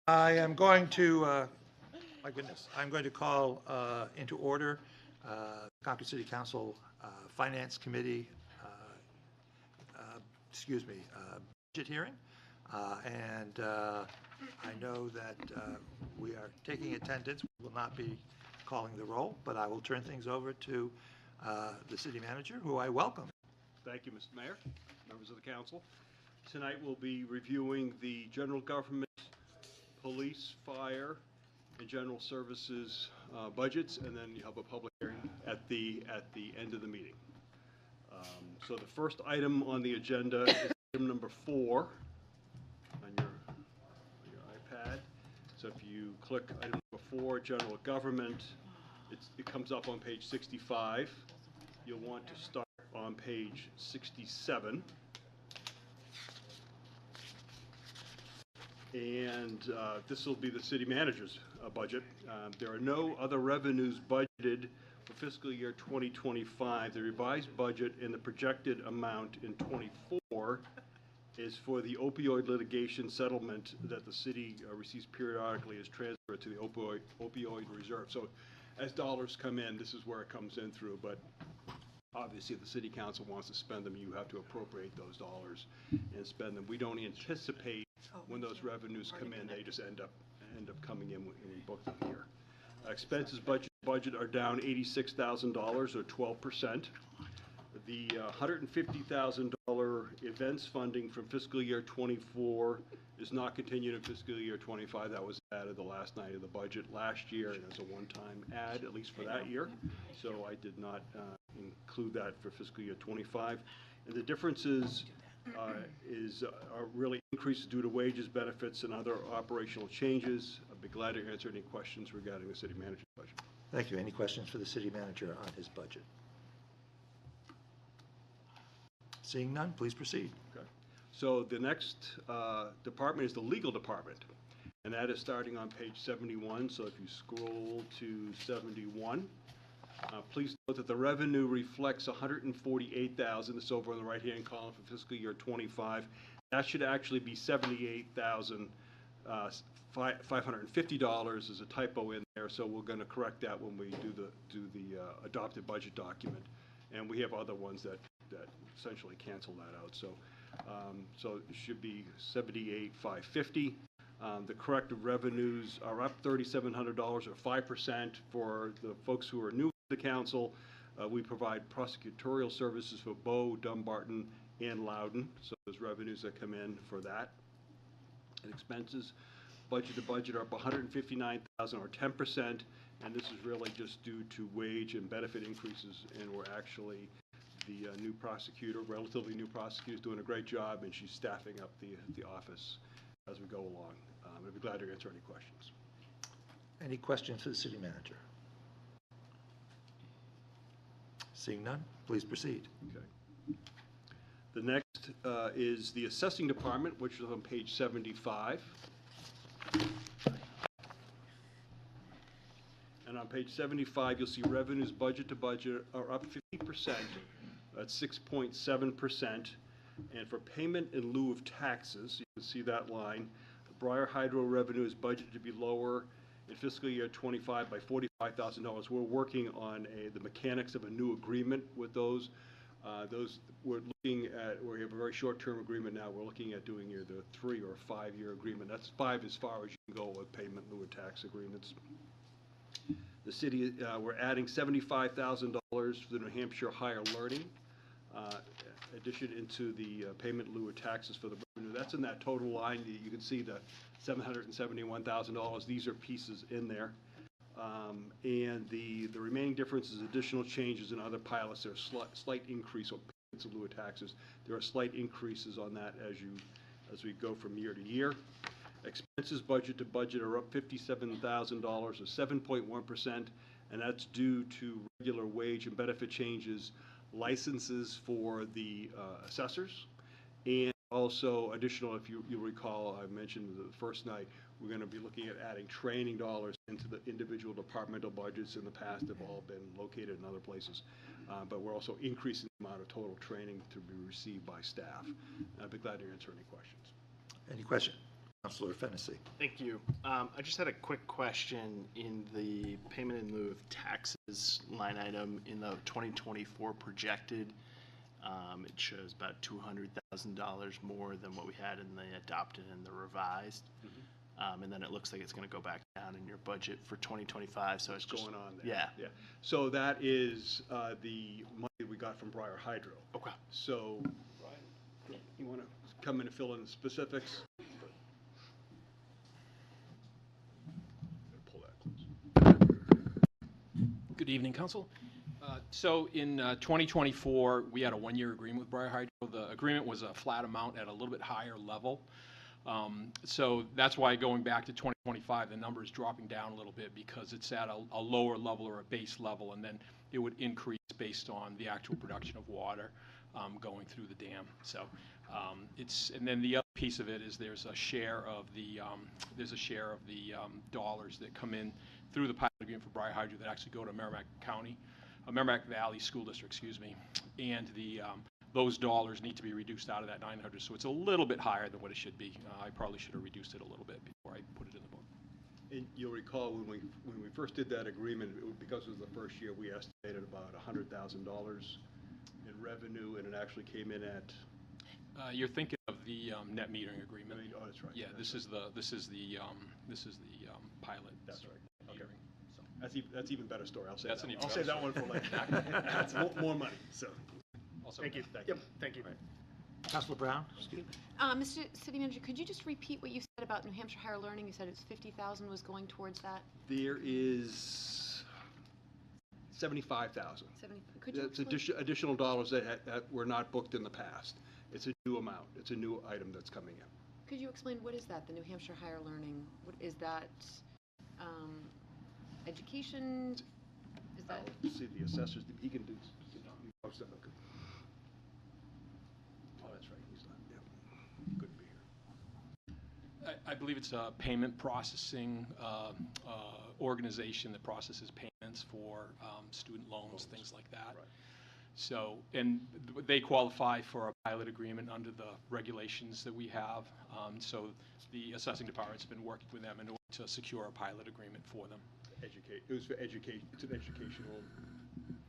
I am going to, my goodness, I'm going to call into order Concord City Council Finance Committee, budget hearing. And I know that we are taking attendance. We will not be calling the roll, but I will turn things over to the city manager, who I welcome. Thank you, Mr. Mayor, members of the council. Tonight we'll be reviewing the general government, police, fire, and general services budgets, and then you have a public hearing at the end of the meeting. So the first item on the agenda is item number 4 on your iPad. So if you click item number 4, general government, it comes up on page 65. You'll want to start on page 67. And this will be the city manager's budget. There are no other revenues budgeted for fiscal year 2025. The revised budget and the projected amount in 24 is for the opioid litigation settlement that the city receives periodically as transferred to the opioid reserve. So as dollars come in, this is where it comes in through. But obviously, if the city council wants to spend them, you have to appropriate those dollars and spend them. We don't anticipate when those revenues come in, they just end up coming in when we book them here. Expenses budget are down $86,000 or 12%. The $150,000 events funding from fiscal year 24 is not continued in fiscal year 25. That was added the last night of the budget last year, and as a one-time add, at least for that year. So I did not include that for fiscal year 25. And the differences are really increases due to wages, benefits, and other operational changes. I'd be glad to answer any questions regarding the city manager's budget. Thank you. Any questions for the city manager on his budget? Seeing none, please proceed. Okay. So the next department is the legal department, and that is starting on page 71. So if you scroll to 71, please note that the revenue reflects $148,000. It's over on the right-hand column for fiscal year 25. That should actually be $78,550. There's a typo in there, so we're going to correct that when we do the adopted budget document. And we have other ones that essentially cancel that out. So it should be $78,550. The corrective revenues are up $3,700 or 5% for the folks who are new to the council. We provide prosecutorial services for Bow, Dumbarton, and Loudon. So there's revenues that come in for that. And expenses, budget to budget, are up $159,000 or 10%. And this is really just due to wage and benefit increases. And we're actually, the new prosecutor, relatively new prosecutor, is doing a great job, and she's staffing up the office as we go along. I'd be glad to answer any questions. Any questions for the city manager? Seeing none, please proceed. Okay. The next is the assessing department, which is on page 75. And on page 75, you'll see revenues budget to budget are up 50%. That's 6.7%. And for payment in lieu of taxes, you can see that line. The Briar Hydro revenue is budgeted to be lower in fiscal year 25 by $45,000. We're working on the mechanics of a new agreement with those. We're looking at, we have a very short-term agreement now. We're looking at doing either a 3 or 5-year agreement. That's 5 as far as you can go with payment in lieu of tax agreements. The city, we're adding $75,000 for the New Hampshire Higher Learning addition into the payment in lieu of taxes for the revenue. That's in that total line. You can see the $771,000. These are pieces in there. And the remaining difference is additional changes in other pilots. There's slight increase on payments in lieu of taxes. There are slight increases on that as we go from year to year. Expenses budget to budget are up $57,000 or 7.1%, and that's due to regular wage and benefit changes, licenses for the assessors, and also additional, if you recall, I mentioned the first night, we're going to be looking at adding training dollars into the individual departmental budgets. In the past have all been located in other places, but we're also increasing the amount of total training to be received by staff. I'd be glad to answer any questions. Any question? Councilor Fennessy. Thank you. I just had a quick question in the payment in lieu of taxes line item in the 2024 projected. It shows about $200,000 more than what we had in the adopted and the revised. And then it looks like it's going to go back down in your budget for 2025. So it's just Going on there. Yeah. Yeah. So that is the money we got from Briar Hydro. Okay. So, Brian, you want to come in and fill in the specifics? Pull that close. Good evening, Council. So in 2024, we had a one-year agreement with Briar Hydro. The agreement was a flat amount at a little bit higher level. So that's why going back to 2025, the number is dropping down a little bit because it's at a lower level or a base level, and then it would increase based on the actual production of water going through the dam. So and then the other piece of it is there's a share of the dollars that come in through the pilot agreement for Briar Hydro that actually go to Merrimack County, Merrimack Valley School District, excuse me, and those dollars need to be reduced out of that 900, so it's a little bit higher than what it should be. I probably should have reduced it a little bit before I put it in the book. And you'll recall when we first did that agreement, because it was the first year, we estimated about $100,000 in revenue, and it actually came in at. You're thinking of the net metering agreement. Oh, that's right. Yeah, this is the pilot. That's right. Okay. metering. So. That's even better story. I'll say That's that. an even I'll save better that one for later. That's more money. So. Also, Thank you. Thank Yep. you. Thank you. Councilor Brown, excuse me. Mr. City Manager, could you just repeat what you said about New Hampshire Higher Learning? You said it's 50,000 was going towards that? There is 75,000. 70, could you That's explain? additional dollars that were not booked in the past. It's a new amount. It's a new item that's coming in. Could you explain what is that, the New Hampshire Higher Learning? What is that education? Is that? I'll see the assessors, he can do. Oh, that's right, he's not, yeah, couldn't be here. I believe it's a payment processing organization that processes payments for student loans, things like that. Right. So, and they qualify for a pilot agreement under the regulations that we have. So the assessing department's been working with them in order to secure a pilot agreement for them. It was for education, it's an educational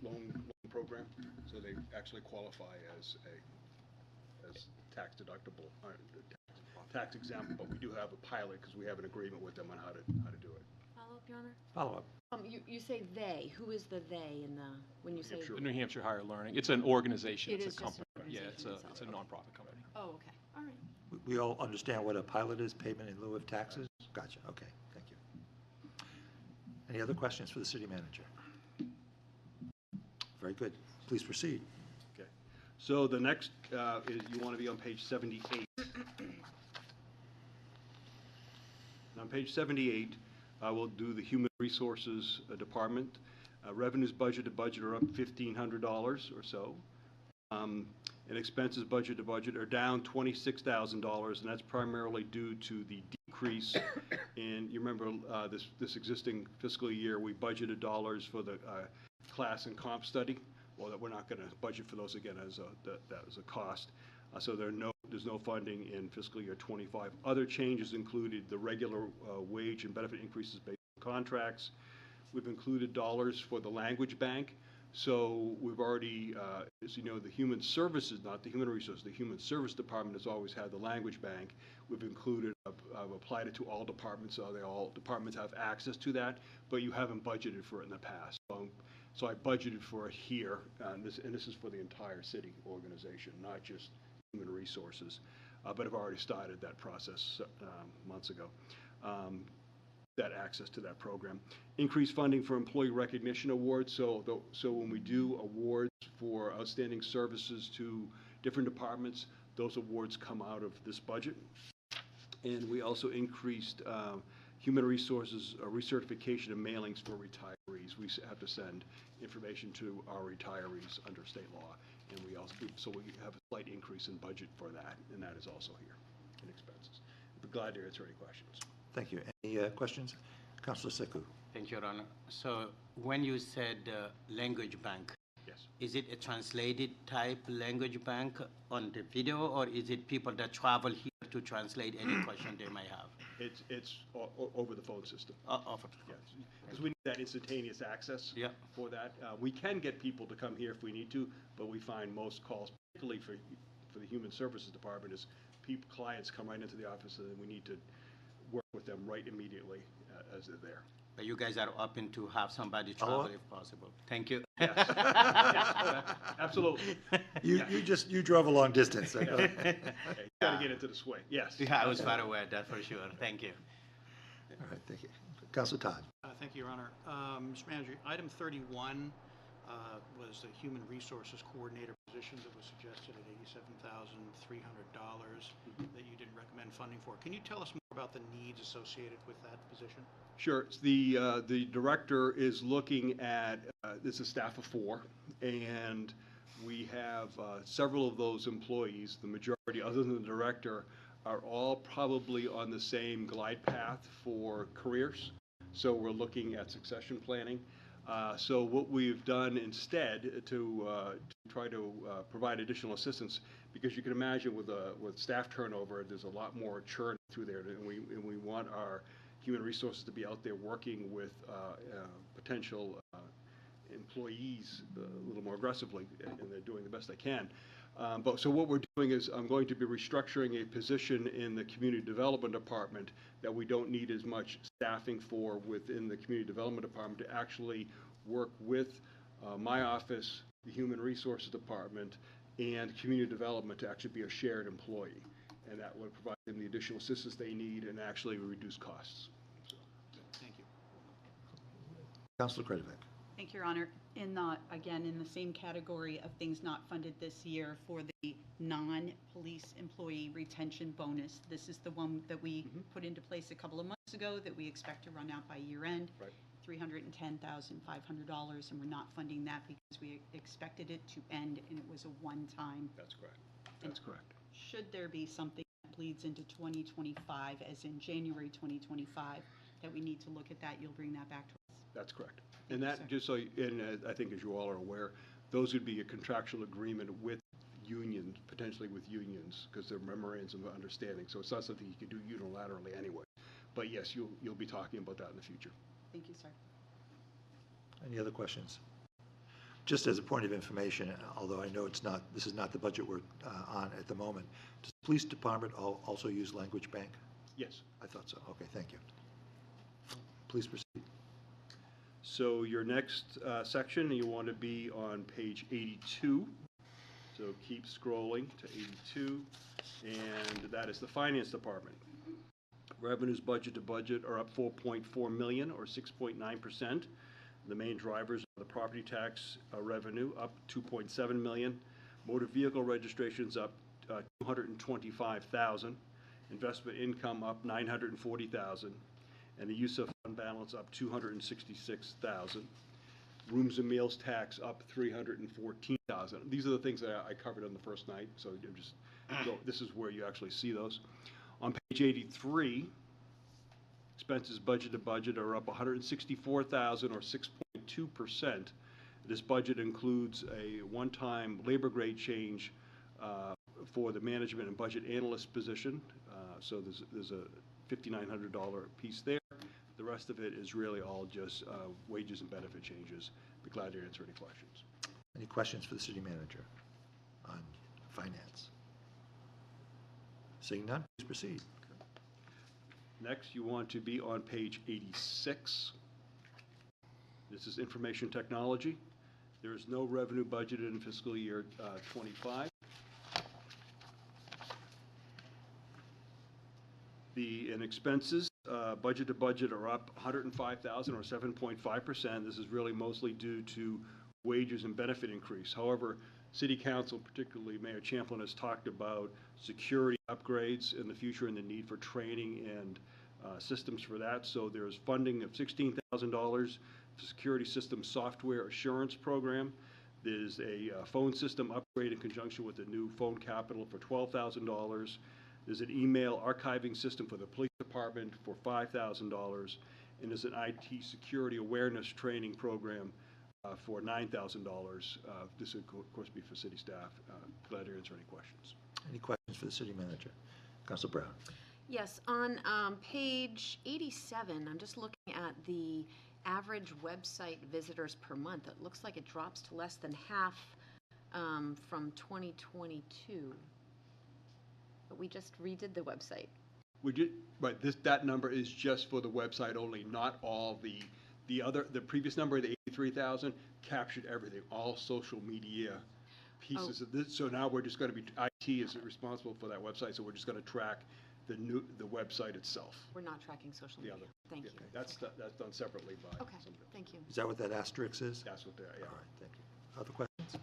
loan program, so they actually qualify as tax deductible, tax exempt, but we do have a pilot because we have an agreement with them on how to do it. Follow up, Your Honor? Follow up. You say they. Who is the they in the, when you say? Hampshire. The New Hampshire Higher Learning, it's an organization, It it's is a just an company. Yeah, it's organization a itself. nonprofit company. Oh, okay, all right. We all understand what a pilot is, payment in lieu of taxes? Gotcha, okay, thank you. Any other questions for the city manager? Very good. Please proceed. Okay, so the next is, you want to be on page 78. And on page 78, we'll do the Human Resources Department. Revenues budget to budget are up $1,500 or so. And expenses budget to budget are down $26,000, and that's primarily due to the decrease in, you remember this existing fiscal year, we budgeted dollars for the class and comp study. Well, that we're not going to budget for those again as that was a cost. So there's no funding in fiscal year 25. Other changes included the regular wage and benefit increases based on contracts. We've included dollars for the language bank. So we've already, as you know, the human services, not the human resources, the human service department has always had the language bank. We've included, I've applied it to all departments, so all departments have access to that, but you haven't budgeted for it in the past. So I budgeted for it here, and this is for the entire city organization, not just human resources, but I've already started that process months ago. That access to that program. Increased funding for employee recognition awards. So when we do awards for outstanding services to different departments, those awards come out of this budget. And we also increased human resources recertification and mailings for retirees. We have to send information to our retirees under state law. And we have a slight increase in budget for that, and that is also here in expenses. I'd be glad to answer any questions. Thank you. Any questions? Councilor Sekou. Thank you, Your Honor. So when you said language bank, Yes. is it a translated type language bank on the video, or is it people that travel here to translate any question they may have? It's over the phone system. Of- Yes, because we need that instantaneous access. Yeah. For that. We can get people to come here if we need to, but we find most calls, particularly for the Human Services Department, is clients come right into the office and we need to work with them right immediately as they're there. But you guys are open to have somebody Follow travel up? if possible. Thank you. Absolutely. You drove a long distance. So go ahead. Okay, you gotta get into the swing, yes. Yeah, I was far away, that's for sure. Thank you. All right, thank you. Councilor Todd. Thank you, Your Honor. Mr. Manager, item 31 was the Human Resources Coordinator position that was suggested at $87,300 that you didn't recommend funding for. Can you tell us more about the needs associated with that position? Sure. It's the director is looking at, this is a staff of 4, and we have several of those employees, the majority, other than the director, are all probably on the same glide path for careers. So we're looking at succession planning. So what we've done instead to try to provide additional assistance, because you can imagine with staff turnover, there's a lot more churn through there, and we want our human resources to be out there working with potential employees a little more aggressively, and they're doing the best they can. So what we're doing is I'm going to be restructuring a position in the Community Development Department that we don't need as much staffing for within the Community Development Department to actually work with my office, the Human Resources Department, and Community Development to actually be a shared employee. And that would provide them the additional assistance they need and actually reduce costs. Thank you. Councilor Kretovic. Thank you, Your Honor. Again, in the same category of things not funded this year for the non-police employee retention bonus, this is the one that we put into place a couple of months ago that we expect to run out by year end. Right. $310,500, and we're not funding that because we expected it to end and it was a one-time. That's correct. That's correct. Should there be something that bleeds into 2025, as in January 2025, that we need to look at that, you'll bring that back to us? That's correct. Thank And you, that, sir. just so, I think as you all are aware, those would be a contractual agreement with unions, potentially with unions, because they're memorandums of understanding. So it's not something you can do unilaterally anyway. But yes, you'll be talking about that in the future. Thank you, sir. Any other questions? Just as a point of information, although I know this is not the budget we're on at the moment, does the police department also use Language Bank? Yes. I thought so. Okay, thank you. Please proceed. So your next section, you want to be on page 82. So keep scrolling to 82, and that is the Finance Department. Revenues budget to budget are up 4.4 million, or 6.9%. The main drivers are the property tax revenue up 2.7 million, motor vehicle registrations up 225,000, investment income up 940,000, and the use of fund balance up 266,000. Rooms and meals tax up 314,000. These are the things that I covered on the first night, so this is where you actually see those. On page 83, expenses budget to budget are up 164,000, or 6.2%. This budget includes a one-time labor grade change for the management and budget analyst position. So there's a $5,900 piece there. The rest of it is really all just wages and benefit changes. Be glad to answer any questions. Any questions for the city manager on finance? Seeing none, please proceed. Next, you want to be on page 86. This is information technology. There is no revenue budgeted in fiscal year 25. And expenses, budget to budget, are up 105,000, or 7.5%. This is really mostly due to wages and benefit increase. However, City Council, particularly Mayor Champlin, has talked about security upgrades in the future and the need for training and systems for that. So there's funding of $16,000 for security system software assurance program. There's a phone system upgrade in conjunction with the new phone capital for $12,000. There's an email archiving system for the police department for $5,000. And there's an IT security awareness training program for $9,000. This would, of course, be for city staff. Glad to answer any questions. Any questions for the city manager? Council Brown. Yes, on page 87, I'm just looking at the average website visitors per month. It looks like it drops to less than half from 2022. But we just redid the website. Right, that number is just for the website only, not all the previous number, the 83,000, captured everything, all social media pieces of this. So now we're just going to be, IT is responsible for that website, so we're just going to track the website itself. We're not tracking social The media. other. Thank Yeah, you. That's done separately by Okay, somebody. thank you. Is that what that asterisk is? That's what they're, yeah. All right, thank you. Other questions?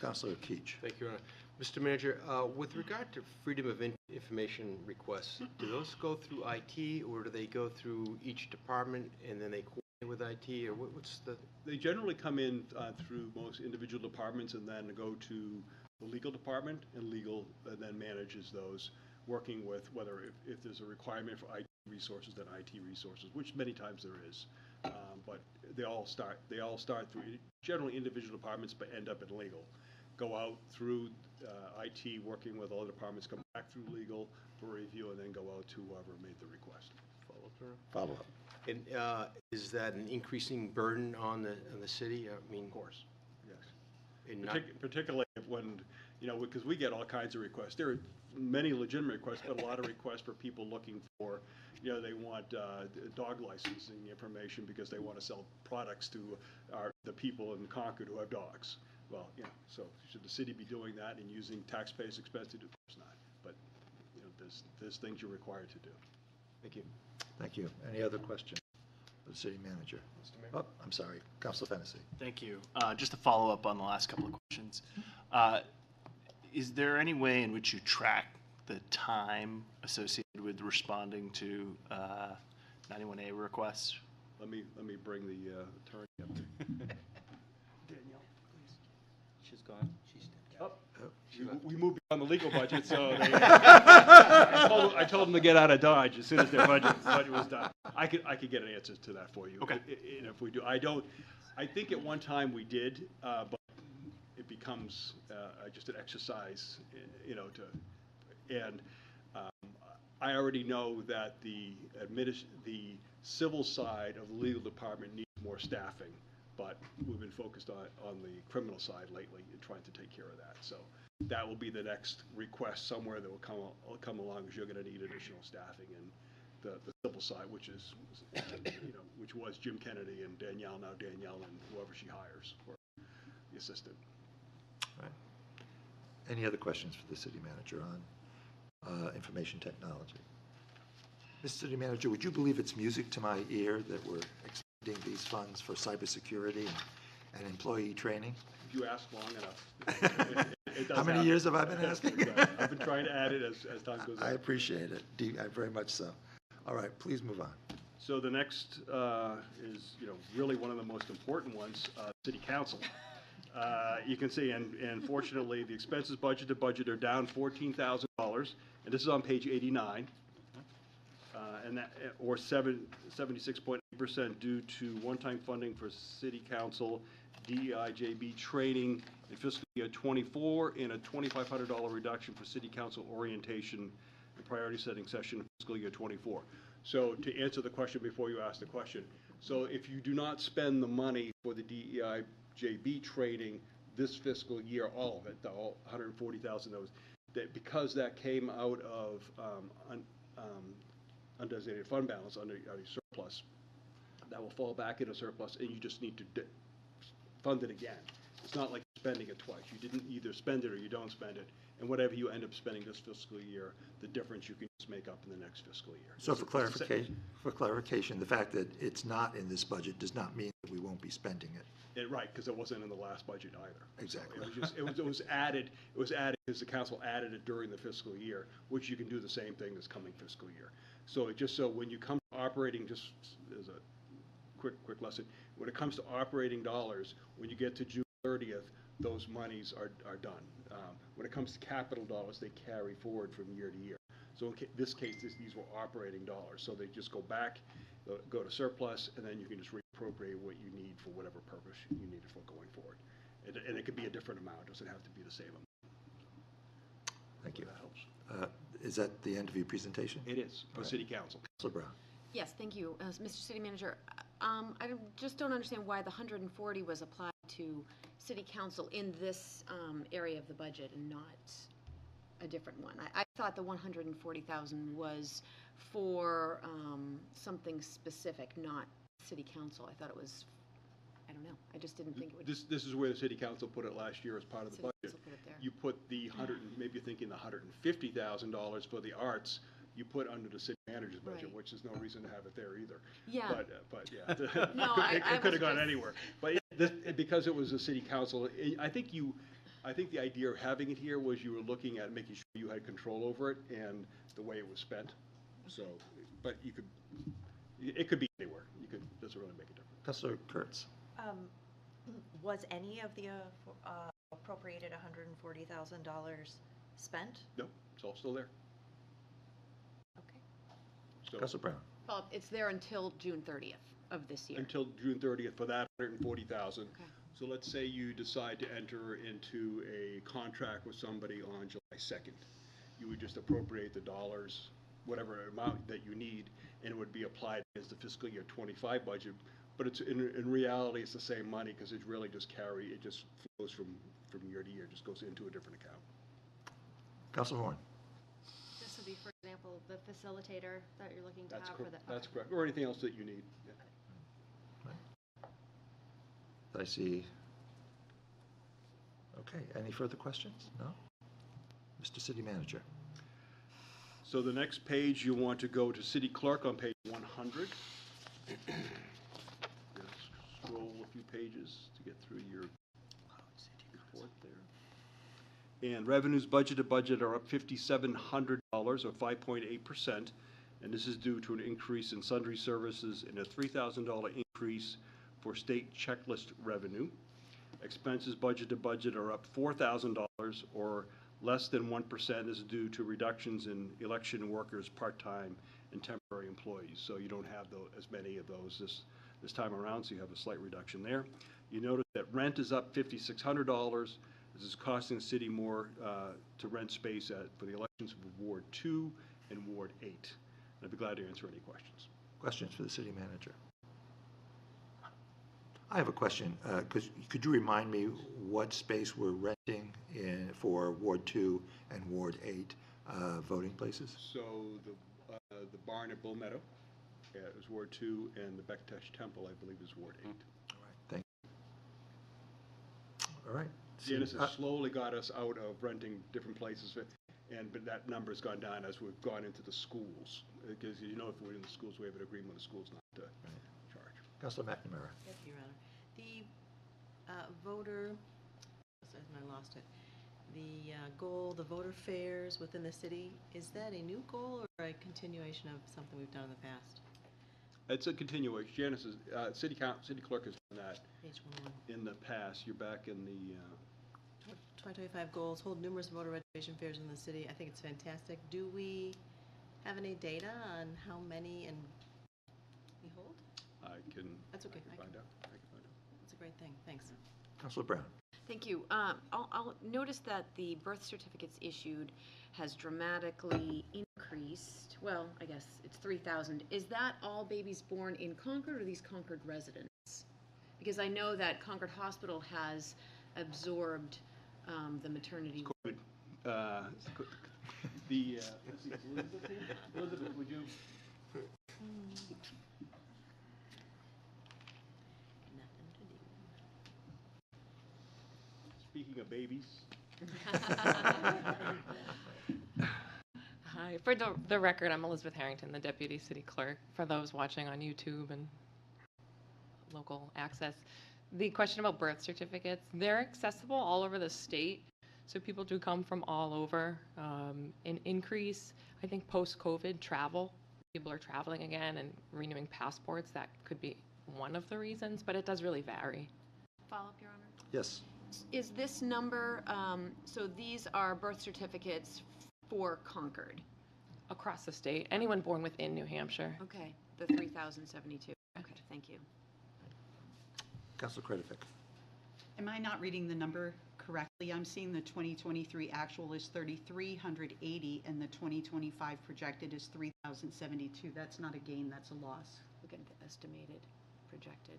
Councilor Keach. Thank you, Your Honor. Mr. Manager, with regard to freedom of information requests, do those go through IT, or do they go through each department and then they coordinate with IT, or what's the? They generally come in through most individual departments and then go to the legal department, and legal then manages those, working with whether if there's a requirement for IT resources, then IT resources, which many times there is. But they all start through generally individual departments, but end up in legal. Go out through IT, working with all the departments, come back through legal for review, and then go out to whoever made the request. Follow up. And is that an increasing burden on the city? I mean, Of course, yes. and not, Particularly when, because we get all kinds of requests. There are many legitimate requests, but a lot of requests for people looking for, they want dog licensing information because they want to sell products to the people in Concord who have dogs. Well, so should the city be doing that and using taxpayers' expense to do? Of course not. But, there's things you're required to do. thank you. Thank you. Any other questions for the city manager? Oh, I'm sorry. Councilor Fennessy. Thank you. Just to follow up on the last couple of questions. Is there any way in which you track the time associated with responding to 91A requests? Let me bring the attorney up. Danielle, please. She's gone. She's We moved beyond the legal budget, so I told them to get out of Dodge as soon as their budget was done. I could get an answer to that for you. Okay. And if we do, I think at one time we did, but it becomes just an exercise, I already know that the civil side of the legal department needs more staffing, but we've been focused on the criminal side lately and trying to take care of that. So that will be the next request somewhere that will come along, is you're going to need additional staffing in the civil side, which is, which was Jim Kennedy and Danielle, now Danielle and whoever she hires for the assistant. All right. Any other questions for the city manager on information technology? Mr. City Manager, would you believe it's music to my ear that we're expending these funds for cybersecurity and employee training? If you ask long enough. It does How many happen. years have I been asking? I've been trying to add it as time goes on. I appreciate it, very much so. All right, please move on. So the next is, really one of the most important ones, City Council. You can see, and fortunately, the expenses budget to budget are down $14,000, and this is on page 89, and that, or 76.8% due to one-time funding for City Council DEI-JB training in fiscal year '24, and a $2,500 reduction for City Council orientation and priority setting session in fiscal year '24. So to answer the question before you ask the question, so if you do not spend the money for the DEI-JB training this fiscal year, all of it, all $140,000, that because that came out of undesignated fund balance under surplus, that will fall back into surplus, and you just need to fund it again. It's not like spending it twice. You didn't either spend it or you don't spend it, and whatever you end up spending this fiscal year, the difference you can just make up in the next fiscal year. So for clarification, the fact that it's not in this budget does not mean that we won't be spending it. Right, because it wasn't in the last budget either. Exactly. So it was added because the council added it during the fiscal year, which you can do the same thing this coming fiscal year. So when you come to operating, just as a quick lesson, when it comes to operating dollars, when you get to June 30th, those monies are done. When it comes to capital dollars, they carry forward from year to year. So in this case, these were operating dollars. So they just go back, go to surplus, and then you can just reappropriate what you need for whatever purpose you need it for going forward. And it could be a different amount. It doesn't have to be the same amount. Thank you. That helps. is that the end of your presentation? It is, for All right. city council. Councilor Brown. Yes, thank you. Mr. City Manager, just don't understand why the 140 was applied to City Council in this area of the budget and not a different one. I thought the 140,000 was for something specific, not City Council. I thought it was, I don't know, I just didn't think it would. This is where the city council put it last year as part of the City budget. Council put it there. You put the maybe you're thinking the $150,000 for the arts, you put under the city manager's budget, Right. which is no reason to have it there either. Yeah. But yeah, No, it I could was have gone just- anywhere. But because it was a city council, I think the idea of having it here was you were looking at making sure you had control over it and the way it was spent. So, but it could be anywhere. Doesn't really make a difference. Councilor Kurtz. Was any of the appropriated $140,000 spent? No, it's all still there. Okay. So Councilor Brown. Well, it's there until June 30th of this year. until June 30th for that 140,000. Okay. So let's say you decide to enter into a contract with somebody on July 2nd. You would just appropriate the dollars, whatever amount that you need, and it would be applied as the fiscal year 25 budget. But it's in reality, it's the same money because it really just it just flows from year to year, just goes into a different account. Councilor Horn. This would be, for example, the facilitator that you're looking to That's have for correct. the. That's correct. Or anything else that you need. Yeah. I see. Okay, any further questions? No? Mr. City Manager. So the next page, you want to go to city clerk on page 100. Just scroll a few pages to get through your report there. And revenues budget to budget are up $5,700 or 5.8%. And this is due to an increase in sundry services and a $3,000 increase for state checklist revenue. Expenses budget to budget are up $4,000 or less than 1%. This is due to reductions in election workers, part-time, and temporary employees. So you don't have as many of those this time around, so you have a slight reduction there. You notice that rent is up $5,600. This is costing the city more to rent space for the elections of Ward 2 and Ward 8. And I'd be glad to answer any questions. Questions for the city manager? I have a question. Could you remind me what space we're renting for Ward 2 and Ward 8 voting places? So the barn at Bull Meadow is Ward 2, and the Bektesh Temple, I believe, is Ward 8. All right, thank you. All right. Janice has slowly got us out of renting different places, but that number's gone down as we've gone into the schools. Because if we're in the schools, we have an agreement with the schools not to charge. Councilor McNamara. Yes, Your Honor. The voter, I lost it. The goal, the voter fairs within the city, is that a new goal or a continuation of something we've done in the past? It's a continuation. Janice is, city clerk has done that Page 11. in the past. You're back in the, 2025 goals, hold numerous voter registration fairs in the city. I think it's fantastic. Do we have any data on how many and we hold? I can That's okay. I can find out. It's a great thing. Thanks. Councilor Brown. Thank you. I'll notice that the birth certificates issued has dramatically increased. Well, I guess it's 3,000. Is that all babies born in Concord or these Concord residents? Because I know that Concord Hospital has absorbed the maternity. COVID. Let's see, Elizabeth, would you? Nothing to do. Speaking of babies. Hi, for the record, I'm Elizabeth Harrington, the Deputy City Clerk, for those watching on YouTube and local access. The question about birth certificates, they're accessible all over the state, so people do come from all over. An increase, I think post-COVID travel, people are traveling again and renewing passports, that could be one of the reasons, but it does really vary. Follow up, Your Honor? Yes. Is this number, so these are birth certificates for Concord? Across the state, anyone born within New Hampshire. Okay, the 3,072. Okay, thank you. Councilor Kretovic. Am I not reading the number correctly? I'm seeing the 2023 actual is 3,380 and the 2025 projected is 3,072. That's not a gain, that's a loss. Look at the estimated, projected.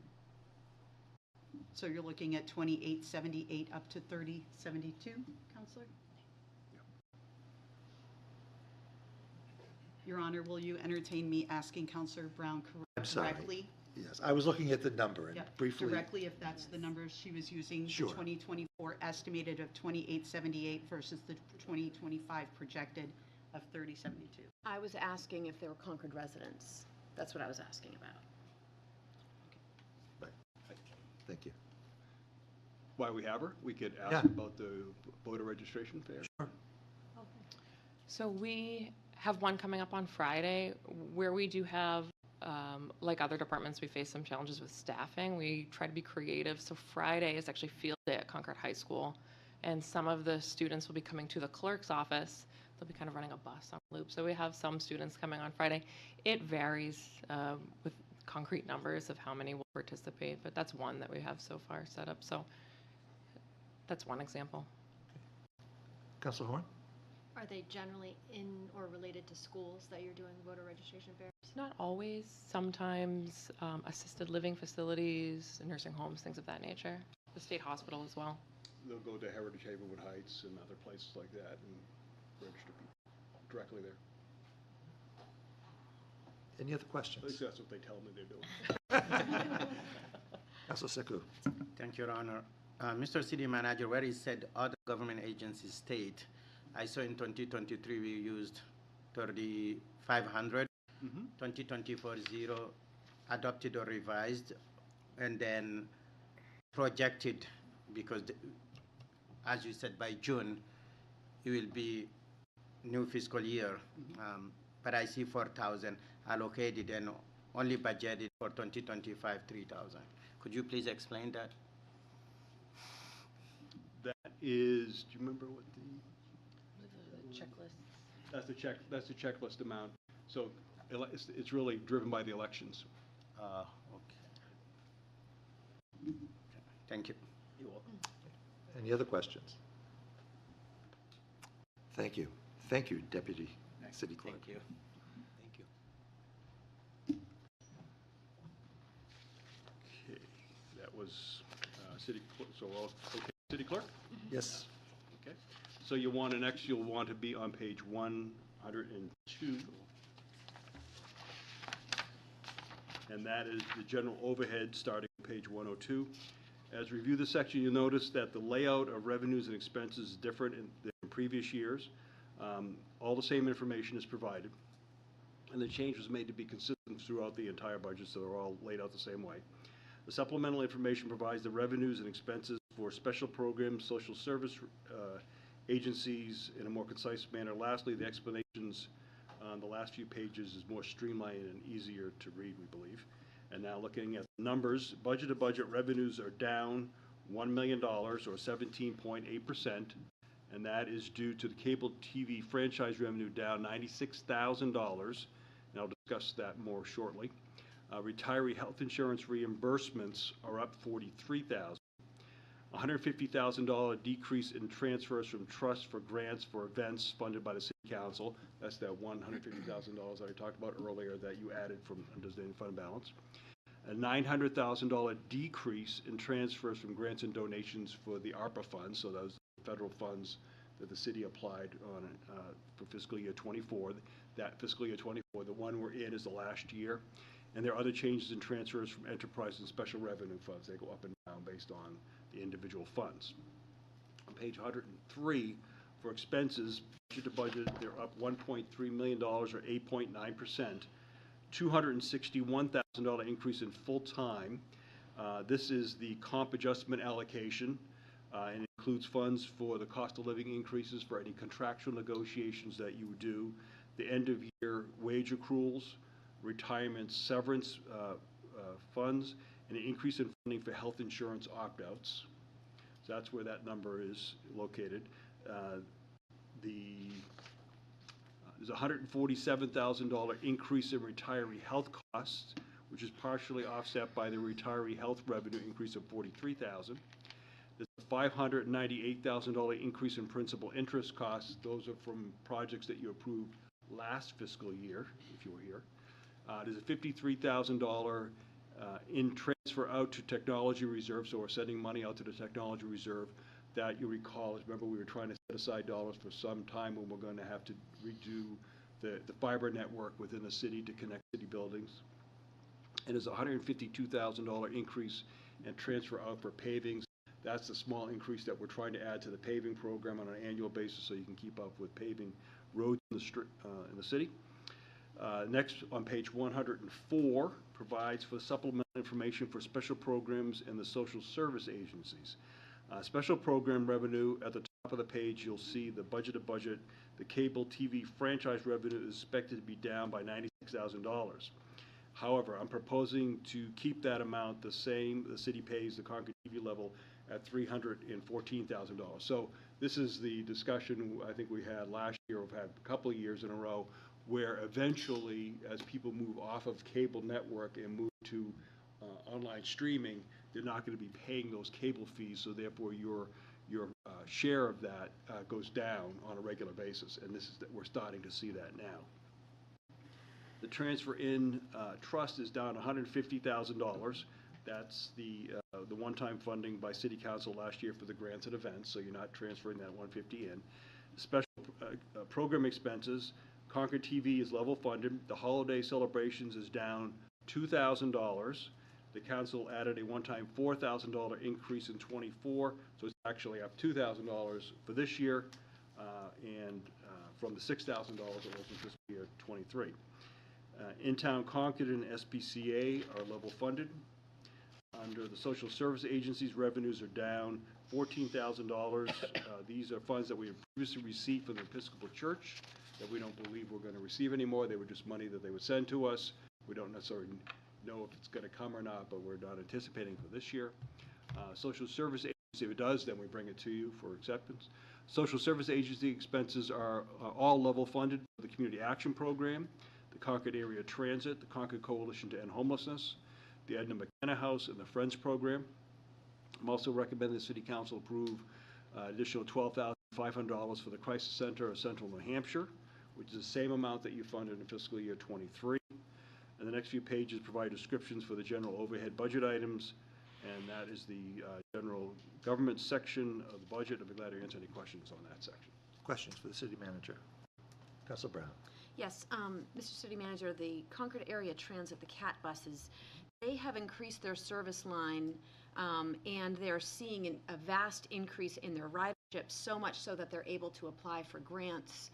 So you're looking at 2878 up to 3072, Counselor? Your Honor, will you entertain me asking Counselor Brown I'm sorry. correctly? Yes, I was looking at the number and Yep, briefly. directly, if that's the numbers she was using, the Sure. 2024 estimated of 2878 versus the 2025 projected of 3072. I was asking if they were Concord residents. That's what I was asking about. Right. Thank you. While we have her, we could Yeah. ask about the voter registration fair. Sure. So we have one coming up on Friday where we do have, like other departments, we face some challenges with staffing. We try to be creative. So Friday is actually field day at Concord High School. And some of the students will be coming to the clerk's office. They'll be kind of running a bus on loop. So we have some students coming on Friday. It varies with concrete numbers of how many will participate, but that's one that we have so far set up. So that's one example. Councilor Horn? Are they generally in or related to schools that you're doing voter registration fairs? Not always. Sometimes assisted living facilities, nursing homes, things of that nature. The state hospital as well. They'll go to Heritage Haverwood Heights and other places like that and register people directly there. Any other At questions? least that's what they tell me they're doing. Councilor Sekou? Thank you, Your Honor. Mr. City Manager, where you said other government agencies state, I saw in 2023 we used 3,500. 2024 0 adopted or revised, and then projected, because as you said, by June it will be new fiscal year. But I see 4,000 allocated and only budgeted for 2025 3,000. Could you please explain that? That is, do you remember what the? Checklist. That's the checklist amount. So it's really driven by the elections. Okay. Thank you. You're welcome. Any other questions? Thank you. Thank you, Deputy City Clerk. Thank you. Thank you. Okay, that was city, so we're all okay, city clerk? Yes. Okay, so you'll want to be on page 102. And that is the general overhead starting on page 102. As we review this section, you'll notice that the layout of revenues and expenses is different than in previous years. All the same information is provided. And the change was made to be consistent throughout the entire budget, so they're all laid out the same way. The supplemental information provides the revenues and expenses for special programs, social service agencies in a more concise manner. Lastly, the explanations on the last few pages is more streamlined and easier to read, we believe. And now looking at the numbers, budget to budget revenues are down $1 million or 17.8%. And that is due to the cable TV franchise revenue down $96,000. And I'll discuss that more shortly. Retiree health insurance reimbursements are up $43,000. $150,000 decrease in transfers from trust for grants for events funded by the City Council. That's that $150,000 that I talked about earlier that you added from undesignated fund balance. A $900,000 decrease in transfers from grants and donations for the ARPA funds, so those federal funds that the city applied on for fiscal year 24. That fiscal year 24, the one we're in is the last year. And there are other changes in transfers from enterprise and special revenue funds. They go up and down based on the individual funds. On page 103, for expenses, budget to budget, they're up $1.3 million or 8.9%. $261,000 increase in full-time. This is the comp adjustment allocation, and includes funds for the cost of living increases, for any contractual negotiations that you do, the end of year wage accruals, retirement severance funds, and an increase in funding for health insurance opt-outs. So that's where that number is located. There's a $147,000 increase in retiree health costs, which is partially offset by the retiree health revenue increase of $43,000. There's a $598,000 increase in principal interest costs. Those are from projects that you approved last fiscal year, if you were here. There's a $53,000 in transfer out to technology reserve, so we're sending money out to the technology reserve. That you recall is, remember, we were trying to set aside dollars for some time when we're going to have to redo the fiber network within the city to connect city buildings. And there's a $152,000 increase and transfer out for pavings. That's the small increase that we're trying to add to the paving program on an annual basis so you can keep up with paving roads in the city. Next, on page 104, provides for supplemental information for special programs and the social service agencies. Special program revenue, at the top of the page, you'll see the budget to budget. The cable TV franchise revenue is expected to be down by $96,000. However, I'm proposing to keep that amount the same. The city pays the Concord TV level at $314,000. So this is the discussion I think we had last year, we've had a couple of years in a row, where eventually, as people move off of cable network and move to online streaming, they're not going to be paying those cable fees, so therefore your share of that goes down on a regular basis, and this is that we're starting to see that now. The transfer in trust is down $150,000. That's the one-time funding by City Council last year for the grants and events, so you're not transferring that $150 in. Special program expenses, Concord TV is level funded. The holiday celebrations is down $2,000. The council added a one-time $4,000 increase in '24, so it's actually up $2,000 for this year, and from the $6,000 it was in fiscal year '23. In-town Concord and SPCA are level funded. Under the social service agencies, revenues are down $14,000. These are funds that we have previously received from the Episcopal Church that we don't believe we're going to receive anymore. They were just money that they would send to us. We don't necessarily know if it's going to come or not, but we're not anticipating for this year. Social service agency, if it does, then we bring it to you for acceptance. Social service agency expenses are all level funded for the Community Action Program, the Concord Area Transit, the Concord Coalition to End Homelessness, the Edna McKenna House, and the Friends Program. I'm also recommending the City Council approve additional $12,500 for the Crisis Center of Central New Hampshire, which is the same amount that you funded in fiscal year '23. And the next few pages provide descriptions for the general overhead budget items, and that is the general government section of the budget. I'd be glad to answer any questions on that section. Questions for the city manager? Councilor Brown. Yes, Mr. City Manager, the Concord Area Transit, the CAT buses, they have increased their service line, and they're seeing a vast increase in their ridership, so much so that they're able to apply for grants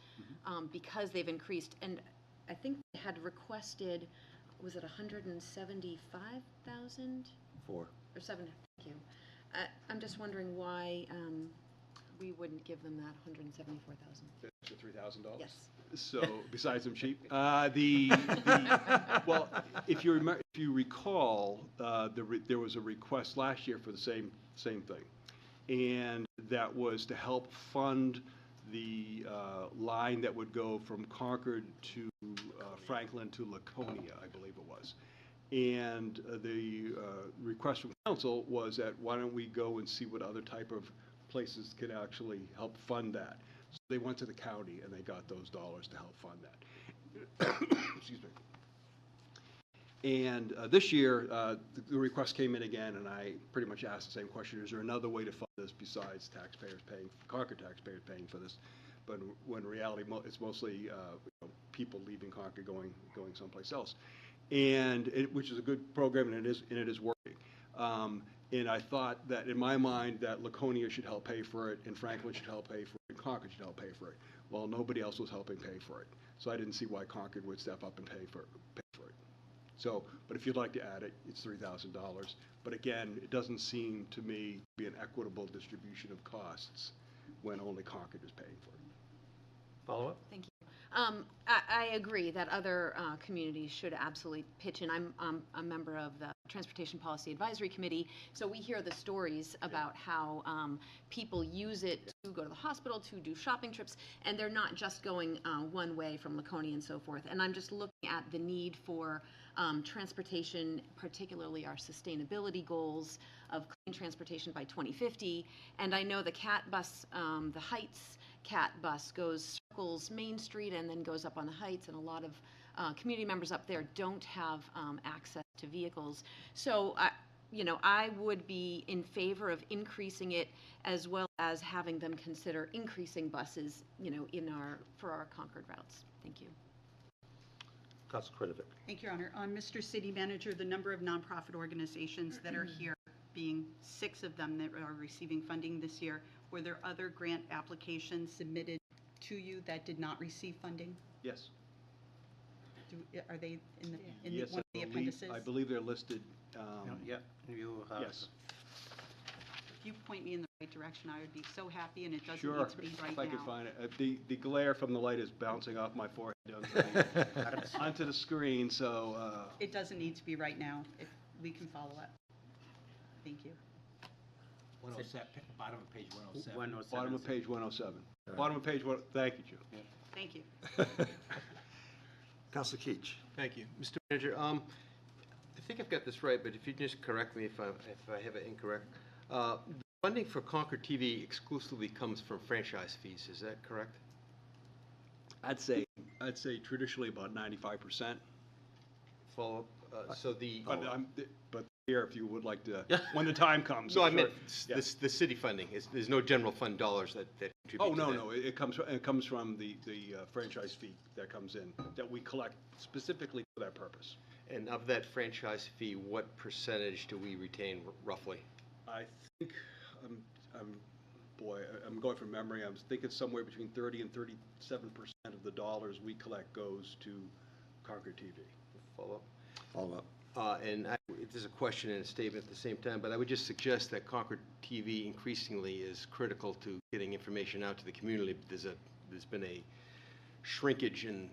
because they've increased. And I think they had requested, was it 175,000? Four. Or 7, thank you. I'm just wondering why we wouldn't give them that 174,000. The $3,000? Yes. So, besides them cheap, well, if you recall, there was a request last year for the same thing, and that was to help fund the line that would go from Concord to Franklin to Laconia, I believe it was. And the request from council was that why don't we go and see what other type of places can actually help fund that. So they went to the county and they got those dollars to help fund that. Excuse me. And this year, the request came in again, and I pretty much asked the same question: is there another way to fund this besides taxpayers paying, Concord taxpayers paying for this? But when in reality, it's mostly people leaving Concord going someplace else, and which is a good program, and it is working. And I thought that in my mind that Laconia should help pay for it, and Franklin should help pay for it, and Concord should help pay for it. Well, nobody else was helping pay for it, so I didn't see why Concord would step up and pay for it. So, but if you'd like to add it, it's $3,000. But again, it doesn't seem to me to be an equitable distribution of costs when only Concord is paying for it. Follow up? Thank you. I agree that other communities should absolutely pitch in. I'm a member of the Transportation Policy Advisory Committee, so we hear the stories about how people use it to go to the hospital, to do shopping trips, and they're not just going one way from Laconia and so forth. And I'm just looking at the need for transportation, particularly our sustainability goals of clean transportation by 2050. And I know the CAT bus, the Heights CAT bus circles Main Street and then goes up on the Heights, and a lot of community members up there don't have access to vehicles. So, I would be in favor of increasing it, as well as having them consider increasing buses, for our Concord routes. Thank you. Council Krivik. Thank you, Your Honor. Mr. City Manager, the number of nonprofit organizations that are here, being 6 of them that are receiving funding this year, were there other grant applications submitted to you that did not receive funding? Yes. Are they in Yes, one of the appendices? I believe they're listed. Yeah, you have. Yes. If you point me in the right direction, I would be so happy, and it doesn't Sure, need to be right if now. I can find it. The glare from the light is bouncing off my forehead onto the screen, so. It doesn't need to be right now, if we can follow up. Thank you. 107, bottom of page 107. 107. Bottom of page 107. Bottom of page one, thank you, Jim. Thank you. Council Keach. Thank you. Mr. Manager, I think I've got this right, but if you just correct me if I have it incorrect. The funding for Concord TV exclusively comes from franchise fees, is that correct? I'd say traditionally about 95%. Follow-up, so the... But here, if you would like to, when the time comes. No, I sure. meant Yeah. the city funding. There's no general fund dollars that contribute Oh, to no, that. no, it comes from the franchise fee that comes in, that we collect specifically for that purpose. And of that franchise fee, what percentage do we retain roughly? I think, I'm going from memory, I was thinking somewhere between 30 and 37% of the dollars we collect goes to Concord TV. Follow-up? Follow-up. There's a question and a statement at the same time, but I would just suggest that Concord TV increasingly is critical to getting information out to the community. There's been a shrinkage in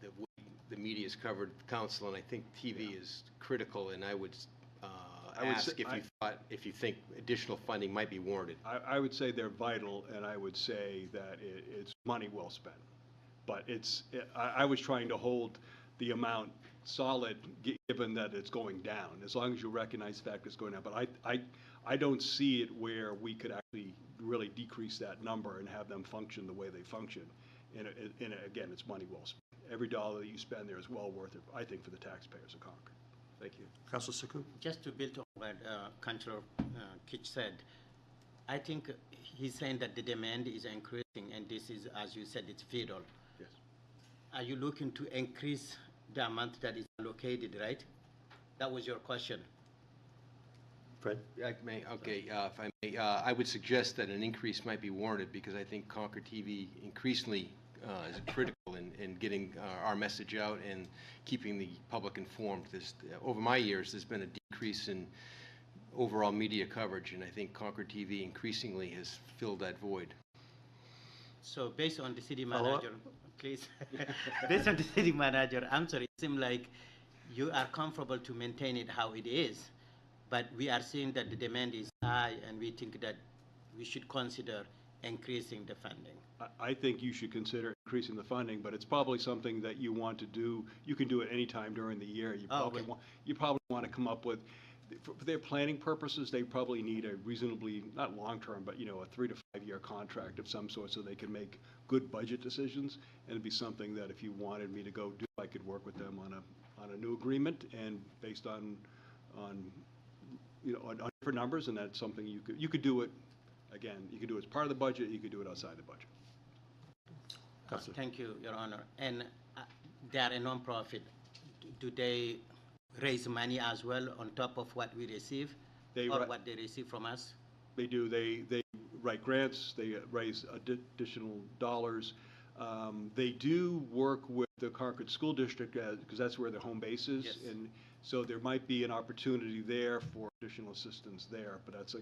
the way the media's covered council, and I think TV is critical, and I would ask if you think additional funding might be warranted. I would say they're vital, and I would say that it's money well spent. But I was trying to hold the amount solid, given that it's going down, as long as you recognize the fact it's going down. But I don't see it where we could actually really decrease that number and have them function the way they function. And again, it's money well spent. Every dollar that you spend there is well worth it, I think, for the taxpayers of Concord. Thank you. Council Suku. Just to build on what Councilor Kitch said, I think he's saying that the demand is increasing, and this is, as you said, it's vital. Yes. Are you looking to increase the amount that is allocated, right? That was your question. Fred. If I may, I would suggest that an increase might be warranted, because I think Concord TV increasingly is critical in getting our message out and keeping the public informed. Over my years, there's been a decrease in overall media coverage, and I think Concord TV increasingly has filled that void. So based on the city manager, please, based on the city manager answer, it seems like you are comfortable to maintain it how it is, but we are seeing that the demand is high, and we think that we should consider increasing the funding. I think you should consider increasing the funding, but it's probably something that you want to do. You can do it any time during the year. You probably want to come up with, for their planning purposes, they probably need a reasonably, not long-term, but, a 3 to 5 year contract of some sort, so they can make good budget decisions. And it'd be something that if you wanted me to go do, I could work with them on a new agreement, and based on different numbers, and that's something you could do it. Again, you could do it as part of the budget, you could do it outside the budget. Thank you, Your Honor. And they are a nonprofit. Do they raise money as well on top of what we receive, or what they receive from us? They do. They write grants. They raise additional dollars. They do work with the Concord School District, because that's where their home base is. Yes. And so there might be an opportunity there for additional assistance there. But that's a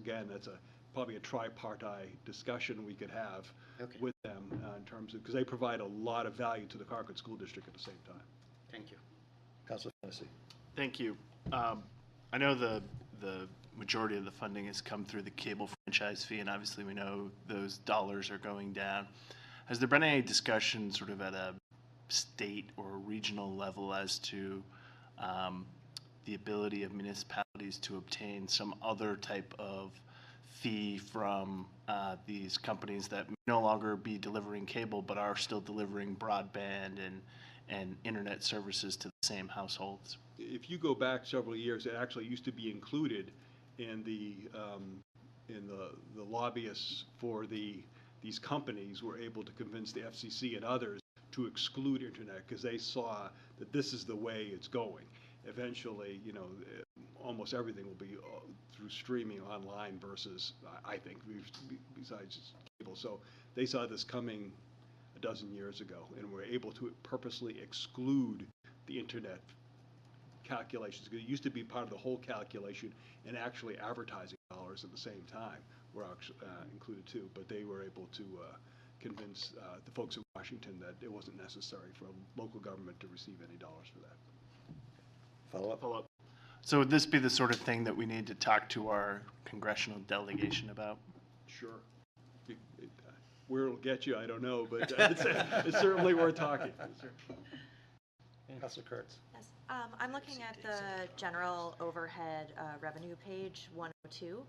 probably a tripartite discussion we could have Okay. with them in terms of, because they provide a lot of value to the Concord School District at the same time. Thank you. Councilor Fennessy. Thank you. I know the majority of the funding has come through the cable franchise fee, and obviously we know those dollars are going down. Has there been any discussion sort of at a state or regional level as to the ability of municipalities to obtain some other type of fee from these companies that may no longer be delivering cable but are still delivering broadband and internet services to the same households? If you go back several years, it actually used to be included in the lobbyists for these companies were able to convince the FCC and others to exclude internet because they saw that this is the way it's going. Eventually, you know, almost everything will be through streaming online versus, I think, besides just cable. So they saw this coming a dozen years ago and were able to purposely exclude the internet calculations, because it used to be part of the whole calculation, and actually advertising dollars at the same time were included too, but they were able to convince the folks in Washington that it wasn't necessary for a local government to receive any dollars for that. Follow-up? So would this be the sort of thing that we need to talk to our congressional delegation about? Sure. Where it'll get you, I don't know, but it's certainly worth talking. Councilor Kurtz. Yes, I'm looking at the general overhead revenue page 102,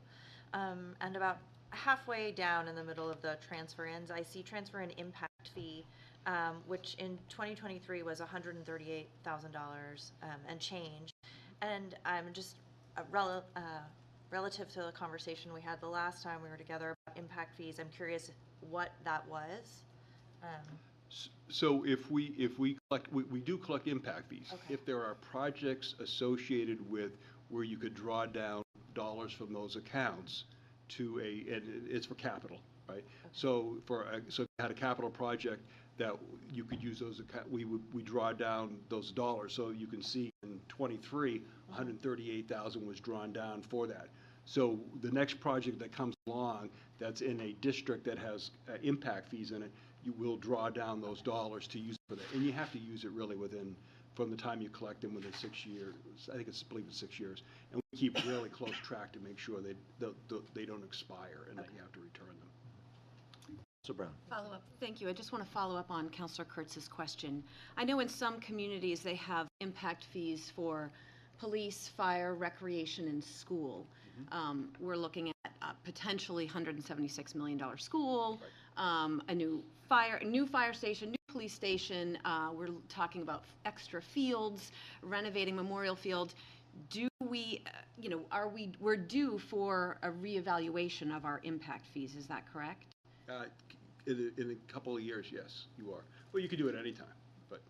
and about halfway down in the middle of the transfer ins, I see transfer in impact fee, which in 2023 was $138,000 and change. And I'm just relative to the conversation we had the last time we were together about impact fees, I'm curious what that was. So if we collect, we do collect impact fees. Okay. If there are projects associated with where you could draw down dollars from those accounts to and it's for capital, right? Okay. So if you had a capital project that you could use those we draw down those dollars. So you can see in 23, 138,000 was drawn down for that. So the next project that comes along that's in a district that has impact fees in it, you will draw down those dollars to use for that. And you have to use it really from the time you collect them within 6 years. I think I believe it's 6 years. And we keep really close track to make sure they don't expire and that you have to return them. Councilor Brown. Follow-up. Thank you. I just want to follow up on Councilor Kurtz's question. I know in some communities they have impact fees for police, fire, recreation, and school. We're looking at potentially $176 million school, a new fire station, new police station. We're talking about extra fields, renovating Memorial Field. Do we, we're due for a reevaluation of our impact fees? Is that correct? In a couple of years, yes, you are. Well, you could do it any time. But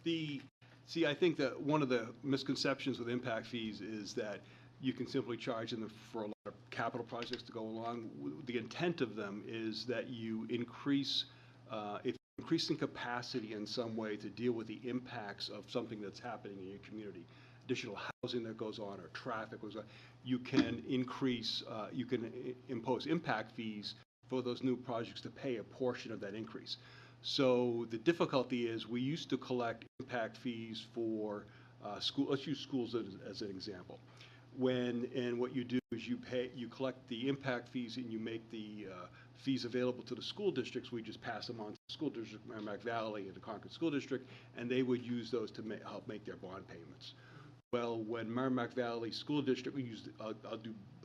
I think that one of the misconceptions with impact fees is that you can simply charge them for a lot of capital projects to go along. The intent of them is that you increase, if you're increasing capacity in some way to deal with the impacts of something that's happening in your community, additional housing that goes on or traffic goes on, you can impose impact fees for those new projects to pay a portion of that increase. So the difficulty is we used to collect impact fees for school. Let's use schools as an example. And what you do is you collect the impact fees and you make the fees available to the school districts. We just pass them on to the school district, Merrimack Valley and the Concord School District, and they would use those to help make their bond payments. Well, when Merrimack Valley School District, I'll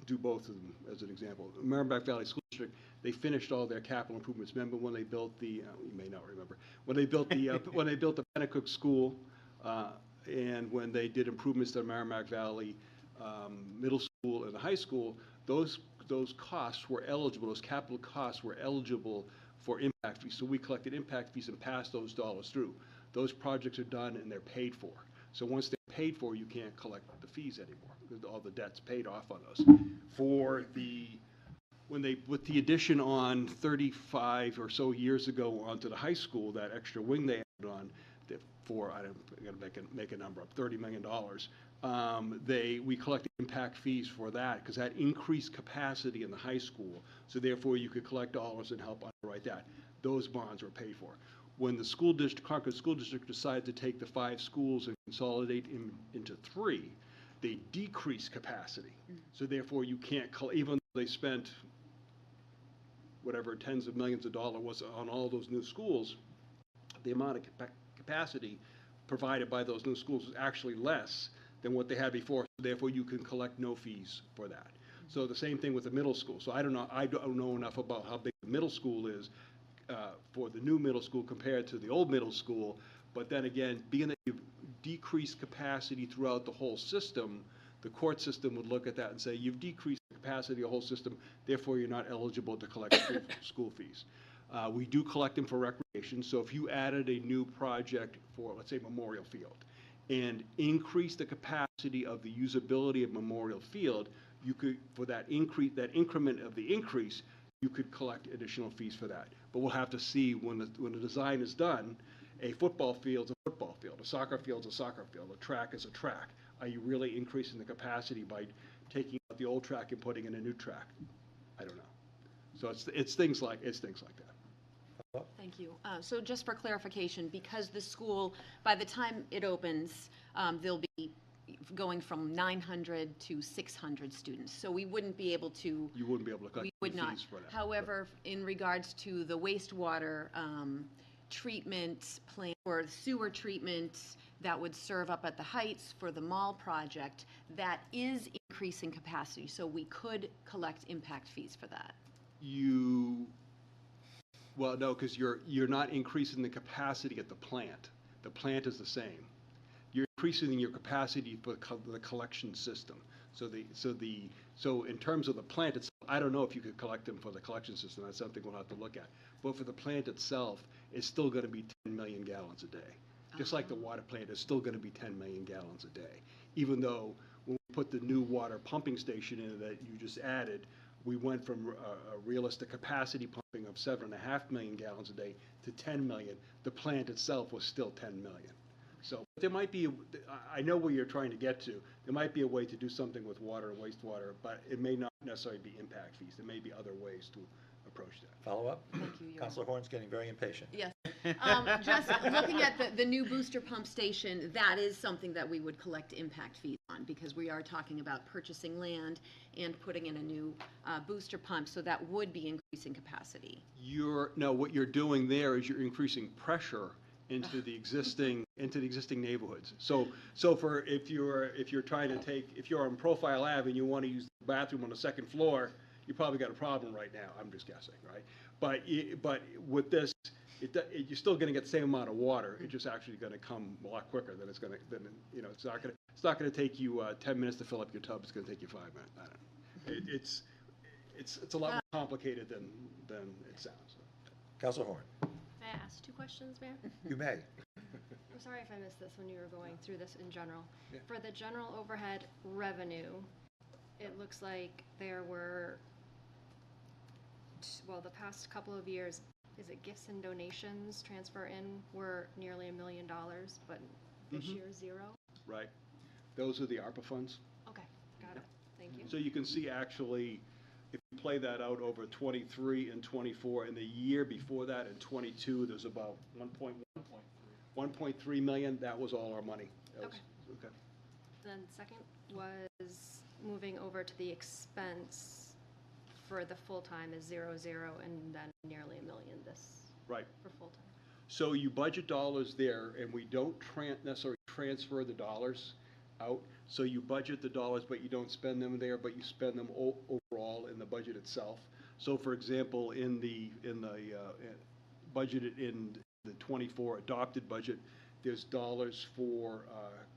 do both of them as an example. Merrimack Valley School District, they finished all their capital improvements. Remember when they built the, you may not remember, when they built the when they built the Pennacook School, and when they did improvements to Merrimack Valley Middle School and the high school, those costs were eligible. Those capital costs were eligible for impact fees. So we collected impact fees and passed those dollars through. Those projects are done and they're paid for. So once they're paid for, you can't collect the fees anymore because all the debt's paid off on those. With the addition on 35 or so years ago onto the high school, that extra wing they added on, I'm going to make a number up, $30 million. We collected impact fees for that because that increased capacity in the high school. So therefore, you could collect dollars and help underwrite that. Those bonds were paid for. When the school district, Concord School District, decided to take the 5 schools and consolidate into 3, they decreased capacity. So therefore, you can't, even though they spent whatever tens of millions of dollars was on all those new schools, the amount of capacity provided by those new schools is actually less than what they had before. So therefore, you can collect no fees for that. So the same thing with the middle school. So I don't know enough about how big the middle school is for the new middle school compared to the old middle school. But then again, being that you've decreased capacity throughout the whole system, the court system would look at that and say, you've decreased the capacity of the whole system, therefore you're not eligible to collect school fees. We do collect them for recreation, so if you added a new project for, let's say, Memorial Field, and increase the capacity of the usability of Memorial Field, you could, for that increase, that increment of the increase, you could collect additional fees for that. But we'll have to see when the design is done, a football field's a football field, a soccer field's a soccer field, a track is a track. Are you really increasing the capacity by taking out the old track and putting in a new track? I don't know. So it's things like that. Thank you. So just for clarification, because the school, by the time it opens, they'll be going from 900 to 600 students. So we wouldn't be able to. You wouldn't be able to collect We would not. fees for that. However, in regards to the wastewater treatment plant or sewer treatment that would serve up at the Heights for the mall project, that is increasing capacity. So we could collect impact fees for that. Well, no, because you're not increasing the capacity at the plant. The plant is the same. You're increasing your capacity for the collection system. So in terms of the plant itself, I don't know if you could collect them for the collection system. That's something we'll have to look at. But for the plant itself, it's still going to be 10 million gallons a day. Just like the water plant is still going to be 10 million gallons a day. Even though when we put the new water pumping station in that you just added, we went from a realistic capacity pumping of 7.5 million gallons a day to 10 million. The plant itself was still 10 million. So there might be, I know where you're trying to get to. There might be a way to do something with water and wastewater, but it may not necessarily be impact fees. There may be other ways to approach that. Follow up? Thank you, Your Councilor Horn's getting very impatient. Yes. Just looking at the new booster pump station, that is something that we would collect impact fees on because we are talking about purchasing land and putting in a new booster pump, so that would be increasing capacity. No, what you're doing there is you're increasing pressure into the existing neighborhoods. So if you're on Profile Ave and you want to use the bathroom on the second floor, you probably got a problem right now. I'm just guessing, right? But with this, you're still going to get the same amount of water. It's just actually going to come a lot quicker than it's going to. It's not going to take you 10 minutes to fill up your tub. It's going to take you 5 minutes. I don't know. It's a lot more complicated than it sounds. Councilor Horn. May I ask 2 questions, Mayor? You may. I'm sorry if I missed this when you were going through this in general. Yeah. For the general overhead revenue, it looks like there were, the past couple of years, is it gifts and donations transfer in were nearly $1 million, but this year 0? Right. Those are the ARPA funds. Okay, got it. Thank you. So you can see actually, if you play that out over 23 and 24, and the year before that in 22, there's about 1.3 million. That was all our money. Okay. Then second was moving over to the expense for the full-time is 0, and then nearly $1 million Right. for full-time. So you budget dollars there, and we don't necessarily transfer the dollars out. So you budget the dollars, but you don't spend them there, but you spend them overall in the budget itself. So for example, in the budgeted in the 24 adopted budget, there's dollars for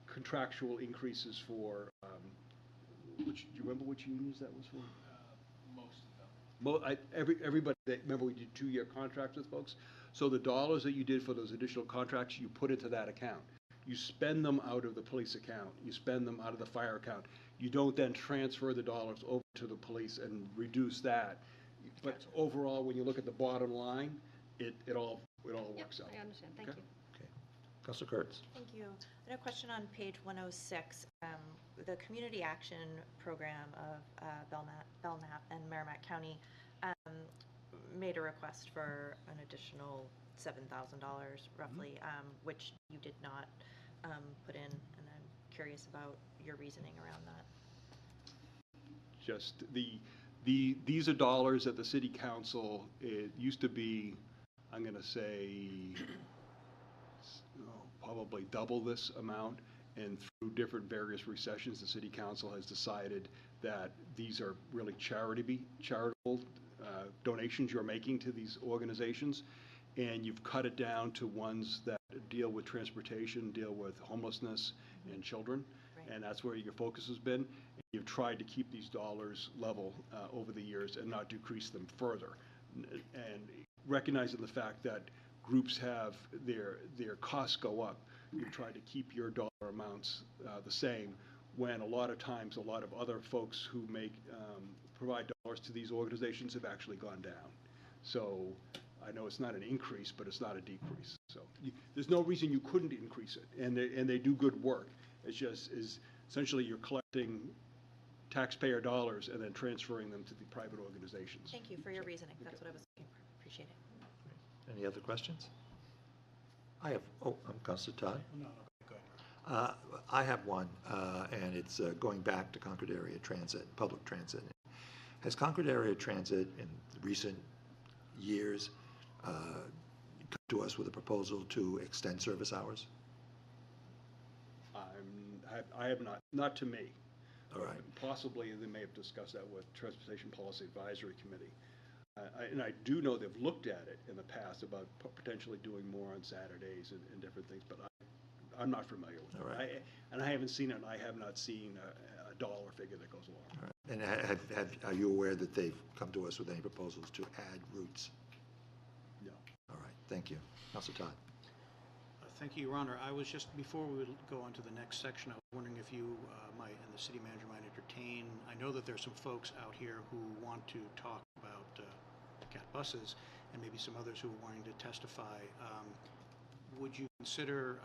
contractual increases for, do you remember which unions that was for? Most of them. Everybody, remember we did 2-year contracts with folks? So the dollars that you did for those additional contracts, you put into that account. You spend them out of the police account. You spend them out of the fire account. You don't then transfer the dollars over to the police and reduce that. But overall, when you look at the bottom line, it all works out. I understand. Thank Okay. you. Counselor Kurtz. Thank you. I had a question on page 106. The community action program of Belknap and Merrimack County made a request for an additional $7,000 roughly, which you did not put in, and I'm curious about your reasoning around that. Just these are dollars that the city council, it used to be, I'm going to say, probably double this amount, and through different various recessions, the city council has decided that these are really charitable donations you're making to these organizations, and you've cut it down to ones that deal with transportation, deal with homelessness and children, and that's where your focus has been. You've tried to keep these dollars level over the years and not decrease them further, and recognizing the fact that groups have their costs go up, you've tried to keep your dollar amounts the same, when a lot of times a lot of other folks who provide dollars to these organizations have actually gone down. So I know it's not an increase, but it's not a decrease. So there's no reason you couldn't increase it, and they do good work. It's just essentially you're collecting taxpayer dollars and then transferring them to the private organizations. Thank you for your reasoning. That's what I was looking for. Appreciate it. Any other questions? I'm Counselor Todd. No, go ahead. I have one, and it's going back to Concord Area Transit, public transit. Has Concord Area Transit in recent years come to us with a proposal to extend service hours? I have not to me. All right. Possibly they may have discussed that with Transportation Policy Advisory Committee. And I do know they've looked at it in the past about potentially doing more on Saturdays and different things, but I'm not familiar with All it. right. And I haven't seen it, and I have not seen a dollar figure that goes along. All right. And are you aware that they've come to us with any proposals to add routes? No. All right, thank you. Counselor Todd. Thank you, Your Honor. I was just, before we would go on to the next section, I was wondering if you might, and the city manager might entertain, I know that there's some folks out here who want to talk about CAT buses, and maybe some others who are wanting to testify. Would you consider,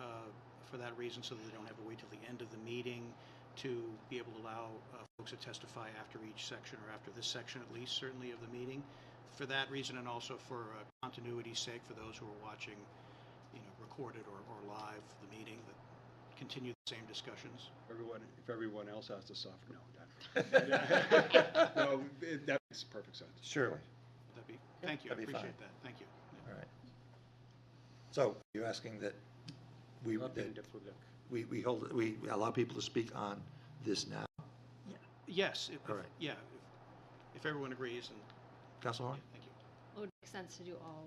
for that reason, so that they don't have to wait till the end of the meeting, to be able to allow folks to testify after each section, or after this section at least, certainly, of the meeting? For that reason, and also for continuity's sake, for those who are watching, recorded or live the meeting, that continue the same discussions. If everyone else has to suffer, no. No, that makes perfect sense. Surely. Thank you. I That'd be appreciate fine. that. Thank you. All right. So you're asking that we allow people to speak on this now? Yes. All right. Yeah. If everyone agrees, and Councilor Horn? thank you. It would make sense to do all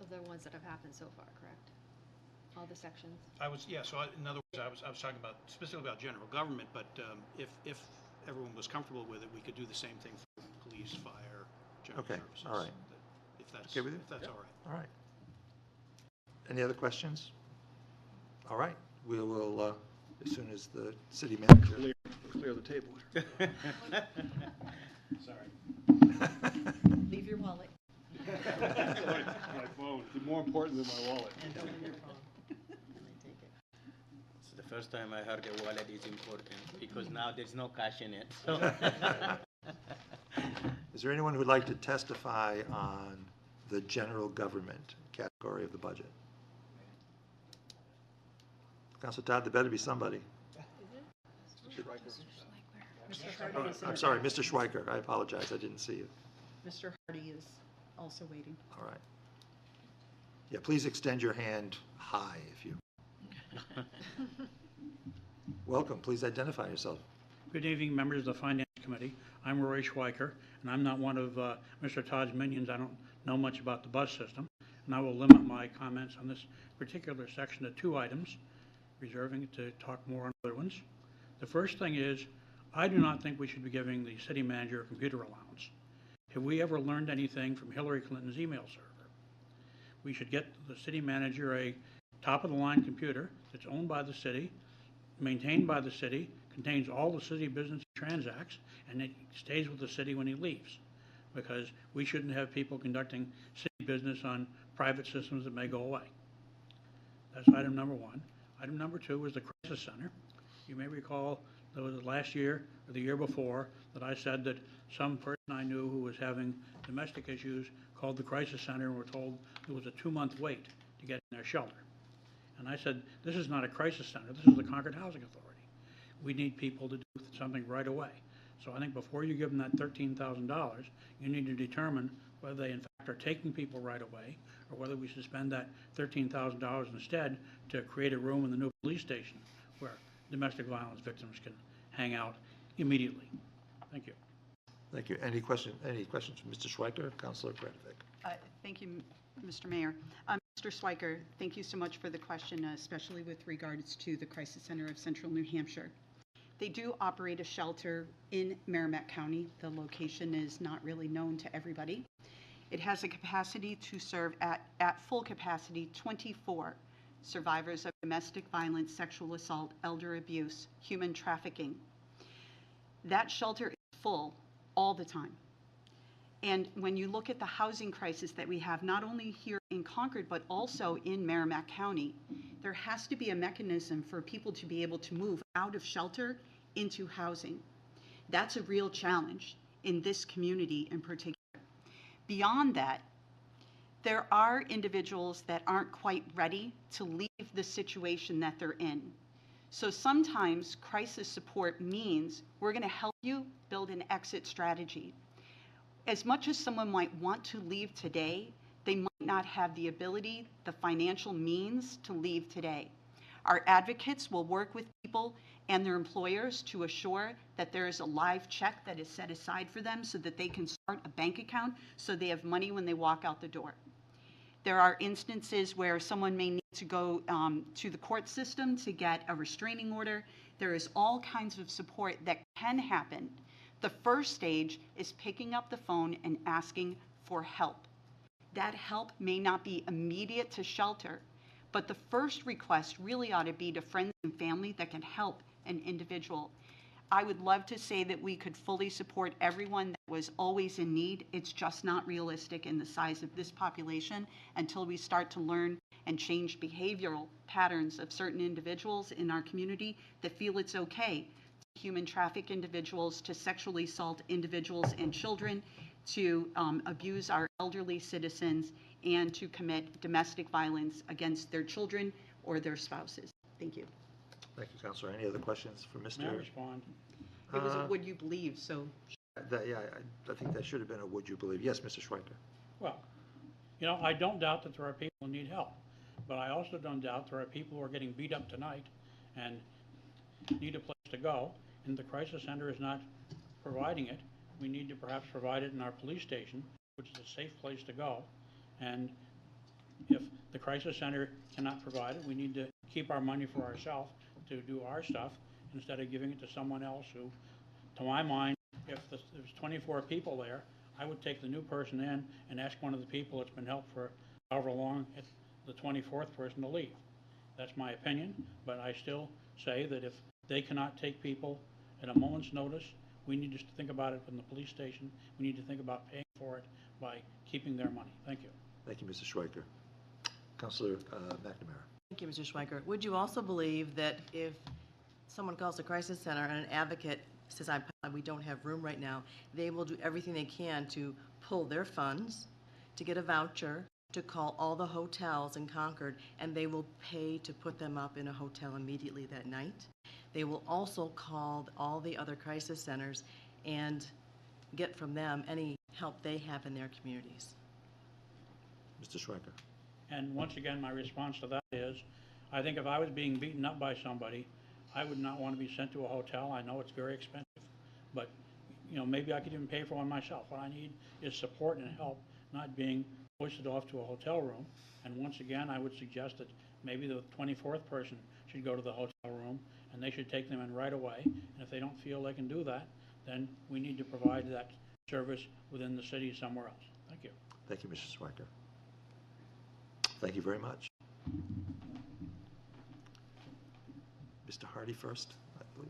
of the ones that have happened so far, correct? All the sections? In other words, I was talking about, specifically about general government, but if everyone was comfortable with it, we could do the same thing for police, fire, general Okay, services. all right. If that's, Okay with you? if that's all right. All right. Any other questions? All right, we will, as soon as the city manager. Clear the table. Sorry. Leave your wallet. My phone, it's more important than my wallet. And don't leave your phone. It's the first time I heard the wallet is important, because now there's no cash in it. So. Is there anyone who would like to testify on the general government category of the budget? Councilor Todd, there better be somebody. I'm sorry, Mr. Schweiker, I apologize, I didn't see you. Mr. Hardy is also waiting. All right. Yeah, please extend your hand high if you. Welcome, please identify yourself. Good evening, members of the Finance Committee. I'm Roy Schweiker, and I'm not one of Mr. Todd's minions. I don't know much about the bus system, and I will limit my comments on this particular section to 2 items, reserving to talk more on other ones. The first thing is, I do not think we should be giving the city manager a computer allowance. Have we ever learned anything from Hillary Clinton's email server? We should get the city manager a top-of-the-line computer that's owned by the city, maintained by the city, contains all the city business he transacts, and it stays with the city when he leaves. Because we shouldn't have people conducting city business on private systems that may go away. That's item number 1. Item number 2 was the crisis center. You may recall that was last year or the year before that I said that some person I knew who was having domestic issues called the crisis center and were told there was a 2-month wait to get in their shelter. And I said, this is not a crisis center, this is the Concord Housing Authority. We need people to do something right away. So I think before you give them that $13,000, you need to determine whether they in fact are taking people right away, or whether we should spend that $13,000 instead to create a room in the new police station where domestic violence victims can hang out immediately. Thank you. Thank you. Any questions from Mr. Schweiker, Councilor Kretovic? Thank you, Mr. Mayor. Mr. Schweiker, thank you so much for the question, especially with regards to the Crisis Center of Central New Hampshire. They do operate a shelter in Merrimack County. The location is not really known to everybody. It has a capacity to serve at full capacity 24 survivors of domestic violence, sexual assault, elder abuse, human trafficking. That shelter is full all the time. And when you look at the housing crisis that we have, not only here in Concord, but also in Merrimack County, there has to be a mechanism for people to be able to move out of shelter into housing. That's a real challenge in this community in particular. Beyond that, there are individuals that aren't quite ready to leave the situation that they're in. So sometimes crisis support means we're going to help you build an exit strategy. As much as someone might want to leave today, they might not have the ability, the financial means to leave today. Our advocates will work with people and their employers to assure that there is a live check that is set aside for them so that they can start a bank account so they have money when they walk out the door. There are instances where someone may need to go to the court system to get a restraining order. There is all kinds of support that can happen. The first stage is picking up the phone and asking for help. That help may not be immediate to shelter, but the first request really ought to be to friends and family that can help an individual. I would love to say that we could fully support everyone that was always in need. It's just not realistic in the size of this population until we start to learn and change behavioral patterns of certain individuals in our community that feel it's okay to human traffic individuals, to sexually assault individuals and children, to abuse our elderly citizens, and to commit domestic violence against their children or their spouses. Thank you. Thank you, Councilor. Any other questions for Mr.? May I respond? It was a would you believe, so. Yeah, I think that should have been a would you believe. Yes, Mr. Schweiker. Well, you know, I don't doubt that there are people who need help, but I also don't doubt there are people who are getting beat up tonight and need a place to go, and the crisis center is not providing it. We need to perhaps provide it in our police station, which is a safe place to go. And if the crisis center cannot provide it, we need to keep our money for ourselves to do our stuff instead of giving it to someone else who, to my mind, if there's 24 people there, I would take the new person in and ask one of the people that's been helped for however long, the 24th person to leave. That's my opinion, but I still say that if they cannot take people at a moment's notice, we need to think about it from the police station. We need to think about paying for it by keeping their money. Thank you. Thank you, Mr. Schweiker. Councilor McNamara. Thank you, Mr. Schweiker. Would you also believe that if someone calls the crisis center and an advocate says, we don't have room right now, they will do everything they can to pull their funds, to get a voucher, to call all the hotels in Concord, and they will pay to put them up in a hotel immediately that night. They will also call all the other crisis centers and get from them any help they have in their communities. Mr. Schweiker. And once again, my response to that is, I think if I was being beaten up by somebody, I would not want to be sent to a hotel. I know it's very expensive, but you know, maybe I could even pay for one myself. What I need is support and help, not being hoisted off to a hotel room. And once again, I would suggest that maybe the 24th person should go to the hotel room and they should take them in right away. And if they don't feel they can do that, then we need to provide that service within the city somewhere else. Thank you. Thank you, Mr. Schweiker. Thank you very much. Mr. Hardy first, I believe.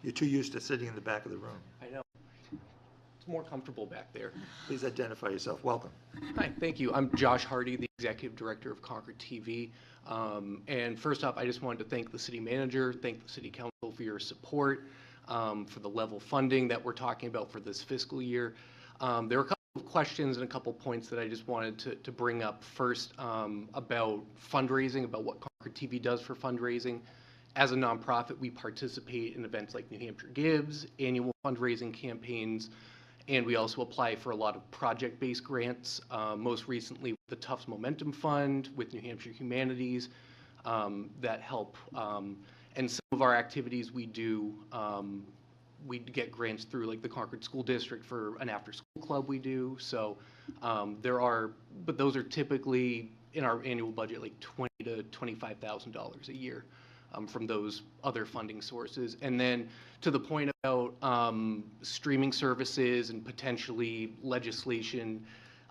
You're too used to sitting in the back of the room. I know. it's more comfortable back there. Please identify yourself. Welcome. Hi, thank you. I'm Josh Hardy, the Executive Director of Concord TV. And first off, I just wanted to thank the City Manager, thank the City Council for your support, for the level funding that we're talking about for this fiscal year. There are a couple of questions and a couple points that I just wanted to bring up. First, about fundraising, about what Concord TV does for fundraising. As a nonprofit, we participate in events like New Hampshire Gives, annual fundraising campaigns, and we also apply for a lot of project-based grants, most recently with the Tufts Momentum Fund, with New Hampshire Humanities, that help. And some of our activities we do, we get grants through like the Concord School District for an after-school club we do. So but those are typically in our annual budget like $20,000 to $25,000 a year. From those other funding sources. And then to the point about streaming services and potentially legislation,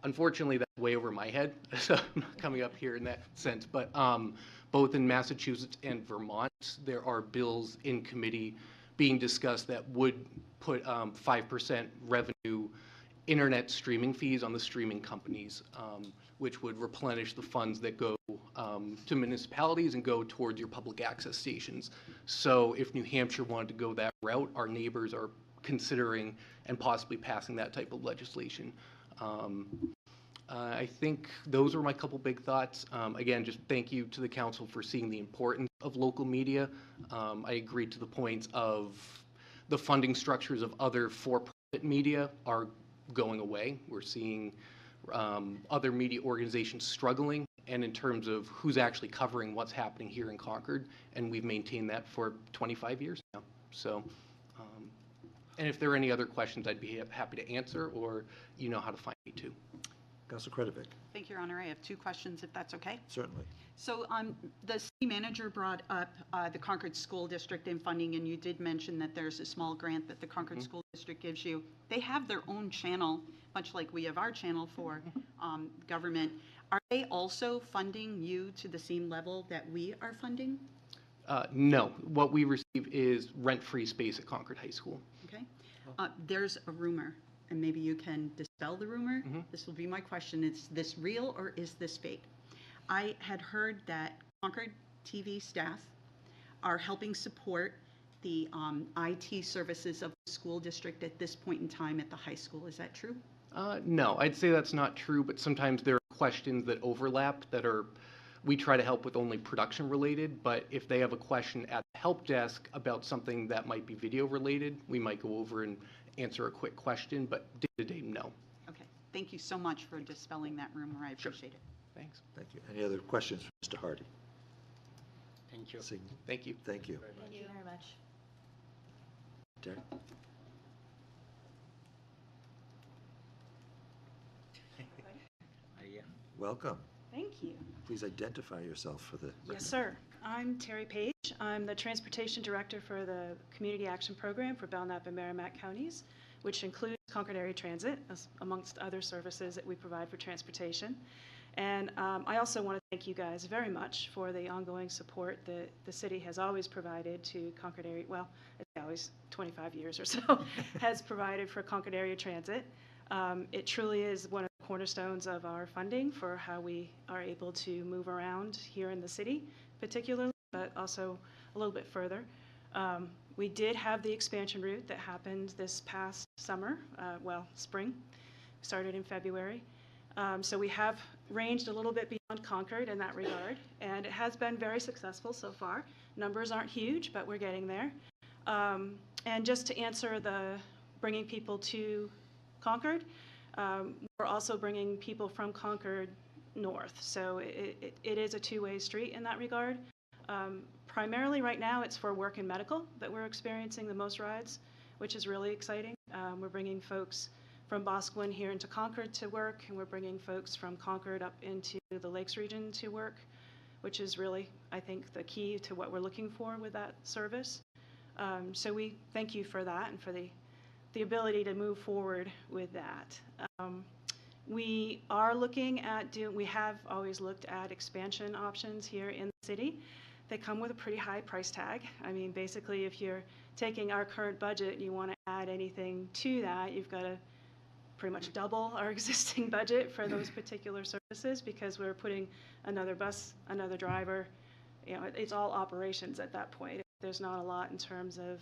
unfortunately that's way over my head, so I'm not coming up here in that sense, but both in Massachusetts and Vermont, there are bills in committee being discussed that would put 5% revenue internet streaming fees on the streaming companies, which would replenish the funds that go to municipalities and go towards your public access stations. So if New Hampshire wanted to go that route, our neighbors are considering and possibly passing that type of legislation. I think those are my couple big thoughts. Again, just thank you to the council for seeing the importance of local media. I agree to the points of the funding structures of other for-profit media are going away. We're seeing other media organizations struggling, and in terms of who's actually covering what's happening here in Concord, and we've maintained that for 25 years now. So, and if there are any other questions, I'd be happy to answer, or you know how to find me too. Councilor Kretovic. Thank you, Your Honor. I have two questions, if that's okay. Certainly. So the city manager brought up the Concord School District and funding, and you did mention that there's a small grant that the Concord School District gives you. They have their own channel, much like we have our channel for government. Are they also funding you to the same level that we are funding? No. What we receive is rent-free space at Concord High School. Okay. There's a rumor, and maybe you can dispel the rumor. This will be my question. Is this real or is this fake? I had heard that Concord TV staff are helping support the IT services of the school district at this point in time at the high school. Is that true? No, I'd say that's not true, but sometimes there are questions that overlap that we try to help with only production related, but if they have a question at the help desk about something that might be video related, we might go over and answer a quick question, but day-to-day, no. Okay, thank you so much for dispelling that rumor. I appreciate it. Thanks. Thank you. Any other questions for Mr. Hardy? Thank you. Seeing- Thank you. Thank you. Thank you very much. Terry? Welcome. Thank you. Please identify yourself for the record. Yes, sir. I'm Terry Page. I'm the Transportation Director for the Community Action Program for Belknap and Merrimack counties, which includes Concord Area Transit, amongst other services that we provide for transportation. And I also want to thank you guys very much for the ongoing support that the city has always provided to Concord Area, well, it's always 25 years or so, has provided for Concord Area Transit. It truly is one of the cornerstones of our funding for how we are able to move around here in the city, particularly, but also a little bit further. We did have the expansion route that happened this past summer, spring, started in February. So we have ranged a little bit beyond Concord in that regard, and it has been very successful so far. Numbers aren't huge, but we're getting there. And just to answer the bringing people to Concord, we're also bringing people from Concord north. So it is a two-way street in that regard. Primarily right now it's for work and medical that we're experiencing the most rides, which is really exciting. We're bringing folks from Boscawen here into Concord to work, and we're bringing folks from Concord up into the Lakes region to work, which is really, I think, the key to what we're looking for with that service. So we thank you for that and for the ability to move forward with that. We are looking at, we have always looked at expansion options here in the city. They come with a pretty high price tag. I mean, basically, if you're taking our current budget and you want to add anything to that, you've got to pretty much double our existing budget for those particular services because we're putting another bus, another driver. You know, it's all operations at that point. There's not a lot in terms of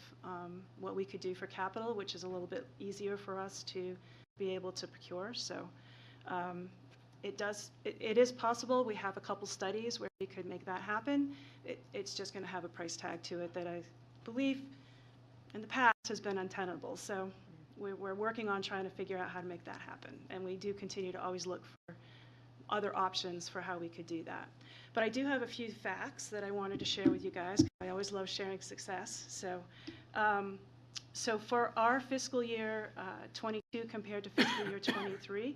what we could do for capital, which is a little bit easier for us to be able to procure. So it is possible. We have a couple studies where we could make that happen. It's just going to have a price tag to it that I believe in the past has been untenable. So we're working on trying to figure out how to make that happen. And we do continue to always look for other options for how we could do that. But I do have a few facts that I wanted to share with you guys. I always love sharing success. So for our fiscal year 22 compared to fiscal year 23,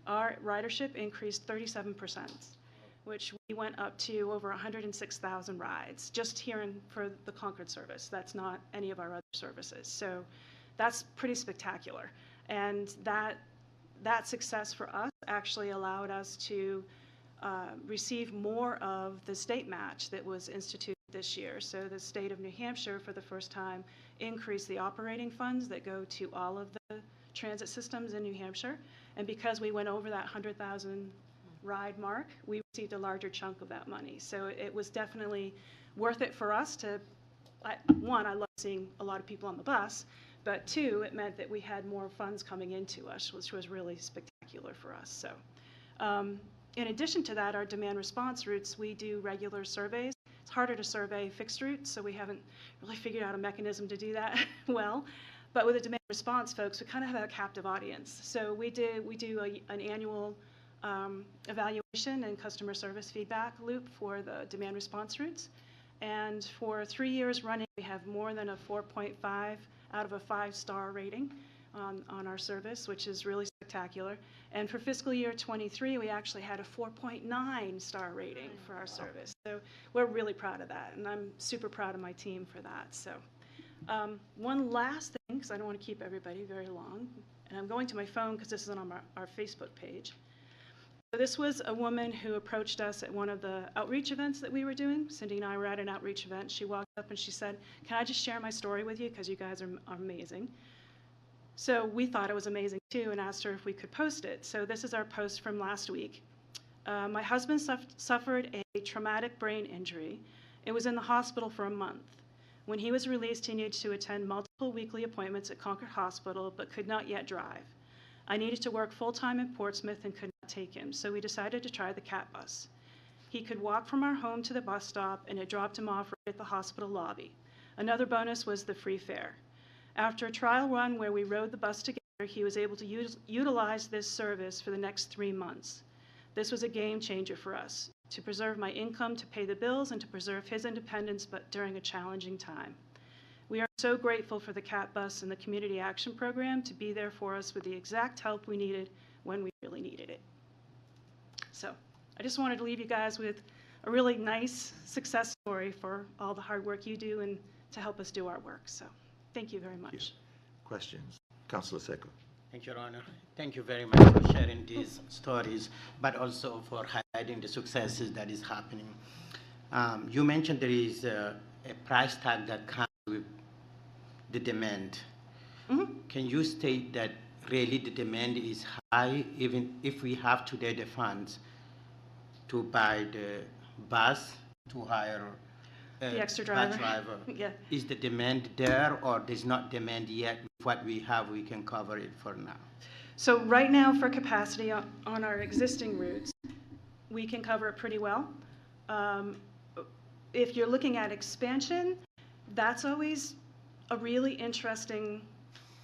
our ridership increased 37%, which we went up to over 106,000 rides just here for the Concord service. That's not any of our other services. So that's pretty spectacular. And that success for us actually allowed us to receive more of the state match that was instituted this year. So the state of New Hampshire, for the first time, increased the operating funds that go to all of the transit systems in New Hampshire. And because we went over that 100,000 ride mark, we received a larger chunk of that money. So it was definitely worth it for us to, one, I love seeing a lot of people on the bus, but two, it meant that we had more funds coming into us, which was really spectacular for us. So in addition to that, our demand response routes, we do regular surveys. It's harder to survey fixed routes, so we haven't really figured out a mechanism to do that well. But with the demand response folks, we kind of have a captive audience. So we do an annual evaluation and customer service feedback loop for the demand response routes. And for 3 years running, we have more than a 4.5 out of a 5-star rating on our service, which is really spectacular. And for fiscal year 23, we actually had a 4.9 star rating for our service. So we're really proud of that, and I'm super proud of my team for that. So one last thing, because I don't want to keep everybody very long, and I'm going to my phone because this is on our Facebook page. So this was a woman who approached us at one of the outreach events that we were doing. Cindy and I were at an outreach event. She walked up and she said, "Can I just share my story with you, because you guys are amazing?" So we thought it was amazing too and asked her if we could post it. So this is our post from last week. My husband suffered a traumatic brain injury. It was in the hospital for a month. When he was released, he needed to attend multiple weekly appointments at Concord Hospital, but could not yet drive. I needed to work full-time in Portsmouth and could not take him, so we decided to try the CAT bus. He could walk from our home to the bus stop, and it dropped him off right at the hospital lobby. Another bonus was the free fare. After a trial run where we rode the bus together, he was able to utilize this service for the next 3 months. This was a game changer for us, to preserve my income to pay the bills and to preserve his independence, but during a challenging time. We are so grateful for the CAT bus and the Community Action Program to be there for us with the exact help we needed when we really needed it. So I just wanted to leave you guys with a really nice success story for all the hard work you do and to help us do our work. So thank you very much. Questions? Councilor Seco. Thank you, Your Honor. Thank you very much for sharing these stories, but also for highlighting the successes that is happening. You mentioned there is a price tag that comes with the demand. Mm-hmm. Can you state that really the demand is high, even if we have today the funds to buy the bus, to hire the extra bus driver? driver? Yeah. Is the demand there, or there's not demand yet? With what we have, we can cover it for now. So right now, for capacity on our existing routes, we can cover it pretty well. If you're looking at expansion, that's always a really interesting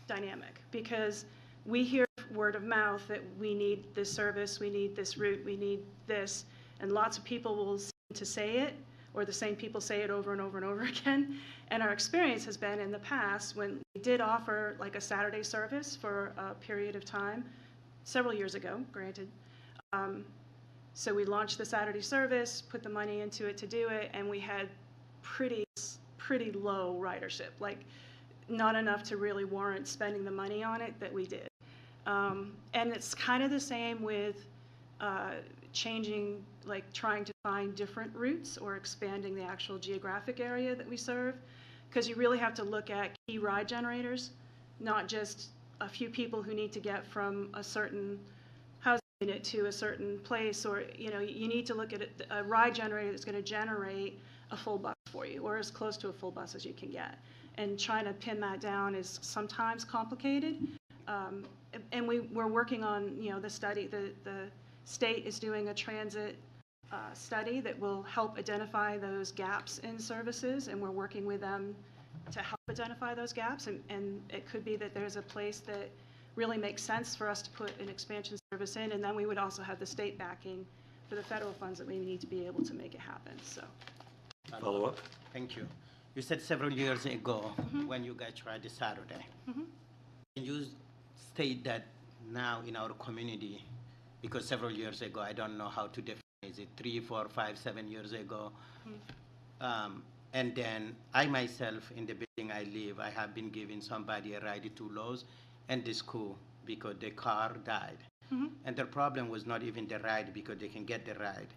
dynamic, because we hear word of mouth that we need this service, we need this route, we need this, and lots of people will seem to say it, or the same people say it over and over and over again. And our experience has been in the past, when we did offer like a Saturday service for a period of time, several years ago, granted. So we launched the Saturday service, put the money into it to do it, and we had pretty low ridership, like not enough to really warrant spending the money on it that we did. And it's kind of the same with changing, like trying to find different routes or expanding the actual geographic area that we serve, because you really have to look at key ride generators, not just a few people who need to get from a certain housing unit to a certain place, or, you know, you need to look at a ride generator that's going to generate a full bus for you, or as close to a full bus as you can get. And trying to pin that down is sometimes complicated. And we're working on, you know, the study. The state is doing a transit study that will help identify those gaps in services, and we're working with them to help identify those gaps. And it could be that there's a place that really makes sense for us to put an expansion service in, and then we would also have the state backing for the federal funds that we need to be able to make it happen. So. Follow up? Thank you. You said several years ago when you guys tried the Saturday. Can you state that now in our community, because several years ago, I don't know how to define, is it 3, 4, 5, 7 years ago? And then I myself, in the building I live, I have been giving somebody a ride to Lowe's and the school because the car died. And the problem was not even the ride, because they can get the ride,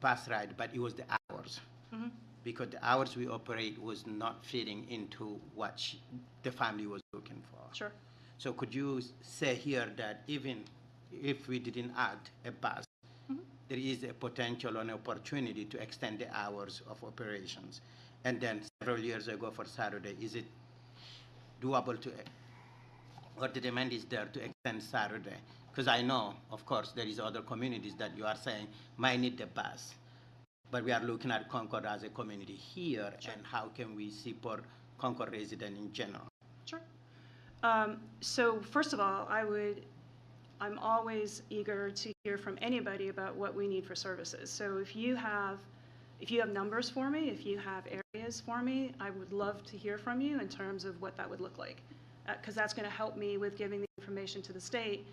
bus ride, but it was the hours. Because the hours we operate was not fitting into what the family was looking for. Sure. So could you say here that even if we didn't add a bus, there is a potential or an opportunity to extend the hours of operations? And then several years ago for Saturday, is it doable to, or the demand is there to extend Saturday? Because I know, of course, there is other communities that you are saying might need the bus. But we are looking at Concord as a community here, and how can we support Concord residents in general? Sure. So first of all, I'm always eager to hear from anybody about what we need for services. So if you have numbers for me, if you have areas for me, I would love to hear from you in terms of what that would look like, because that's going to help me with giving the information to the state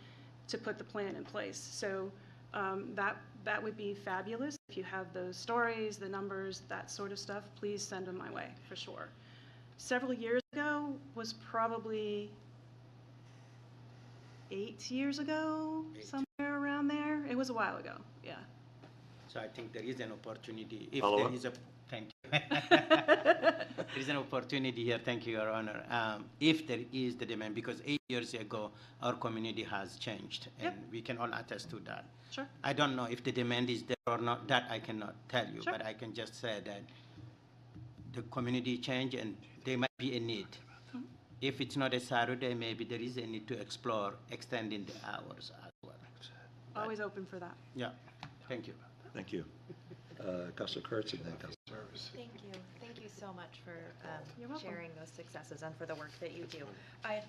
to put the plan in place. So that would be fabulous. If you have those stories, the numbers, that sort of stuff, please send them my way, for sure. Several years ago was probably 8 years ago, somewhere around there. It was a while ago, yeah. So I think there is an opportunity. If Follow there up? is a, thank you. There is an opportunity here, thank you, Your Honor. If there is the demand, because 8 years ago, our community has changed, and we can all attest to that. Sure. I don't know if the demand is there or not, that I cannot tell you, Sure. but I can just say that the community changed and there might be a need. If it's not a Saturday, maybe there is a need to explore extending the hours as well. Always open for that. Yeah, thank you. Thank you. Councilor Kurtz and then Councilor Service. Thank you. Thank you so much for You're welcome. sharing those successes and for the work that you do. I have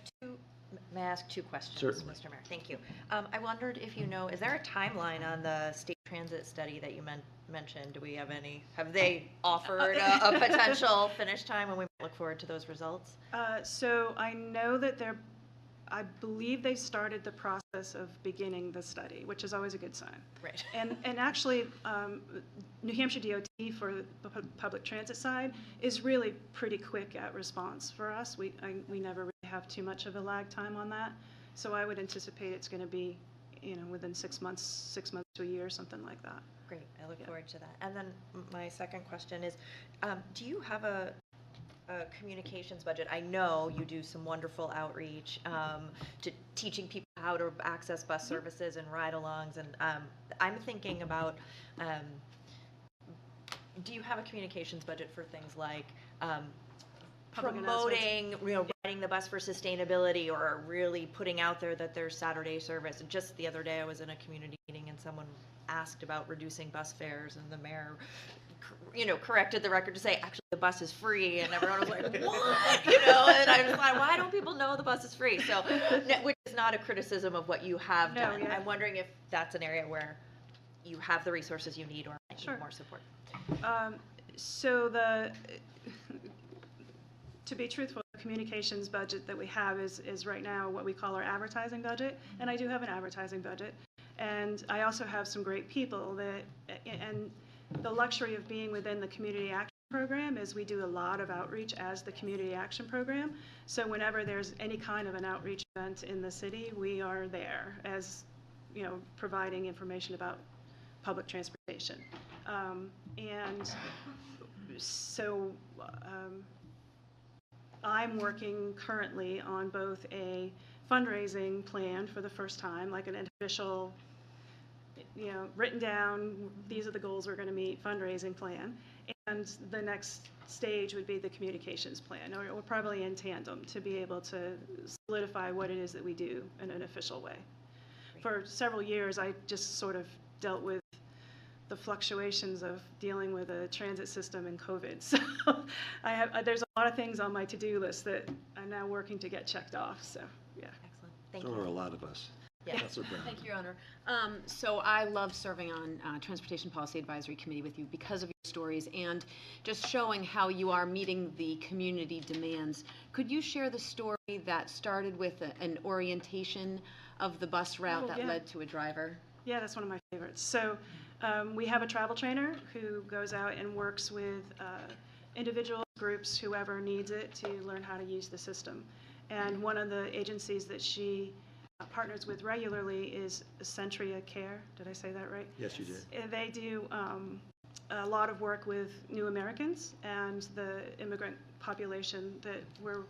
may I ask 2 questions, Certainly. Mr. Mayor? Thank you. I wondered if you know, is there a timeline on the state transit study that you mentioned? Do we have any, have they offered a potential finish time, and we might look forward to those results? So I know that I believe they started the process of beginning the study, which is always a good sign. Right. And actually, New Hampshire DOT for the public transit side is really pretty quick at response for us. We never really have too much of a lag time on that. So I would anticipate it's going to be, you know, within 6 months to a year, something like that. Great. I look forward to that. And then my second question is, do you have a communications budget? I know you do some wonderful outreach to teaching people how to access bus services and ride-alongs, and I'm thinking about, do you have a communications budget for things like Public promoting, you know, riding the bus for sustainability, or really putting out there that there's Saturday service? Just the other day I was in a community meeting and someone asked about reducing bus fares, and the mayor, you know, corrected the record to say, actually, the bus is free, and everyone was like, what? You know, and I was like, why don't people know the bus is free? So, which is not a criticism of what you have done. yeah. I'm wondering if that's an area where you have the resources you need, or might Sure. need more support. So to be truthful, the communications budget that we have is right now what we call our advertising budget, and I do have an advertising budget. And I also have some great people and the luxury of being within the Community Action Program is we do a lot of outreach as the Community Action Program. So whenever there's any kind of an outreach event in the city, we are there as, you know, providing information about public transportation. And so I'm working currently on both a fundraising plan for the first time, like an official, written down, these are the goals we're going to meet, fundraising plan. And the next stage would be the communications plan, or probably in tandem, to be able to solidify what it is that we do in an official way. For several years, I just sort of dealt with the fluctuations of dealing with a transit system and COVID. So there's a lot of things on my to-do list that I'm now working to get checked off, so, yeah. Excellent. Thank So you. are a lot of us. Yeah. Councilor Brown. Thank you, Your Honor. So I love serving on Transportation Policy Advisory Committee with you because of your stories and just showing how you are meeting the community demands. Could you share the story that started with an orientation of the bus route that led to a driver? Yeah, that's one of my favorites. So we have a travel trainer who goes out and works with individual groups, whoever needs it, to learn how to use the system. And one of the agencies that she partners with regularly is Centria Care. Did I say that right? Yes, you did. They do a lot of work with New Americans and the immigrant population that we're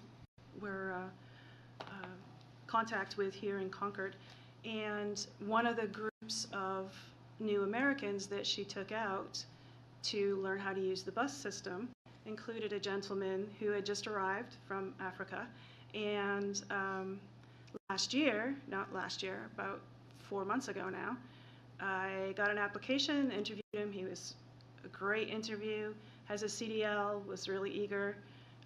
contact with here in Concord. And one of the groups of New Americans that she took out to learn how to use the bus system included a gentleman who had just arrived from Africa. And about 4 months ago now, I got an application, interviewed him. He was a great interview, has a CDL, was really eager.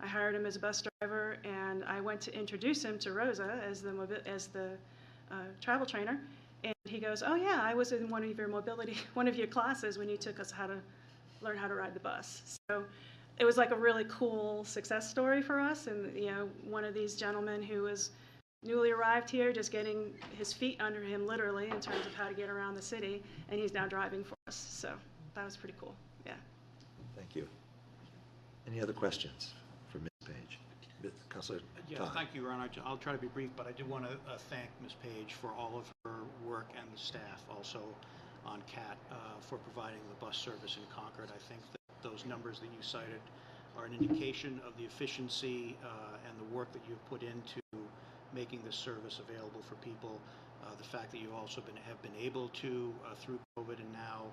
I hired him as a bus driver, and I went to introduce him to Rosa as the travel trainer. And he goes, "Oh yeah, I was in one of your classes when you took us how to learn how to ride the bus." So it was like a really cool success story for us. And one of these gentlemen who was newly arrived here, just getting his feet under him literally in terms of how to get around the city, and he's now driving for us. So that was pretty cool. Yeah. Thank you. Any other questions for Ms. Page? Councilor Yes, Todd. thank you, Your Honor. I'll try to be brief, but I do want to thank Ms. Page for all of her work and the staff also on CAT for providing the bus service in Concord. I think that those numbers that you cited are an indication of the efficiency and the work that you've put into making this service available for people. The fact that you also have been able to, through COVID and now,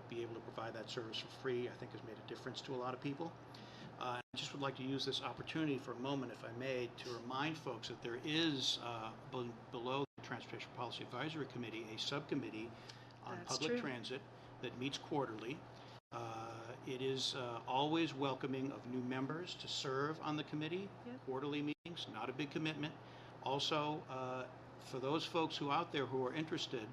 be able to provide that service for free, I think has made a difference to a lot of people. I just would like to use this opportunity for a moment, if I may, to remind folks that there is, below the Transportation Policy Advisory Committee, a subcommittee on public transit that meets quarterly. It is always welcoming of new members to serve on the committee, quarterly meetings, not a big commitment. Also, for those folks who out there who are interested,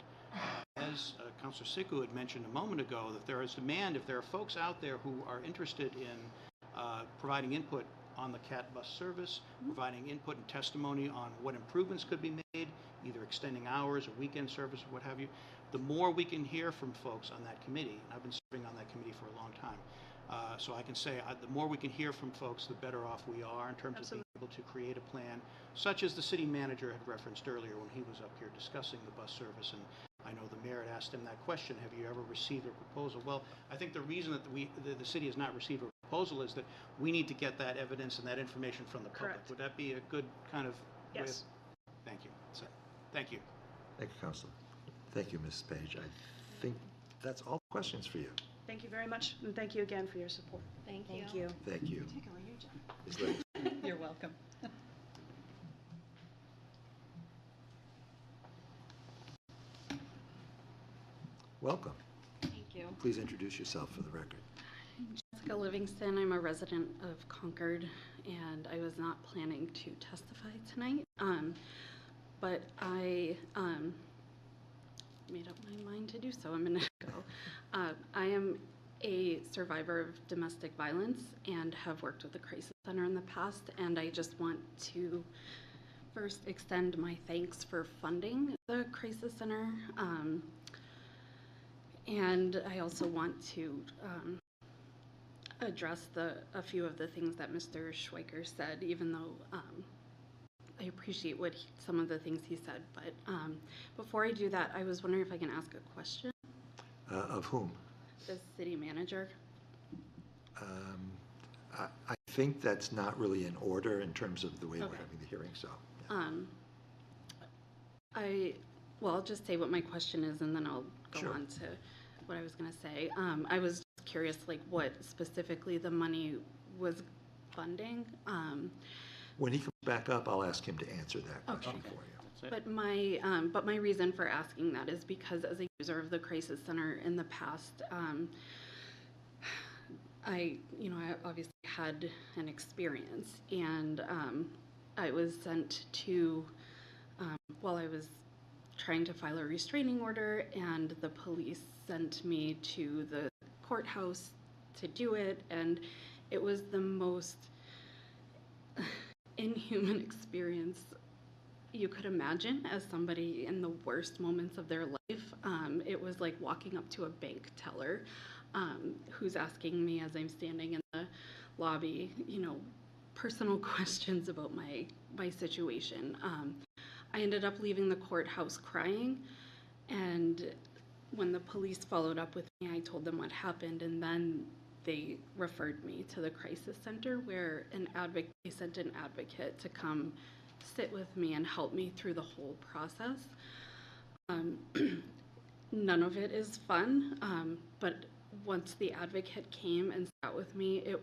as Councilor Siku had mentioned a moment ago, that there is demand, if there are folks out there who are interested in providing input on the CAT bus service, providing input and testimony on what improvements could be made, either extending hours or weekend service or what have you, the more we can hear from folks on that committee, and I've been serving on that committee for a long time, so I can say the more we can hear from folks, the better off we are in terms of being able to create a plan, such as the city manager had referenced earlier when he was up here discussing the bus service. And I know the mayor had asked him that question, have you ever received a proposal? Well, I think the reason that the city has not received a proposal is that we need to get that evidence and that information from the public. Correct. Would that be a good kind of way of? Yes. Thank you. So, thank you. Thank you, Councilor. Thank you, Ms. Page. I think that's all the questions for you. Thank you very much, and thank you again for your support. Thank you. Thank you. Thank you. Particularly you, John. Ms. Livingston. You're welcome. Welcome. Thank you. Please introduce yourself for the record. Jessica Livingston. I'm a resident of Concord, and I was not planning to testify tonight, but I made up my mind to do so. I'm going to go. I am a survivor of domestic violence and have worked with the Crisis Center in the past, and I just want to first extend my thanks for funding the Crisis Center. And I also want to address a few of the things that Mr. Schweiker said, even though I appreciate some of the things he said. But before I do that, I was wondering if I can ask a question. Of whom? The city manager. I think that's not really in order in terms of the way we're Okay. having the hearing, so. Well, I'll just say what my question is, and then I'll go Sure. on to what I was going to say. I was just curious, like, what specifically the money was funding. When he comes back up, I'll ask him to answer that question Okay. for you. But my reason for asking that is because as a user of the Crisis Center in the past, I obviously had an experience, and I was sent to, while I was trying to file a restraining order, and the police sent me to the courthouse to do it, and it was the most inhuman experience you could imagine as somebody in the worst moments of their life. It was like walking up to a bank teller who's asking me as I'm standing in the lobby, personal questions about my situation. I ended up leaving the courthouse crying, and when the police followed up with me, I told them what happened, and then they referred me to the crisis center where they sent an advocate to come sit with me and help me through the whole process. None of it is fun, but once the advocate came and sat with me, it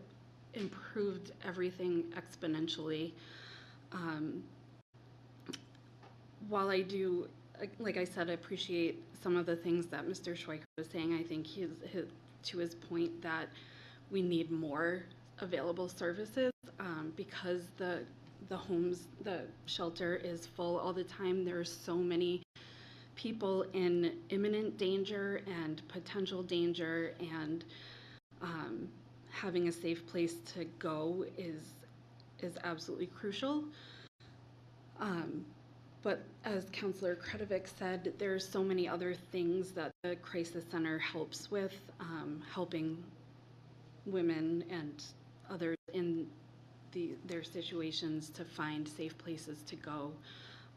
improved everything exponentially. While I do, like I said, appreciate some of the things that Mr. Schweiker was saying, I think to his point that we need more available services because the shelter is full all the time. There's so many people in imminent danger and potential danger, and having a safe place to go is absolutely crucial. But as Councillor Kretovic said, there's so many other things that the Crisis Center helps with, helping women and others in their situations to find safe places to go.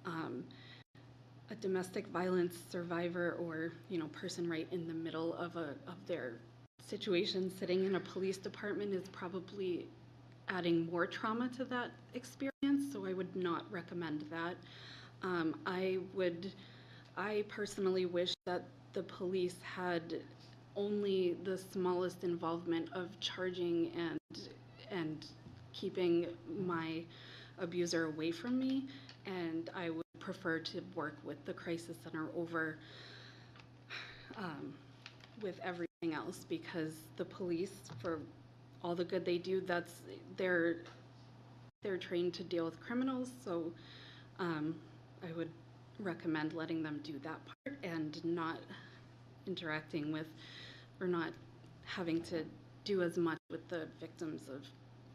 A domestic violence survivor or person right in the middle of their situation sitting in a police department is probably adding more trauma to that experience, so I would not recommend that. I personally wish that the police had only the smallest involvement of charging and keeping my abuser away from me, and I would prefer to work with the Crisis Center over with everything else, because the police, for all the good they do, they're trained to deal with criminals, so I would recommend letting them do that part and not interacting with or not having to do as much with the victims of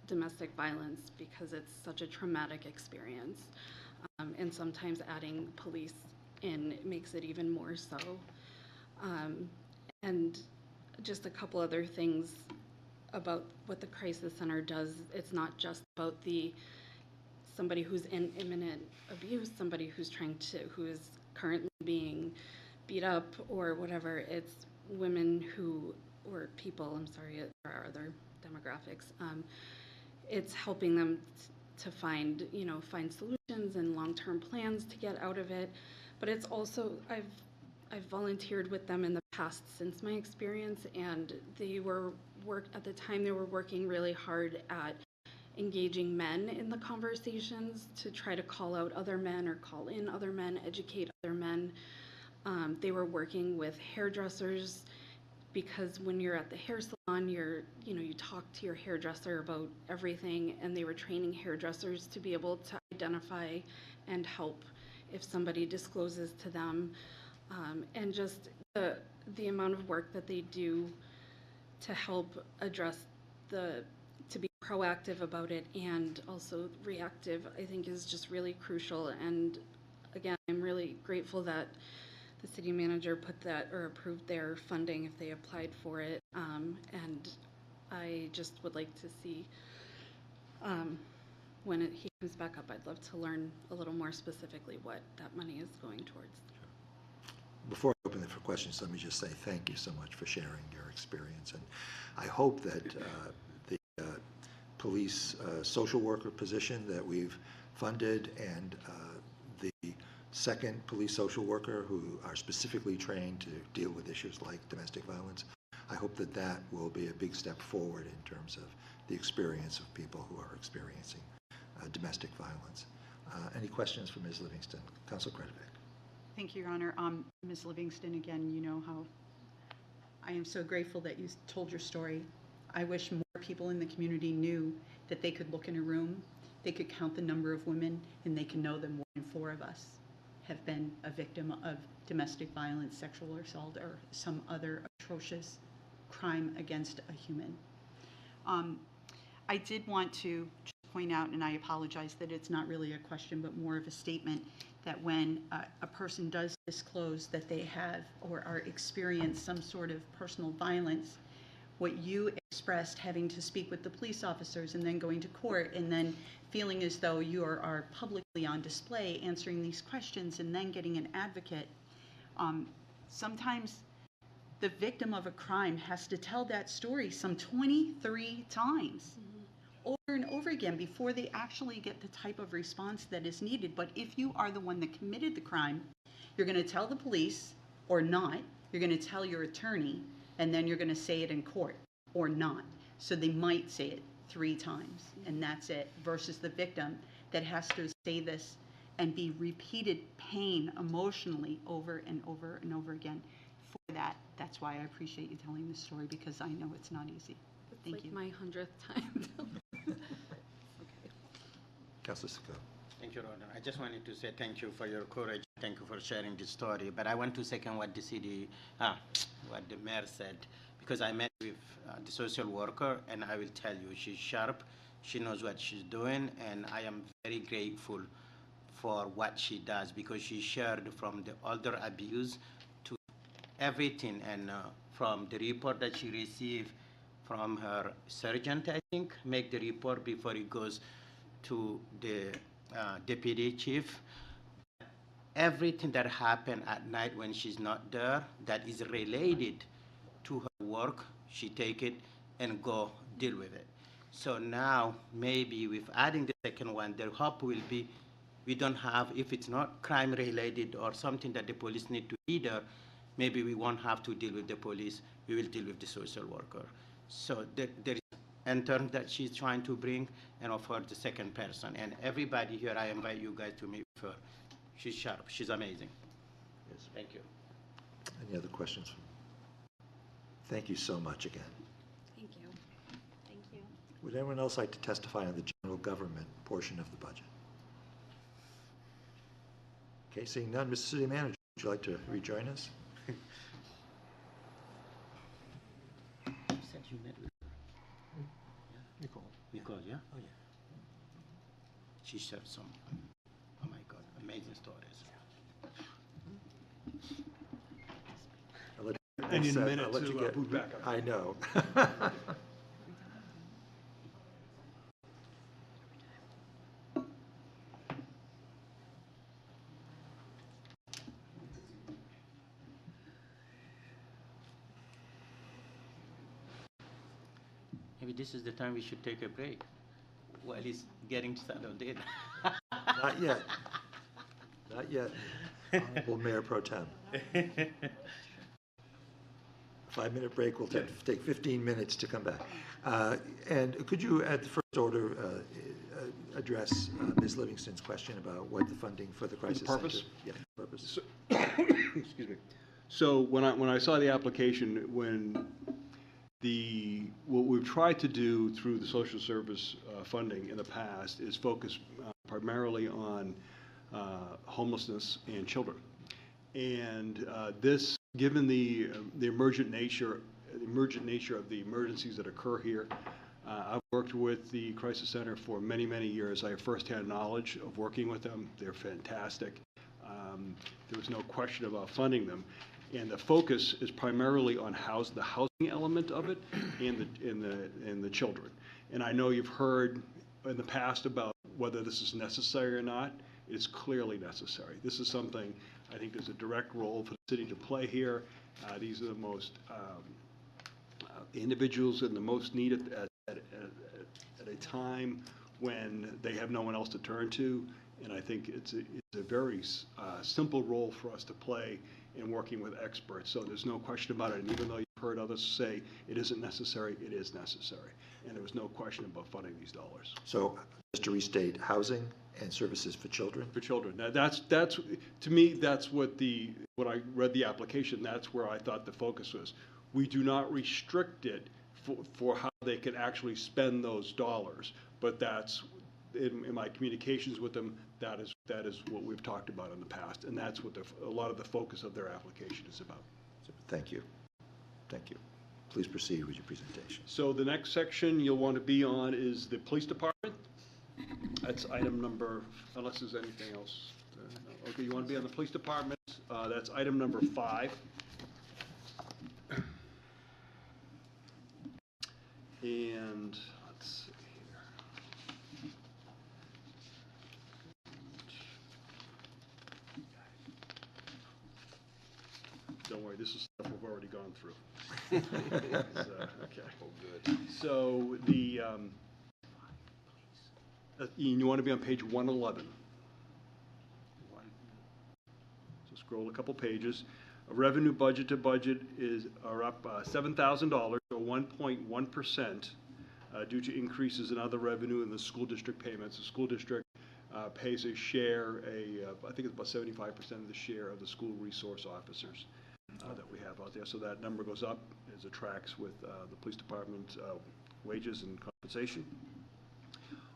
domestic violence, because it's such a traumatic experience. And sometimes adding police in makes it even more so. And just a couple other things about what the Crisis Center does. It's not just about somebody who's in imminent abuse, somebody who is currently being beat up or whatever. It's women or people, I'm sorry, there are other demographics. It's helping them to find solutions and long-term plans to get out of it. But it's also, I've volunteered with them in the past since my experience, and at the time they were working really hard at engaging men in the conversations to try to call out other men or call in other men, educate other men. They were working with hairdressers, because when you're at the hair salon, you talk to your hairdresser about everything, and they were training hairdressers to be able to identify and help if somebody discloses to them, and just the amount of work that they do to help address to be proactive about it and also reactive, I think is just really crucial. And again, I'm really grateful that the city manager put that or approved their funding if they applied for it. And I just would like to see when he comes back up, I'd love to learn a little more specifically what that money is going towards. Before I open it for questions, let me just say thank you so much for sharing your experience. And I hope that the police social worker position that we've funded, and the second police social worker who are specifically trained to deal with issues like domestic violence. I hope that that will be a big step forward in terms of the experience of people who are experiencing domestic violence. Any questions for Ms. Livingston? Councilor Kretovic. Thank you, Your Honor. Ms. Livingston, again, you know how I am so grateful that you told your story. I wish more people in the community knew that they could look in a room, they could count the number of women, and they can know that more than 4 of us have been a victim of domestic violence, sexual assault, or some other atrocious crime against a human. I did want to just point out, and I apologize that it's not really a question, but more of a statement, that when a person does disclose that they have or are experienced some sort of personal violence, what you expressed, having to speak with the police officers and then going to court and then feeling as though you are publicly on display answering these questions and then getting an advocate, sometimes the victim of a crime has to tell that story some 23 times over and over again before they actually get the type of response that is needed. But if you are the one that committed the crime, you're going to tell the police or not, you're going to tell your attorney, and then you're going to say it in court or not. So they might say it 3 times and that's it, versus the victim that has to say this and be repeated pain emotionally over and over and over again. For that, that's why I appreciate you telling this story, because I know it's not easy. Thank you. My 100th time. Councilor Sacco. Thank you, Rodon. I just wanted to say thank you for your courage. Thank you for sharing this story. But I want to second what what the mayor said, because I met with the social worker, and I will tell you, she's sharp. She knows what she's doing, and I am very grateful for what she does, because she shared from the older abuse to everything, and from the report that she received from her sergeant, I think, make the report before it goes to the deputy chief. Everything that happened at night when she's not there that is related to her work, she take it and go deal with it. So now maybe with adding the second one, the hope will be we don't have, if it's not crime related or something that the police need to either, maybe we won't have to deal with the police, we will deal with the social worker. So there is an intern that she's trying to bring, and of course the second person. And everybody here, I invite you guys to meet with her. She's sharp, she's amazing. Yes. Thank you. Any other questions? Thank you so much again. Thank you. Thank you. Would anyone else like to testify on the general government portion of the budget? Okay, seeing none, Mr. City Manager, would you like to rejoin us? You said you met with her. Nicole. Nicole, yeah? Oh, yeah. She shared some, oh my God, amazing stories. I'll let And in a I'll minute let you to get- boot back up. I know. Maybe this is the time we should take a break while he's getting settled in. Not yet. Not yet, Honorable Mayor Pro Tem. 5-minute break, we'll take 15 minutes to come back. And could you, at the first order, address Ms. Livingston's question about what the funding for the crisis center? purpose? Yeah, purpose. Excuse me. So when I saw the application, what we've tried to do through the social service funding in the past is focus primarily on homelessness and children. And this, given the emergent nature of the emergencies that occur here, I've worked with the Crisis Center for many, many years. I have firsthand knowledge of working with them. They're fantastic. There was no question about funding them. And the focus is primarily on the housing element of it and the children. And I know you've heard in the past about whether this is necessary or not. It's clearly necessary. This is something I think there's a direct role for the city to play here. These are the most individuals in the most need at at a time when they have no one else to turn to. And I think it's a very simple role for us to play in working with experts. So there's no question about it. And even though you've heard others say it isn't necessary, it is necessary. And there was no question about funding these dollars. So, just to restate, housing and services for children? For children. Now, that's to me, that's when I read the application, that's where I thought the focus was. We do not restrict it for how they can actually spend those dollars, but that's, in my communications with them, that is what we've talked about in the past, and that's what a lot of the focus of their application is about. Thank you. Thank you. Please proceed with your presentation. So the next section you'll want to be on is the police department. That's item number, unless there's anything else. Okay, you want to be on the police department. That's item number 5. And let's see here. Don't worry, this is stuff we've already gone through. Okay. Oh, good. So the, Ian, you want to be on page 111. So scroll a couple pages. Revenue budget to budget are up $7,000, or 1.1%, due to increases in other revenue in the school district payments. The school district pays a share, I think it's about 75% of the share of the school resource officers that we have out there. So that number goes up as it tracks with the police department wages and compensation.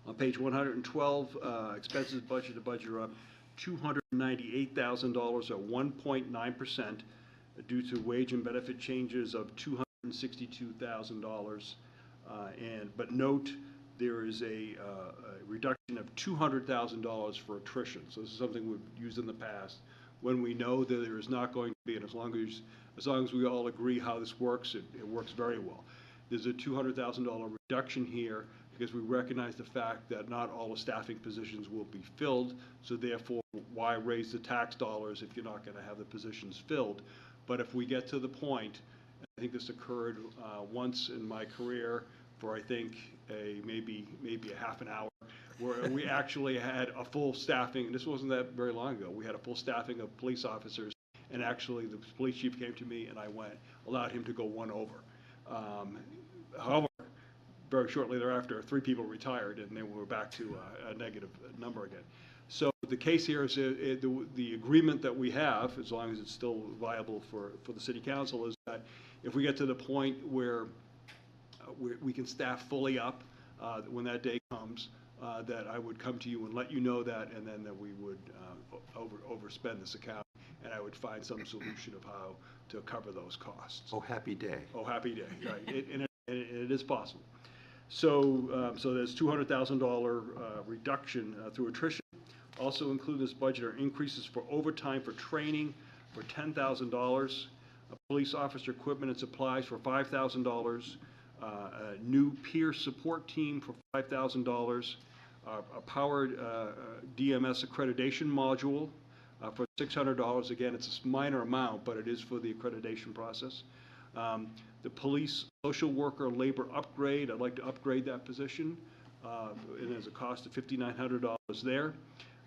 On page 112, expenses budget to budget are up $298,000, or 1.9%, due to wage and benefit changes of $262,000. But note, there is a reduction of $200,000 for attrition. So this is something we've used in the past. When we know that there is not going to be, and as long as we all agree how this works, it works very well. There's a $200,000 reduction here because we recognize the fact that not all the staffing positions will be filled, so therefore, why raise the tax dollars if you're not going to have the positions filled? But if we get to the point, I think this occurred once in my career for, I think, maybe a half an hour, where we actually had a full staffing, and this wasn't that very long ago, we had a full staffing of police officers, and actually the police chief came to me and I allowed him to go one over. However, very shortly thereafter, 3 people retired, and then we were back to a negative number again. So the case here is the agreement that we have, as long as it's still viable for the city council, is that if we get to the point where we can staff fully up when that day comes, that I would come to you and let you know that, and then that we would overspend this account, and I would find some solution of how to cover those costs. Oh, happy day. Oh, happy day, right. And it is possible. So, so there's $200,000 reduction through attrition. Also included in this budget are increases for overtime for training for $10,000, police officer equipment and supplies for $5,000, a new peer support team for $5,000, a powered DMS accreditation module for $600. Again, it's a minor amount, but it is for the accreditation process. The police social worker labor upgrade, I'd like to upgrade that position. It has a cost of $5,900 there.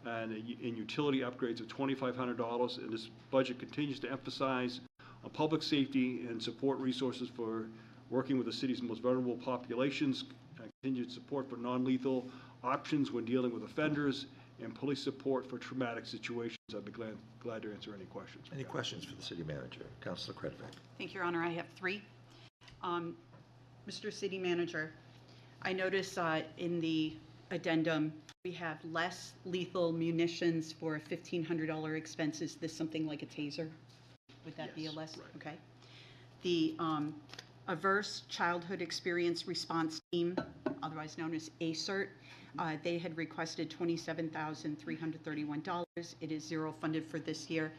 And in utility upgrades of $2,500. And this budget continues to emphasize on public safety and support resources for working with the city's most vulnerable populations, continued support for non-lethal options when dealing with offenders, and police support for traumatic situations. I'd be glad to answer any questions. Any questions for the city manager? Councilor Kretovic. Thank you, Your Honor. I have 3. Mr. City Manager, I notice in the addendum we have less lethal munitions for $1,500 expenses. This something like a taser? Would that be a less? Right. Okay. The Averse Childhood Experience Response Team, otherwise known as ACERT, they had requested $27,331. It is zero funded for this year.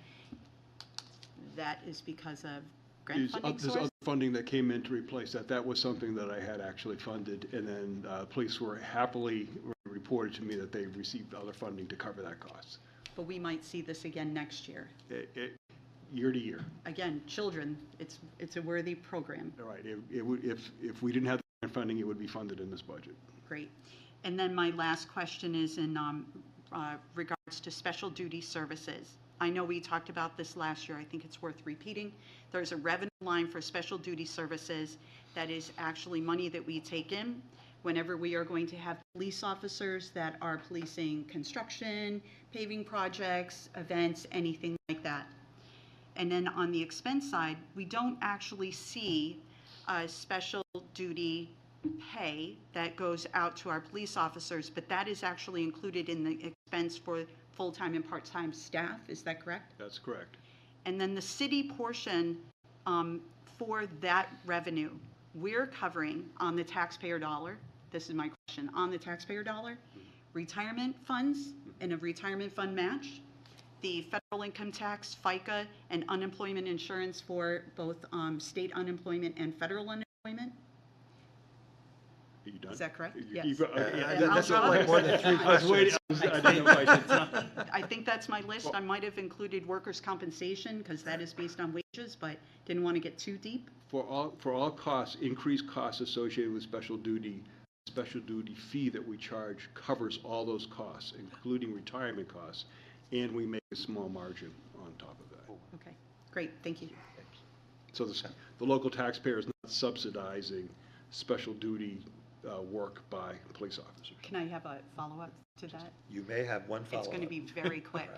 That is because of grant funding There's source? other funding that came in to replace that. That was something that I had actually funded, and then police were happily reported to me that they received other funding to cover that cost. But we might see this again next year. Year to year. Again, children, it's a worthy program. All right. If we didn't have the grant funding, it would be funded in this budget. great. And then my last question is in regards to special duty services. I know we talked about this last year. I think it's worth repeating. There's a revenue line for special duty services that is actually money that we take in whenever we are going to have police officers that are policing construction, paving projects, events, anything like that. And then on the expense side, we don't actually see special duty pay that goes out to our police officers, but that is actually included in the expense for full-time and part-time staff. Is that correct? That's correct. And then the city portion for that revenue, we're covering on the taxpayer dollar. This is my question. On the taxpayer dollar, retirement funds and a retirement fund match, the federal income tax, FICA, and unemployment insurance for both state unemployment and federal unemployment. Are you done? Is that correct? You- Yes. you- That's like more than 3 I was waiting. I didn't know if I should. I think that's my list. I might have included workers' compensation because that is based on wages, but didn't want to get too deep. For all costs, increased costs associated with special duty fee that we charge covers all those costs, including retirement costs, and we make a small margin on top of that. Okay, great, thank you. So the local taxpayer is not subsidizing special duty work by police officers. Can I have a follow-up to that? You may have one follow-up. It's going to be very quick.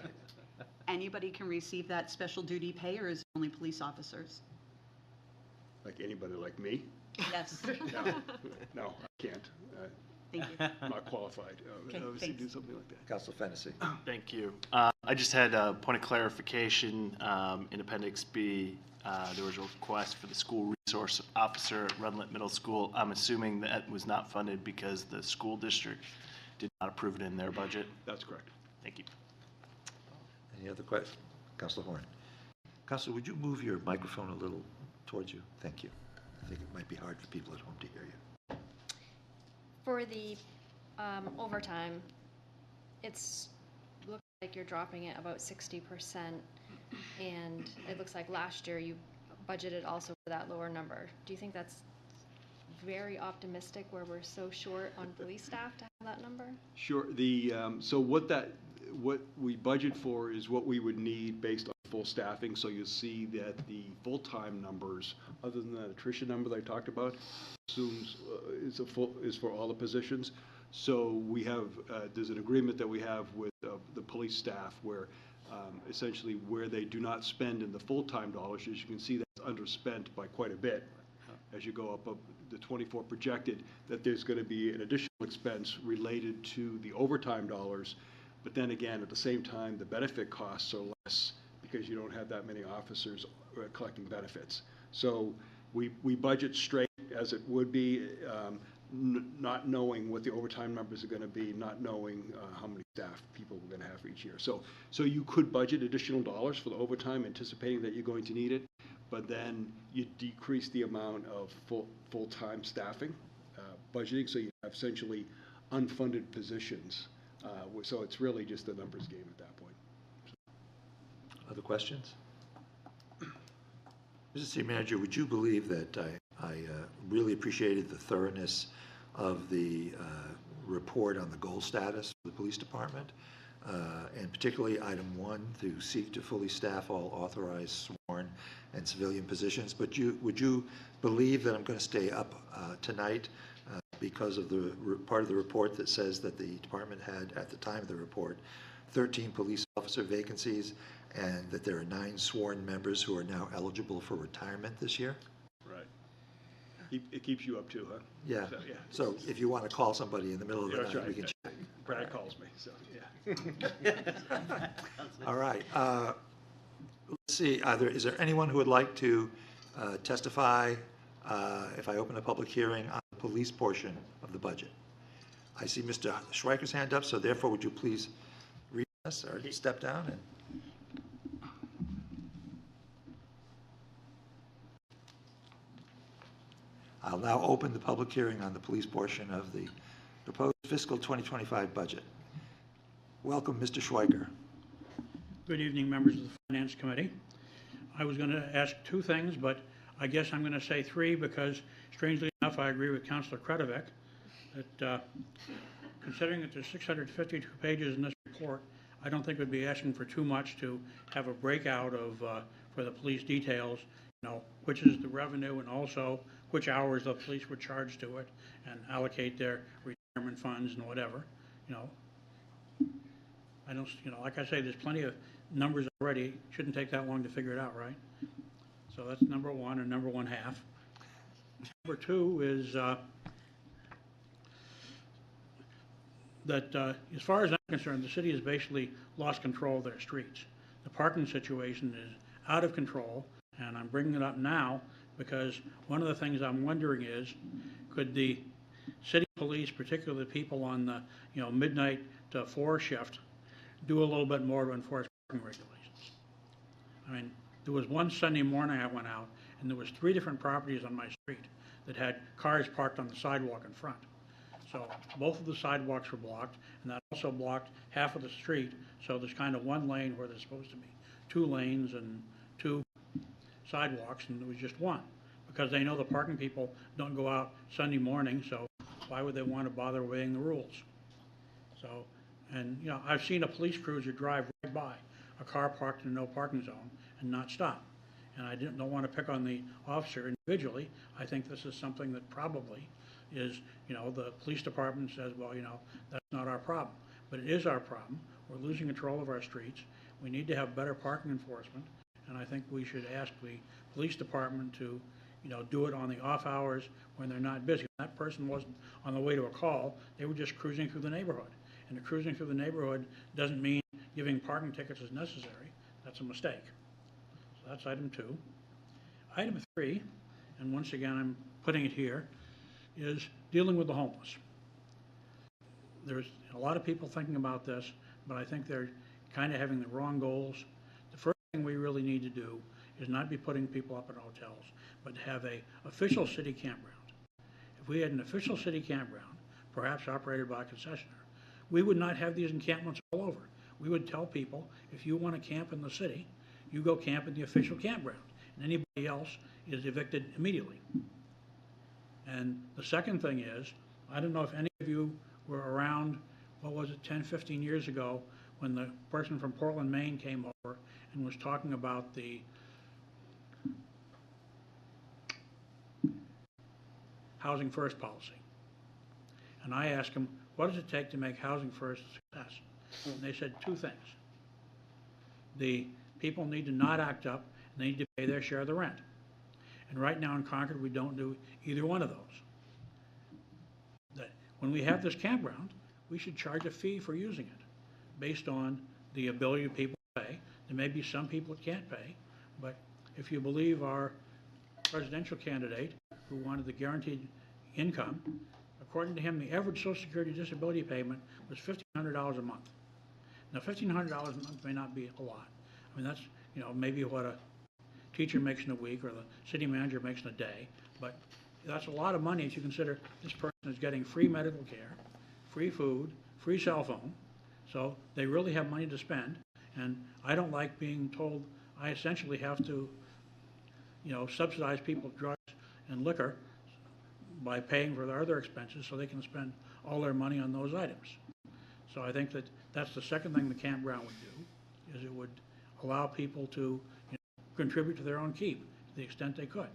Anybody can receive that special duty pay, or is it only police officers? Like anybody like me? Yes. No, I can't. Thank you. I'm not qualified Okay, to thanks. do something like that. Councilor Fennessy. Thank you. I just had a point of clarification. In Appendix B, there was a request for the school resource officer at Rutland Middle School. I'm assuming that was not funded because the school district did not approve it in their budget. That's correct. Thank you. Any other questions? Councilor Horn. Councilor, would you move your microphone a little towards you? Thank you. I think it might be hard for people at home to hear you. For the overtime, it's looks like you're dropping it about 60%, and it looks like last year you budgeted also for that lower number. Do you think that's very optimistic where we're so short on police staff to have that number? Sure. So what we budget for is what we would need based on full staffing. So you'll see that the full-time numbers, other than that attrition number that I talked about, assumes is for all the positions. So we have there's an agreement that we have with the police staff where essentially where they do not spend in the full-time dollars, as you can see, that's underspent by quite a bit. As you go up the 24 projected, that there's going to be an additional expense related to the overtime dollars. But then again, at the same time, the benefit costs are less because you don't have that many officers collecting benefits. So we budget straight as it would be, not knowing what the overtime numbers are going to be, not knowing how many staff people we're going to have for each year. So you could budget additional dollars for the overtime, anticipating that you're going to need it, but then you decrease the amount of full-time staffing budgeting, so you have essentially unfunded positions. So it's really just a numbers game at that point. Other questions? Mr. City Manager, would you believe that I really appreciated the thoroughness of the report on the goal status of the police department, and particularly item 1, to seek to fully staff all authorized, sworn, and civilian positions. But would you believe that I'm going to stay up tonight because of the part of the report that says that the department had, at the time of the report, 13 police officer vacancies, and that there are 9 sworn members who are now eligible for retirement this year? Right. It keeps you up too, huh? Yeah. So if you want to call somebody in the middle of the Yeah, that's night, we right. can check. Brad calls me, so, yeah. All right. Let's see, is there anyone who would like to testify if I open a public hearing on the police portion of the budget? I see Mr. Schweiker's hand up, so therefore would you please read us or step down and... I'll now open the public hearing on the police portion of the proposed fiscal 2025 budget. Welcome, Mr. Schweiker. Good evening, members of the Finance Committee. I was going to ask 2 things, but I guess I'm going to say 3 because, strangely enough, I agree with Councilor Kretovic that considering that there's 652 pages in this report, I don't think we'd be asking for too much to have a breakout of, for the police details, you know, which is the revenue and also which hours the police would charge to it and allocate their retirement funds and whatever, you know. I don't, you know, like I say, there's plenty of numbers already. Shouldn't take that long to figure it out, right? So that's number one, or number one half. Number two is that as far as I'm concerned, the city has basically lost control of their streets. The parking situation is out of control, and I'm bringing it up now because one of the things I'm wondering is, could the city police, particularly the people on the, you know, midnight to 4 shift, do a little bit more to enforce parking regulations? I mean, there was one Sunday morning I went out, and there was 3 different properties on my street that had cars parked on the sidewalk in front. So both of the sidewalks were blocked, and that also blocked half of the street, so there's kind of 1 lane where there's supposed to be 2 lanes and 2 sidewalks, and there was just 1, because they know the parking people don't go out Sunday morning, so why would they want to bother obeying the rules? So, and, you know, I've seen a police cruiser drive right by a car parked in a no parking zone and not stop. And I don't want to pick on the officer individually. I think this is something that probably is, you know, the police department says, well, you know, that's not our problem. But it is our problem. We're losing control of our streets. We need to have better parking enforcement. And I think we should ask the police department to, you know, do it on the off hours when they're not busy. That person wasn't on the way to a call. They were just cruising through the neighborhood. And the cruising through the neighborhood doesn't mean giving parking tickets as necessary. That's a mistake. So that's item 2. Item 3, and once again I'm putting it here, is dealing with the homeless. There's a lot of people thinking about this, but I think they're kind of having the wrong goals. The first thing we really need to do is not be putting people up in hotels, but to have an official city campground. If we had an official city campground, perhaps operated by a concessionaire, we would not have these encampments all over. We would tell people, if you want to camp in the city, you go camp in the official campground, and anybody else is evicted immediately. And the second thing is, I don't know if any of you were around, what was it, 10, 15 years ago, when the person from Portland, Maine came over and was talking about the Housing First policy. And I asked him, what does it take to make Housing First a success? And they said 2 things. The people need to not act up, and they need to pay their share of the rent. And right now in Concord, we don't do either one of those. That when we have this campground, we should charge a fee for using it based on the ability of people to pay. There may be some people that can't pay, but if you believe our presidential candidate who wanted the guaranteed income, according to him, the average Social Security disability payment was $1,500 a month. Now, $1,500 a month may not be a lot. I mean, that's, you know, maybe what a teacher makes in a week or the city manager makes in a day, but that's a lot of money if you consider this person is getting free medical care, free food, free cell phone, so they really have money to spend, and I don't like being told I essentially have to, you know, subsidize people's drugs and liquor by paying for their other expenses so they can spend all their money on those items. So I think that that's the second thing the campground would do, is it would allow people to, you know, contribute to their own keep to the extent they could.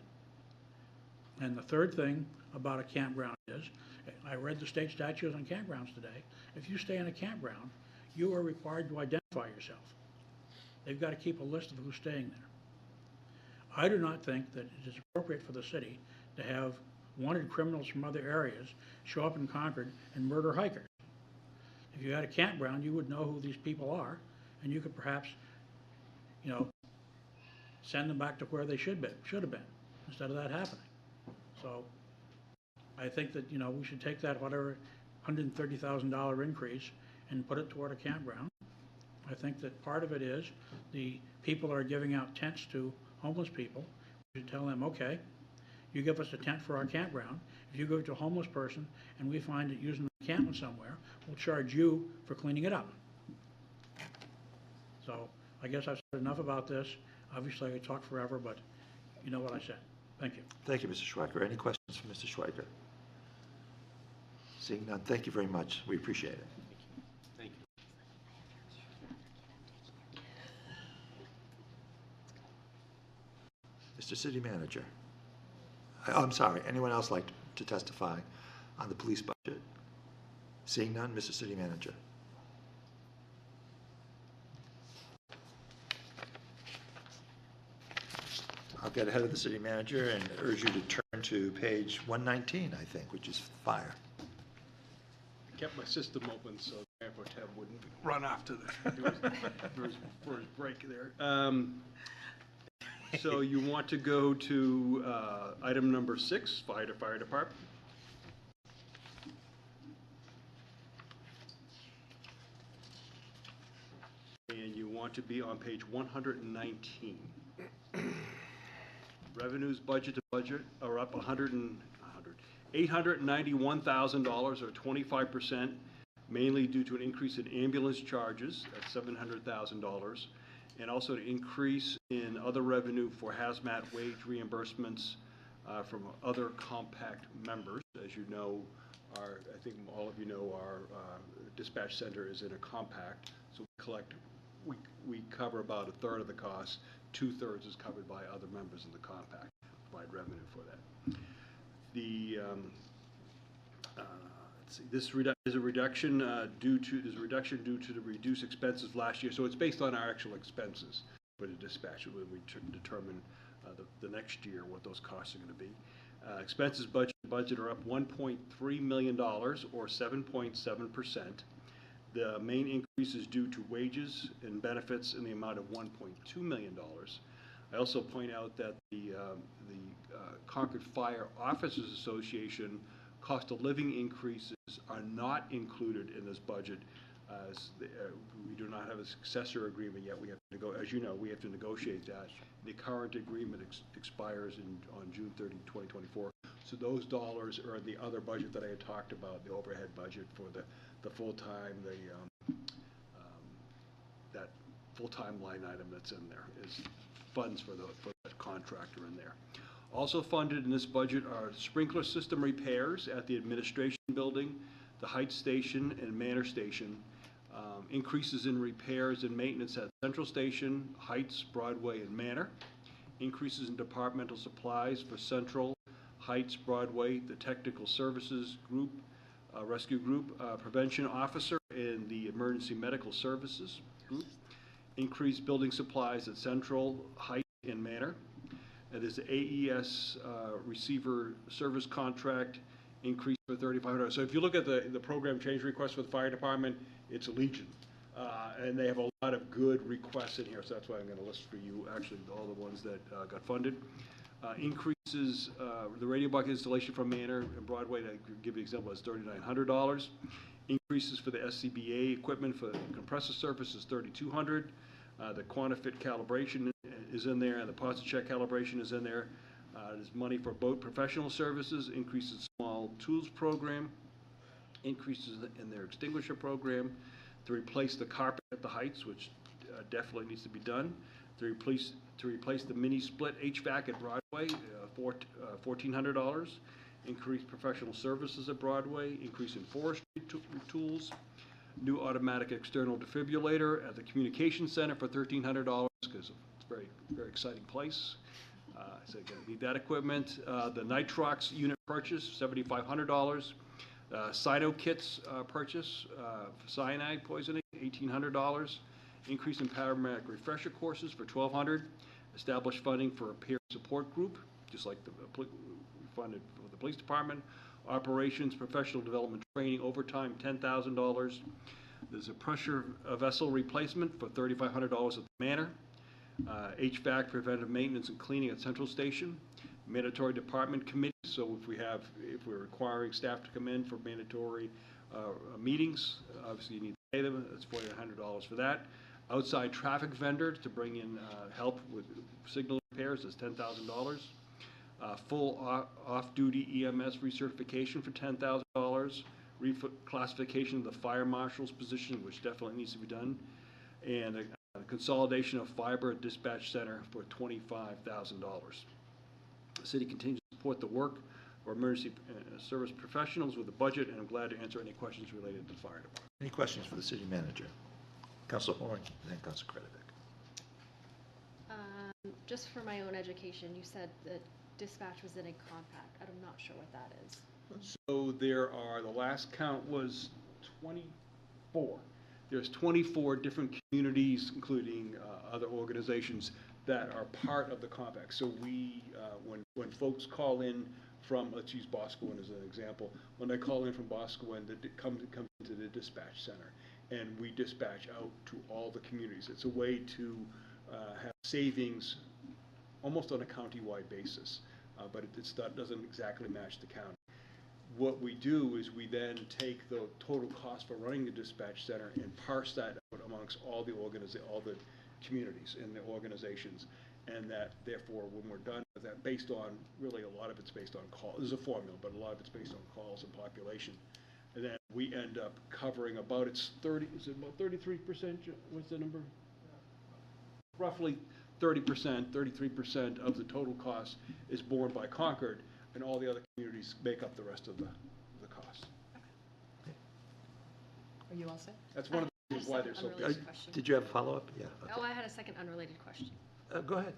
And the third thing about a campground is, I read the state statutes on campgrounds today. If you stay in a campground, you are required to identify yourself. They've got to keep a list of who's staying there. I do not think that it is appropriate for the city to have wanted criminals from other areas show up in Concord and murder hikers. If you had a campground, you would know who these people are, and you could perhaps, you know, send them back to where they should have been, instead of that happening. So I think that, you know, we should take that whatever $130,000 increase and put it toward a campground. I think that part of it is the people are giving out tents to homeless people. We should tell them, okay, you give us a tent for our campground. If you go to a homeless person and we find it using the encampment somewhere, we'll charge you for cleaning it up. So I guess I've said enough about this. Obviously, I could talk forever, but you know what I said. Thank you. Thank you, Mr. Schweiker. Any questions for Mr. Schweiker? Seeing none, thank you very much. We appreciate it. Thank you. Mr. City Manager. I'm sorry, anyone else like to testify on the police budget? Seeing none, Mr. City Manager. I'll get ahead of the city manager and urge you to turn to page 119, I think, which is fire. I kept my system open so Grandpa Ted wouldn't run off to for his break there. So you want to go to item number 6, fire department. And you want to be on page 119. Revenues budget to budget are up $891,000 or 25%, mainly due to an increase in ambulance charges at $700,000, and also an increase in other revenue for hazmat wage reimbursements from other compact members. As you know, I think all of you know, our dispatch center is in a compact, so we cover about a third of the cost. 2/3 is covered by other members of the compact, provide revenue for that. The let's see, this is a reduction due to the reduced expenses last year. So it's based on our actual expenses for the dispatch when we determine the next year what those costs are going to be. Expenses budget are up $1.3 million or 7.7%. The main increase is due to wages and benefits in the amount of $1.2 million. I also point out that the Concord Fire Officers Association cost of living increases are not included in this budget. We do not have a successor agreement yet. We have to go, as you know, we have to negotiate that. The current agreement expires on June 30, 2024. So those dollars are in the other budget that I had talked about, the overhead budget for the full-time, that full-time line item that's in there is funds for that contractor in there. Also funded in this budget are sprinkler system repairs at the administration building, the Heights Station and Manor Station, increases in repairs and maintenance at Central Station, Heights, Broadway, and Manor, increases in departmental supplies for Central, Heights, Broadway, the Technical Services Group, Rescue Group, Prevention Officer, and the Emergency Medical Services Group, increased building supplies at Central, Heights, and Manor. There's the AES receiver service contract increase for $3,500. So if you look at the program change request for the fire department, it's a legion. And they have a lot of good requests in here, so that's why I'm going to list for you actually all the ones that got funded. Increases, the radio bucket installation from Manor and Broadway, to give you an example, is $3,900. Increases for the SCBA equipment for compressor surface is $3,200. The QuantiFit calibration is in there, and the posture check calibration is in there. There's money for boat professional services, increases small tools program, increases in their extinguisher program, to replace the carpet at the Heights, which definitely needs to be done, to replace the mini split HVAC at Broadway, $1,400, increase professional services at Broadway, increase in forestry tools, new automatic external defibrillator at the communication center for $1,300 because it's a very, very exciting place. So again, need that equipment. The nitrox unit purchase, $7,500. Cyto kits purchase for cyanide poisoning, $1,800. Increase in paramedic refresher courses for $1,200. Establish funding for a peer support group, just like the funded for the police department. Operations, professional development training, overtime, $10,000. There's a pressure vessel replacement for $3,500 at the Manor. HVAC, preventive maintenance and cleaning at Central Station. Mandatory department committee, so if we're requiring staff to come in for mandatory meetings, obviously you need to pay them, that's $4,800 for that. Outside traffic vendor to bring in help with signal repairs is $10,000. Full off-duty EMS recertification for $10,000. Reclassification of the fire marshal's position, which definitely needs to be done. And a consolidation of fiber at dispatch center for $25,000. The city continues to support the work or emergency service professionals with a budget, and I'm glad to answer any questions related to the fire department. Any questions for the city manager? Council Horn, and then Council Kretovic. Just for my own education, you said that dispatch was in a compact. I'm not sure what that is. So there are, the last count was 24. There's 24 different communities, including other organizations, that are part of the compact. So we, when folks call in from, let's use Boscawen as an example, when they call in from Boscawen, it comes into the dispatch center, and we dispatch out to all the communities. It's a way to have savings almost on a county-wide basis, but it doesn't exactly match the county. What we do is we then take the total cost for running the dispatch center and parse that out amongst all the communities and the organizations, and that therefore when we're done with that, based on, really a lot of it's based on call, there's a formula, but a lot of it's based on calls and population, and then we end up covering about, is it about 33%, what's the number? Roughly 30%, 33% of the total cost is borne by Concord, and all the other communities make up the rest of the cost. Are you all set? That's one of the reasons why they're so big. Unrelated question. Did you have a follow-up? Yeah. Okay. Oh, I had a second unrelated question. Go ahead.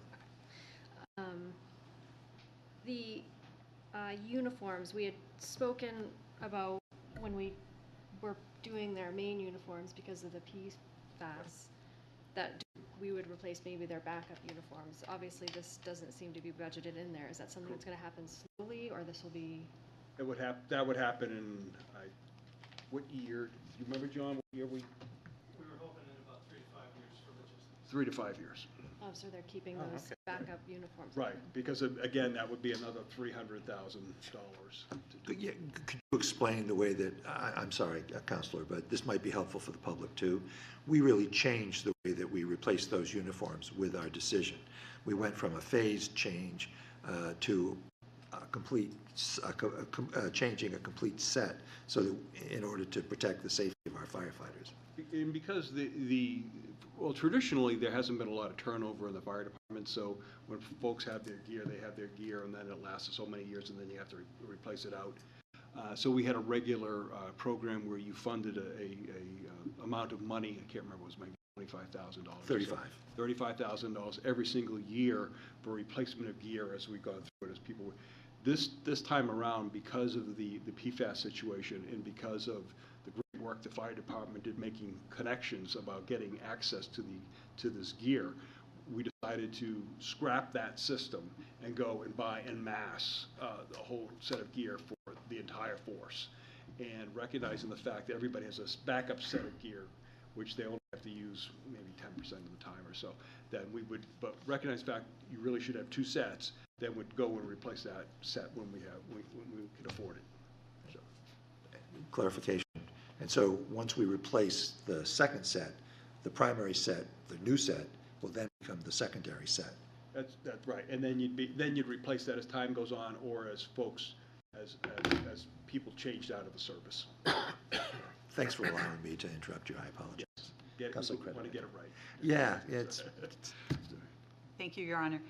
The uniforms, we had spoken about when we were doing their main uniforms because of the PFAS, that we would replace maybe their backup uniforms. Obviously, this doesn't seem to be budgeted in there. Is that something that's going to happen slowly, or this will be? That would happen in, what year? Do you remember, John, what year we? We were hoping in about 3 to 5 years for logistics. 3 to 5 years. Oh, so they're keeping those backup uniforms. Right, because again, that would be another $300,000. Could you explain the way that, I'm sorry, Counselor, but this might be helpful for the public too. We really changed the way that we replaced those uniforms with our decision. We went from a phased change to a complete, changing a complete set, so that in order to protect the safety of our firefighters. And because well, traditionally, there hasn't been a lot of turnover in the fire department, so when folks have their gear, they have their gear, and then it lasts so many years, and then you have to replace it out. So we had a regular program where you funded a amount of money, I can't remember, it was maybe $25,000. 35. $35,000 every single year for replacement of gear as we've gone through it, as people were. This time around, because of the PFAS situation and because of the great work the fire department did making connections about getting access to this gear, we decided to scrap that system and go and buy en masse a whole set of gear for the entire force. And recognizing the fact that everybody has a backup set of gear, which they only have to use maybe 10% of the time or so, then we would, but recognize the fact you really should have 2 sets, then would go and replace that set when we could afford it. So. Clarification. And so once we replace the second set, the primary set, the new set, will then become the secondary set. That's right. And then you'd replace that as time goes on, or as folks, as people changed out of the service. Thanks for allowing me to interrupt you. I apologize. Yes. Want to get it right. Yeah, it's. Thank you, Your Honor.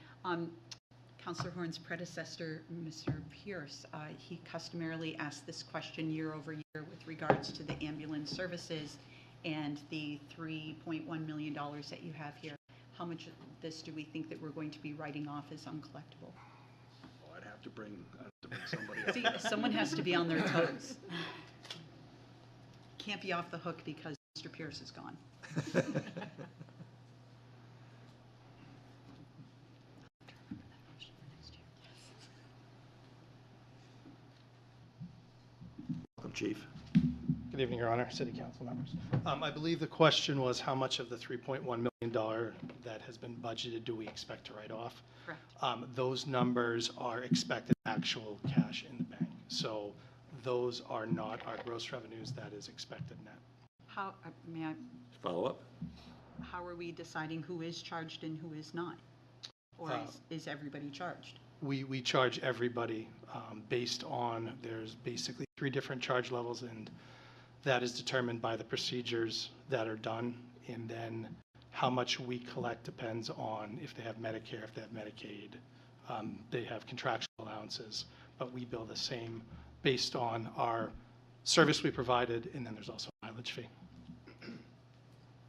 Councilor Horn's predecessor, Mr. Pierce, he customarily asked this question year over year with regards to the ambulance services and the $3.1 million that you have here. How much of this do we think that we're going to be writing off as uncollectible? Oh, I'd have to bring somebody else. See, someone has to be on their toes. Can't be off the hook because Mr. Pierce is gone. Welcome, Chief. Good evening, Your Honor, City Council members. I believe the question was how much of the $3.1 million that has been budgeted do we expect to write off? Correct. Those numbers are expected actual cash in the bank. So those are not our gross revenues, that is expected net. How, may I, Follow up? how are we deciding who is charged and who is not? Or is everybody charged? We charge everybody based on, there's basically 3 different charge levels, and that is determined by the procedures that are done, and then how much we collect depends on if they have Medicare, if they have Medicaid, They have contractual allowances, but we bill the same based on our service we provided, and then there's also a mileage fee.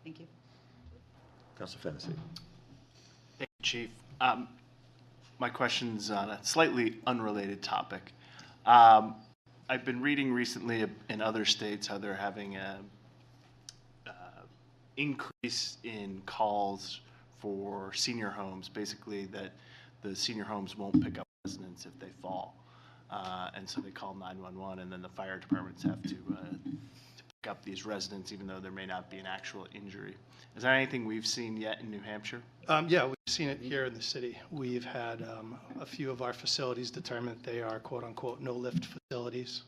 Thank you. Council Fennessy. Thank you, Chief. My question's on a slightly unrelated topic. I've been reading recently in other states how they're having a increase in calls for senior homes, basically that the senior homes won't pick up residents if they fall. And so they call 911, and then the fire departments have to pick up these residents even though there may not be an actual injury. Is that anything we've seen yet in New Hampshire? Yeah, we've seen it here in the city. We've had a few of our facilities determine that they are quote-unquote no-lift facilities.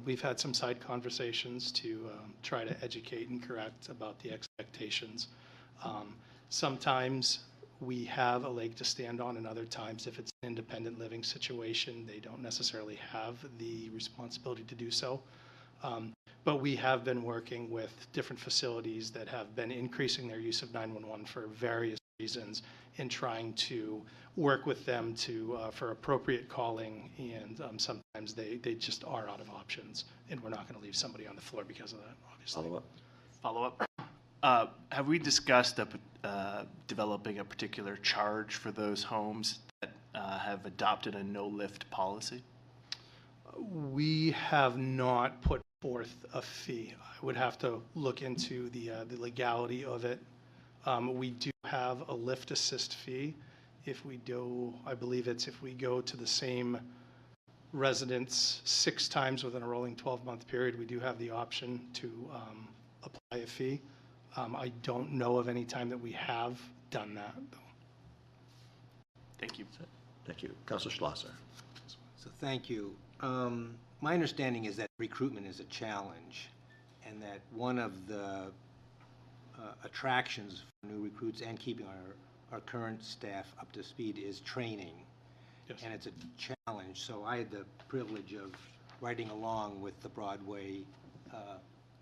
We've had some side conversations to try to educate and correct about the expectations. Sometimes we have a leg to stand on, and other times, if it's an independent living situation, they don't necessarily have the responsibility to do so. But we have been working with different facilities that have been increasing their use of 911 for various reasons in trying to work with them to for appropriate calling, and sometimes they just are out of options, and we're not going to leave somebody on the floor because of that, obviously. Follow up. Have we discussed developing a particular charge for those homes that have adopted a no-lift policy? We have not put forth a fee. I would have to look into the legality of it. We do have a lift assist fee. If we do, I believe it's if we go to the same residence 6 times within a rolling 12-month period, we do have the option to apply a fee. I don't know of any time that we have done that, though. Thank you. Thank you. Councilor Schlosser. So thank you. My understanding is that recruitment is a challenge, and that one of the attractions for new recruits and keeping our current staff up to speed is training. Yes. And it's a challenge. So I had the privilege of riding along with the Broadway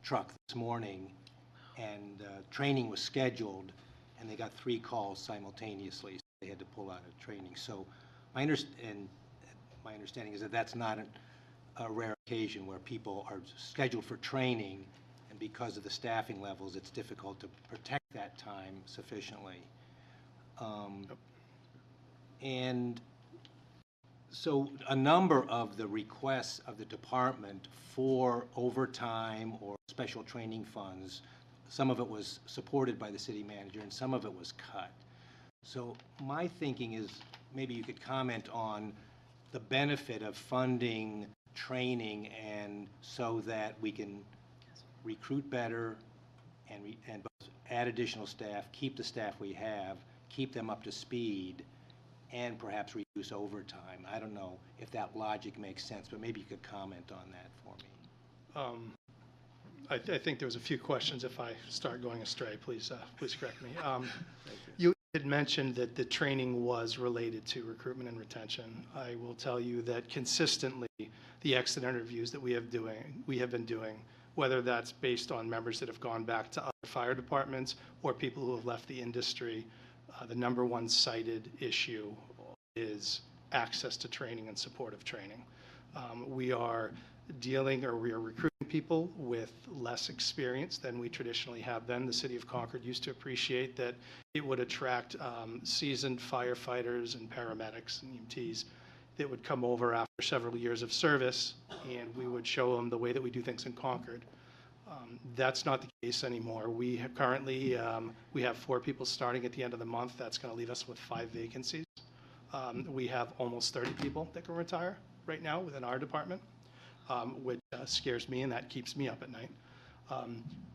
truck this morning, and training was scheduled, and they got 3 calls simultaneously. So they had to pull out of training. So my understanding is that that's not a rare occasion where people are scheduled for training, and because of the staffing levels, it's difficult to protect that time sufficiently. And so a number of the requests of the department for overtime or special training funds, some of it was supported by the city manager and some of it was cut. So my thinking is maybe you could comment on the benefit of funding training, and so that we can recruit better and both add additional staff, keep the staff we have, keep them up to speed, and perhaps reduce overtime. I don't know if that logic makes sense, but maybe you could comment on that for me. I think there was a few questions. If I start going astray, please correct me. You had mentioned that the training was related to recruitment and retention. I will tell you that consistently, the exit interviews that we have been doing, whether that's based on members that have gone back to other fire departments or people who have left the industry, the number one cited issue is access to training and supportive training. We are recruiting people with less experience than we traditionally have been. The City of Concord used to appreciate that it would attract seasoned firefighters and paramedics and EMTs that would come over after several years of service, and we would show them the way that we do things in Concord. That's not the case anymore. We have currently, we have 4 people starting at the end of the month. That's going to leave us with 5 vacancies. We have almost 30 people that can retire right now within our department, which scares me, and that keeps me up at night.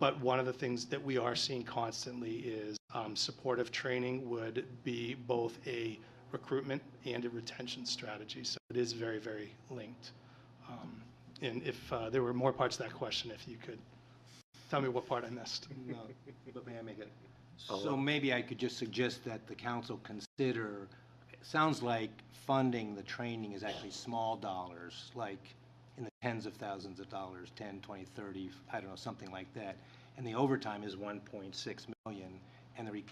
But one of the things that we are seeing constantly is supportive training would be both a recruitment and a retention strategy. So it is very, very linked. And if there were more parts to that question, if you could tell me what part I missed. No, but may I make it? So maybe I could just suggest that the council consider, it sounds like funding the training is actually small dollars, like in the tens of thousands of dollars, 10, 20, 30, I don't know, something like that. And the overtime is 1.6 million, and the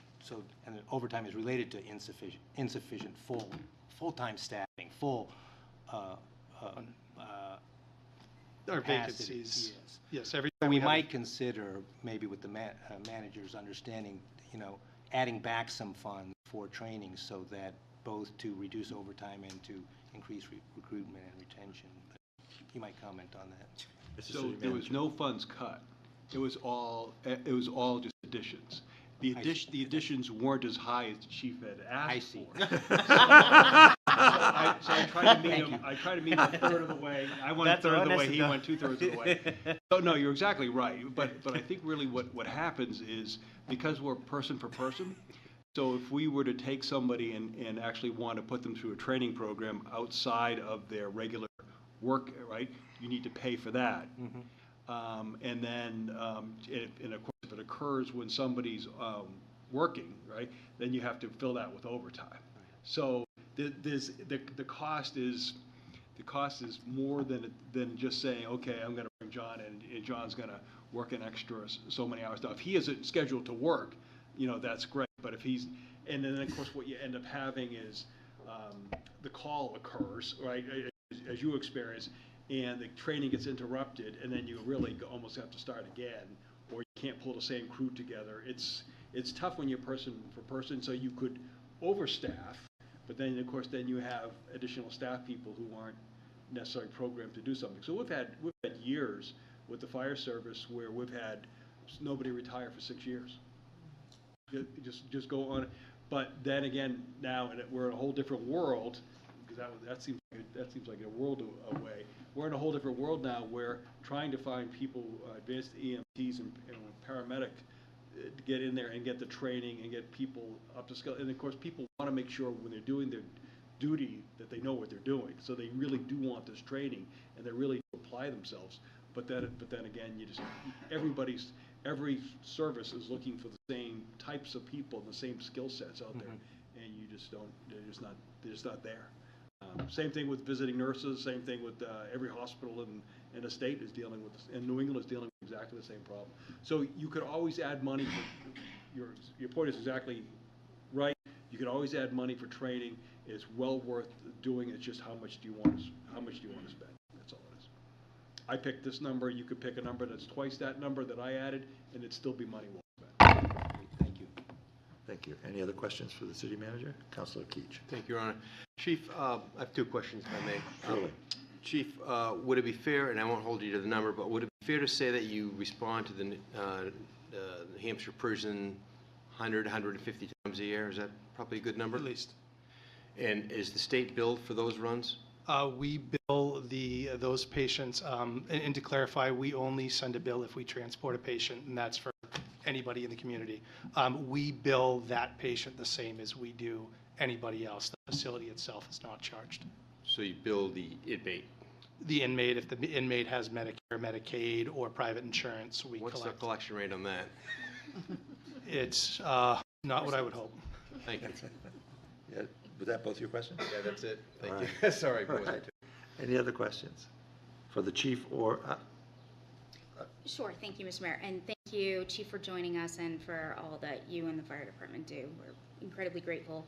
overtime is related to insufficient full-time staffing, full Our capacity, vacancies, yes. yes, every So time we we have a- might consider, maybe with the managers understanding, adding back some funds for training so that both to reduce overtime and to increase recruitment and retention. You might comment on that. So there was no funds cut. It was all just additions. The additions weren't as high as the chief had asked for. So I tried to meet him. I tried to meet him a third of the way. I went a third of the way. He went 2/3 of the way. So no, you're exactly right. But I think really what happens is because we're person for person. So if we were to take somebody and actually want to put them through a training program outside of their regular work, right? You need to pay for that. And then, and of course, if it occurs when somebody's working, right, then you have to fill that with overtime. So the cost is more than just saying, okay, I'm going to bring John in, and John's going to work an extra so many hours. Now, if he is scheduled to work, that's great. But if he's, and then of course what you end up having is the call occurs, right, as you experience, and the training gets interrupted, and then you really almost have to start again, or you can't pull the same crew together. It's tough when you're person for person, so you could overstaff, but then of course then you have additional staff people who aren't necessarily programmed to do something. So we've had years with the fire service where we've had nobody retire for 6 years. Just go on, but then again now we're in a whole different world, because that seems like a world away. We're in a whole different world now where trying to find people, advanced EMTs and paramedic, to get in there and get the training and get people up to skill. And of course, people want to make sure when they're doing their duty that they know what they're doing. So they really do want this training, and they really do apply themselves. But then again, every service is looking for the same types of people, the same skill sets out there, and you just don't. They're just not there. Same thing with visiting nurses. Same thing with every hospital in the state is dealing with, and New England is dealing with exactly the same problem. So you could always add money for your point is exactly right. You could always add money for training. It's well worth doing. It's just how much do you want to spend? That's all it is. I picked this number. You could pick a number that's twice that number that I added, and it'd still be money well spent. Thank you. Thank you. Any other questions for the city manager? Councilor Keach. Thank you, Your Honor. Chief, I have 2 questions, if I may. Surely. Chief, would it be fair, and I won't hold you to the number, but would it be fair to say that you respond to the New Hampshire prison 100, 150 times a year? Is that probably a good number? At least. And is the state billed for those runs? We bill those patients, and to clarify, we only send a bill if we transport a patient, and that's for anybody in the community. We bill that patient the same as we do anybody else. The facility itself is not charged. So you bill the inmate? The inmate, if the inmate has Medicare, Medicaid, or private insurance, we collect. What's the collection rate on that? It's not what I would hope. Thank you. Yeah, was that both your questions? Yeah, that's it. Thank All you. right. Sorry. All right. Any other questions for the chief or? Sure, thank you, Mr. Mayor, and thank you, Chief, for joining us and for all that you and the fire department do. We're incredibly grateful.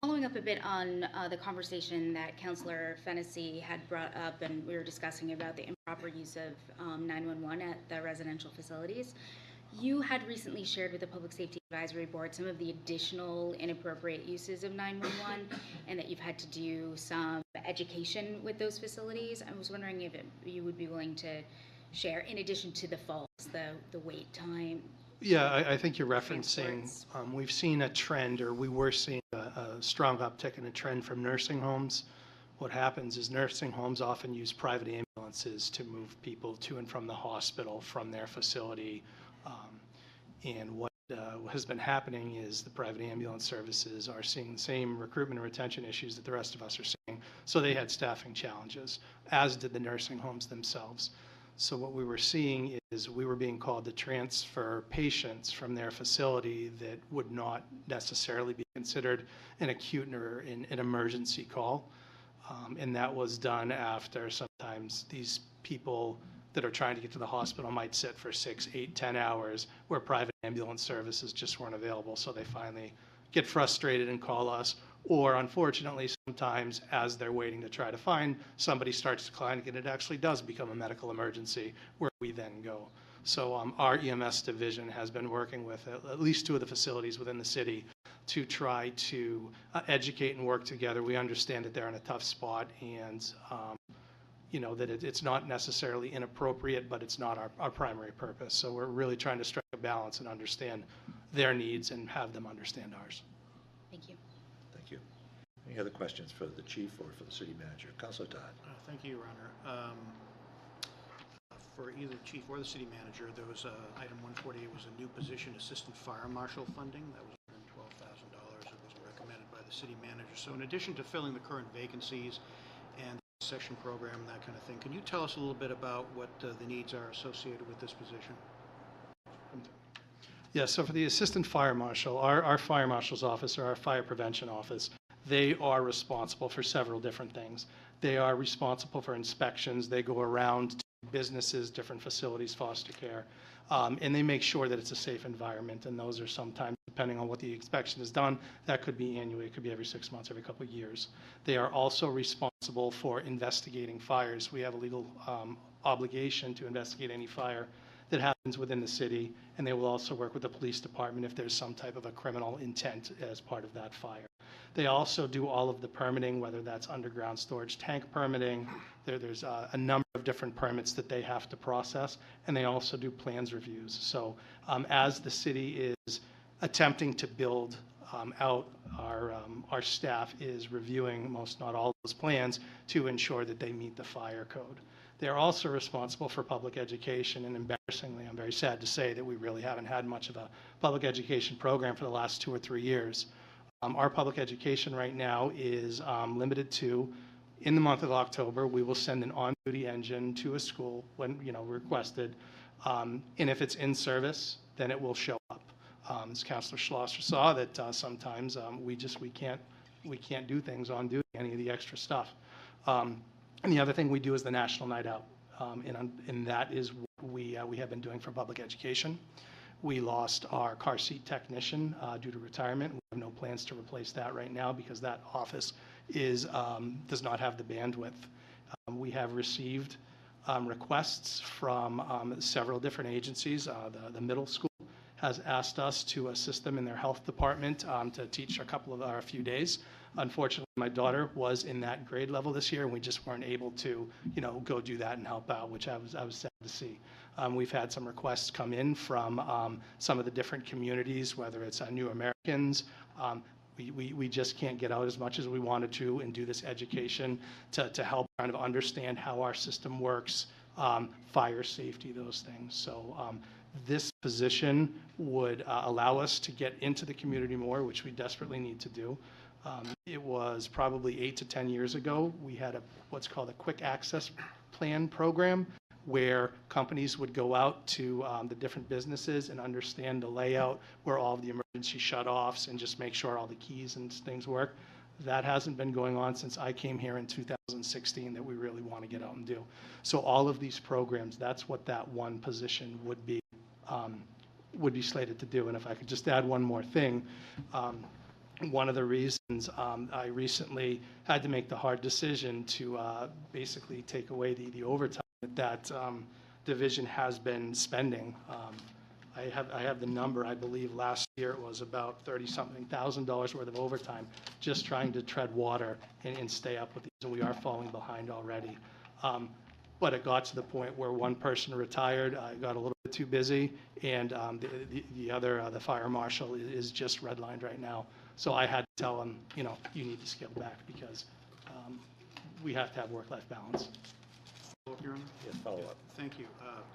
Following up a bit on the conversation that Councilor Fennessy had brought up, and we were discussing about the improper use of 911 at the residential facilities. You had recently shared with the Public Safety Advisory Board some of the additional inappropriate uses of 911 and that you've had to do some education with those facilities. I was wondering if you would be willing to share, in addition to the falls, the wait time. Yeah, I think you're referencing, we've seen a trend, or we were seeing a strong uptick in a trend from nursing homes. What happens is nursing homes often use private ambulances to move people to and from the hospital from their facility. And what has been happening is the private ambulance services are seeing the same recruitment and retention issues that the rest of us are seeing. So they had staffing challenges, as did the nursing homes themselves. So what we were seeing is we were being called to transfer patients from their facility that would not necessarily be considered an acute or an emergency call. And that was done after sometimes these people that are trying to get to the hospital might sit for 6, 8, 10 hours where private ambulance services just weren't available. So they finally get frustrated and call us, or unfortunately, sometimes as they're waiting to try to find, somebody starts declining and it actually does become a medical emergency where we then go. So our EMS division has been working with at least 2 of the facilities within the city to try to educate and work together. We understand that they're in a tough spot, and you know, that it's not necessarily inappropriate, but it's not our primary purpose. So we're really trying to strike a balance and understand their needs and have them understand ours. Thank you. Thank you. Any other questions for the chief or for the city manager? Councilor Todd. Thank you, Your Honor. For either the chief or the city manager, there was item 148 was a new position, assistant fire marshal funding. That was $112,000. It was recommended by the city manager. So in addition to filling the current vacancies and the session program, that kind of thing, can you tell us a little bit about what the needs are associated with this position? Yeah, so for the assistant fire marshal, our fire marshal's office, or our fire prevention office, they are responsible for several different things. They are responsible for inspections. They go around to businesses, different facilities, foster care, and they make sure that it's a safe environment. And those are sometimes, depending on what the inspection is done, that could be annually, it could be every 6 months, every couple of years. They are also responsible for investigating fires. We have a legal obligation to investigate any fire that happens within the city, and they will also work with the police department if there's some type of a criminal intent as part of that fire. They also do all of the permitting, whether that's underground storage tank permitting. There's a number of different permits that they have to process, and they also do plans reviews. So as the city is attempting to build out, our staff is reviewing most, not all, of those plans to ensure that they meet the fire code. They're also responsible for public education, and embarrassingly, I'm very sad to say that we really haven't had much of a public education program for the last 2 or 3 years. Our public education right now is limited to, in the month of October, we will send an on-duty engine to a school when, you know, requested, and if it's in service, then it will show up. As Councilor Schlosser saw, that sometimes we can't do things on duty, any of the extra stuff. And the other thing we do is the National Night Out, and that is what we have been doing for public education. We lost our car seat technician due to retirement. We have no plans to replace that right now because that office does not have the bandwidth. We have received requests from several different agencies. The middle school has asked us to assist them in their health department to teach a few days. Unfortunately, my daughter was in that grade level this year, and we just weren't able to, you know, go do that and help out, which I was sad to see. We've had some requests come in from some of the different communities, whether it's New Americans. We just can't get out as much as we wanted to and do this education to help kind of understand how our system works, fire safety, those things. So this position would allow us to get into the community more, which we desperately need to do. It was probably 8 to 10 years ago. We had what's called a quick access plan program, where companies would go out to the different businesses and understand the layout, where all of the emergency shutoffs, and just make sure all the keys and things work. That hasn't been going on since I came here in 2016 that we really want to get out and do. So all of these programs, that's what that one position would be slated to do. And if I could just add one more thing, one of the reasons I recently had to make the hard decision to basically take away the overtime that division has been spending. I have the number. I believe last year it was about $30-something thousand worth of overtime just trying to tread water and stay up with these, and we are falling behind already. But it got to the point where one person retired, got a little bit too busy, and the fire marshal is just redlined right now. So I had to tell him, you know, you need to scale back because we have to have work-life balance. Your Honor? Yes, follow up. Thank you.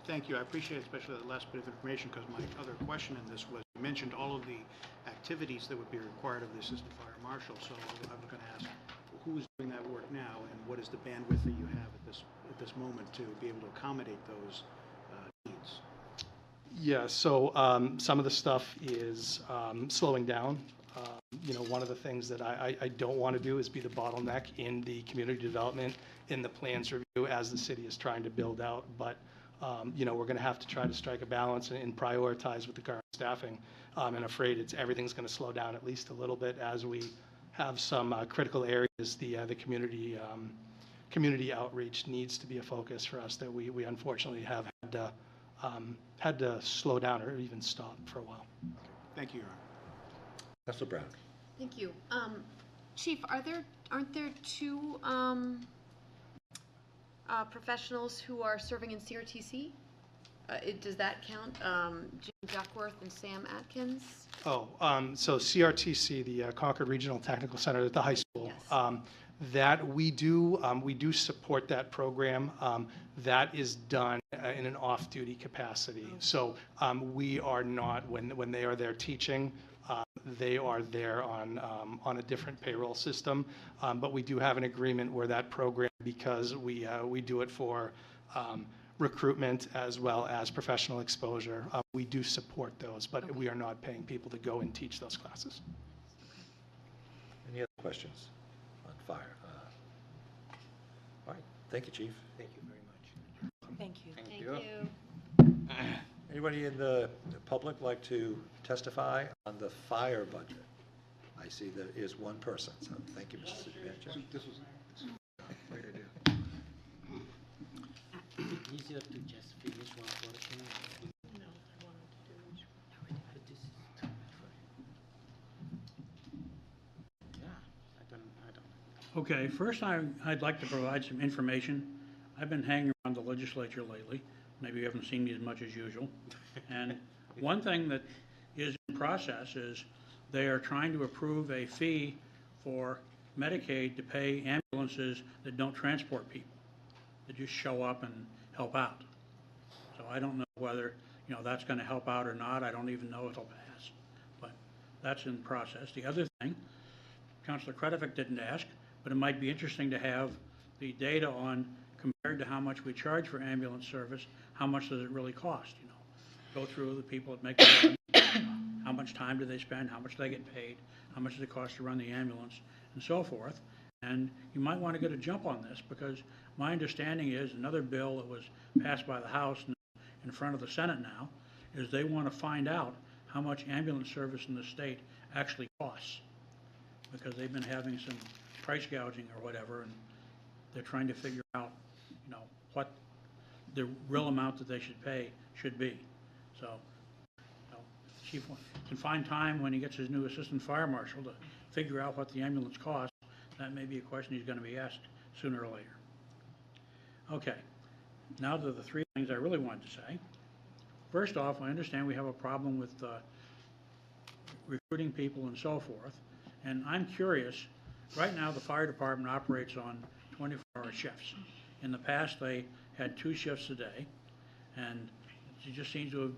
Thank you. I appreciate especially that last bit of information, because my other question in this was, you mentioned all of the activities that would be required of the assistant fire marshal. So I was going to ask, who is doing that work now, and what is the bandwidth that you have at this moment to be able to accommodate those needs? Yeah, so some of the stuff is slowing down. You know, one of the things that I don't want to do is be the bottleneck in the community development, in the plans review as the city is trying to build out. But, you know, we're going to have to try to strike a balance and prioritize with the current staffing. I'm afraid everything's going to slow down at least a little bit as we have some critical areas. The community outreach needs to be a focus for us that we unfortunately have had to slow down or even stop for a while. Thank you, Your Honor. Councilor Brown. Thank you. Chief, aren't there two professionals who are serving in CRTC? Does that count? Jim Duckworth and Sam Atkins? So CRTC, the Concord Regional Technical Center at the high school, Yes. that we do support that program. That is done in an off-duty capacity. So we are not, when they are there teaching, they are there on a different payroll system. But we do have an agreement where that program, because we do it for recruitment as well as professional exposure, we do support those, but we are not paying people to go and teach those classes. Any other questions on fire? All right, thank you, Chief. Thank you very much. Thank you. Thank you. Anybody in the public like to testify on the fire budget? I see there is one person, so thank you, Mr. City Manager. Easier to just finish one portion. No, I wanted to do but this is too much for you. Yeah, I don't. Okay, first I'd like to provide some information. I've been hanging around the legislature lately. Maybe you haven't seen me as much as usual. And one thing that is in process is they are trying to approve a fee for Medicaid to pay ambulances that don't transport people, that just show up and help out. So I don't know whether, that's going to help out or not. I don't even know if it'll pass. But that's in process. The other thing, Councilor Kretovic didn't ask, but it might be interesting to have the data on, compared to how much we charge for ambulance service, how much does it really cost, Go through the people that make the run, how much time do they spend, how much do they get paid, how much does it cost to run the ambulance, and so forth. And you might want to get a jump on this, because my understanding is another bill that was passed by the House and in front of the Senate now is they want to find out how much ambulance service in the state actually costs, because they've been having some price gouging or whatever, and they're trying to figure out, what the real amount that they should pay should be. So, Chief can find time when he gets his new assistant fire marshal to figure out what the ambulance costs. That may be a question he's going to be asked sooner or later. Okay, now to the three things I really wanted to say. First off, I understand we have a problem with recruiting people and so forth, and I'm curious, right now the fire department operates on 24-hour shifts. In the past, they had 2 shifts a day, and it just seems to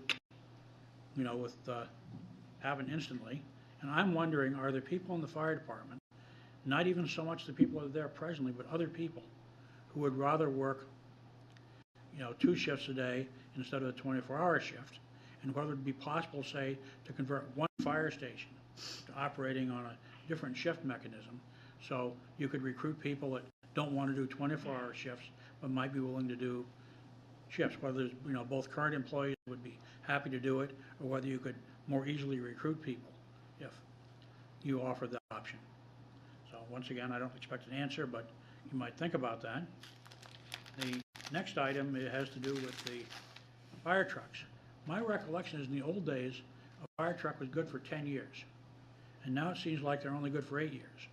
have, happen instantly. And I'm wondering, are there people in the fire department, not even so much the people that are there presently, but other people who would rather work, 2 shifts a day instead of a 24-hour shift, and whether it would be possible, say, to convert one fire station to operating on a different shift mechanism, so you could recruit people that don't want to do 24-hour shifts, but might be willing to do shifts, whether there's, both current employees would be happy to do it, or whether you could more easily recruit people if you offered that option. So once again, I don't expect an answer, but you might think about that. The next item, it has to do with the fire trucks. My recollection is in the old days, a fire truck was good for 10 years. And now it seems like they're only good for 8 years.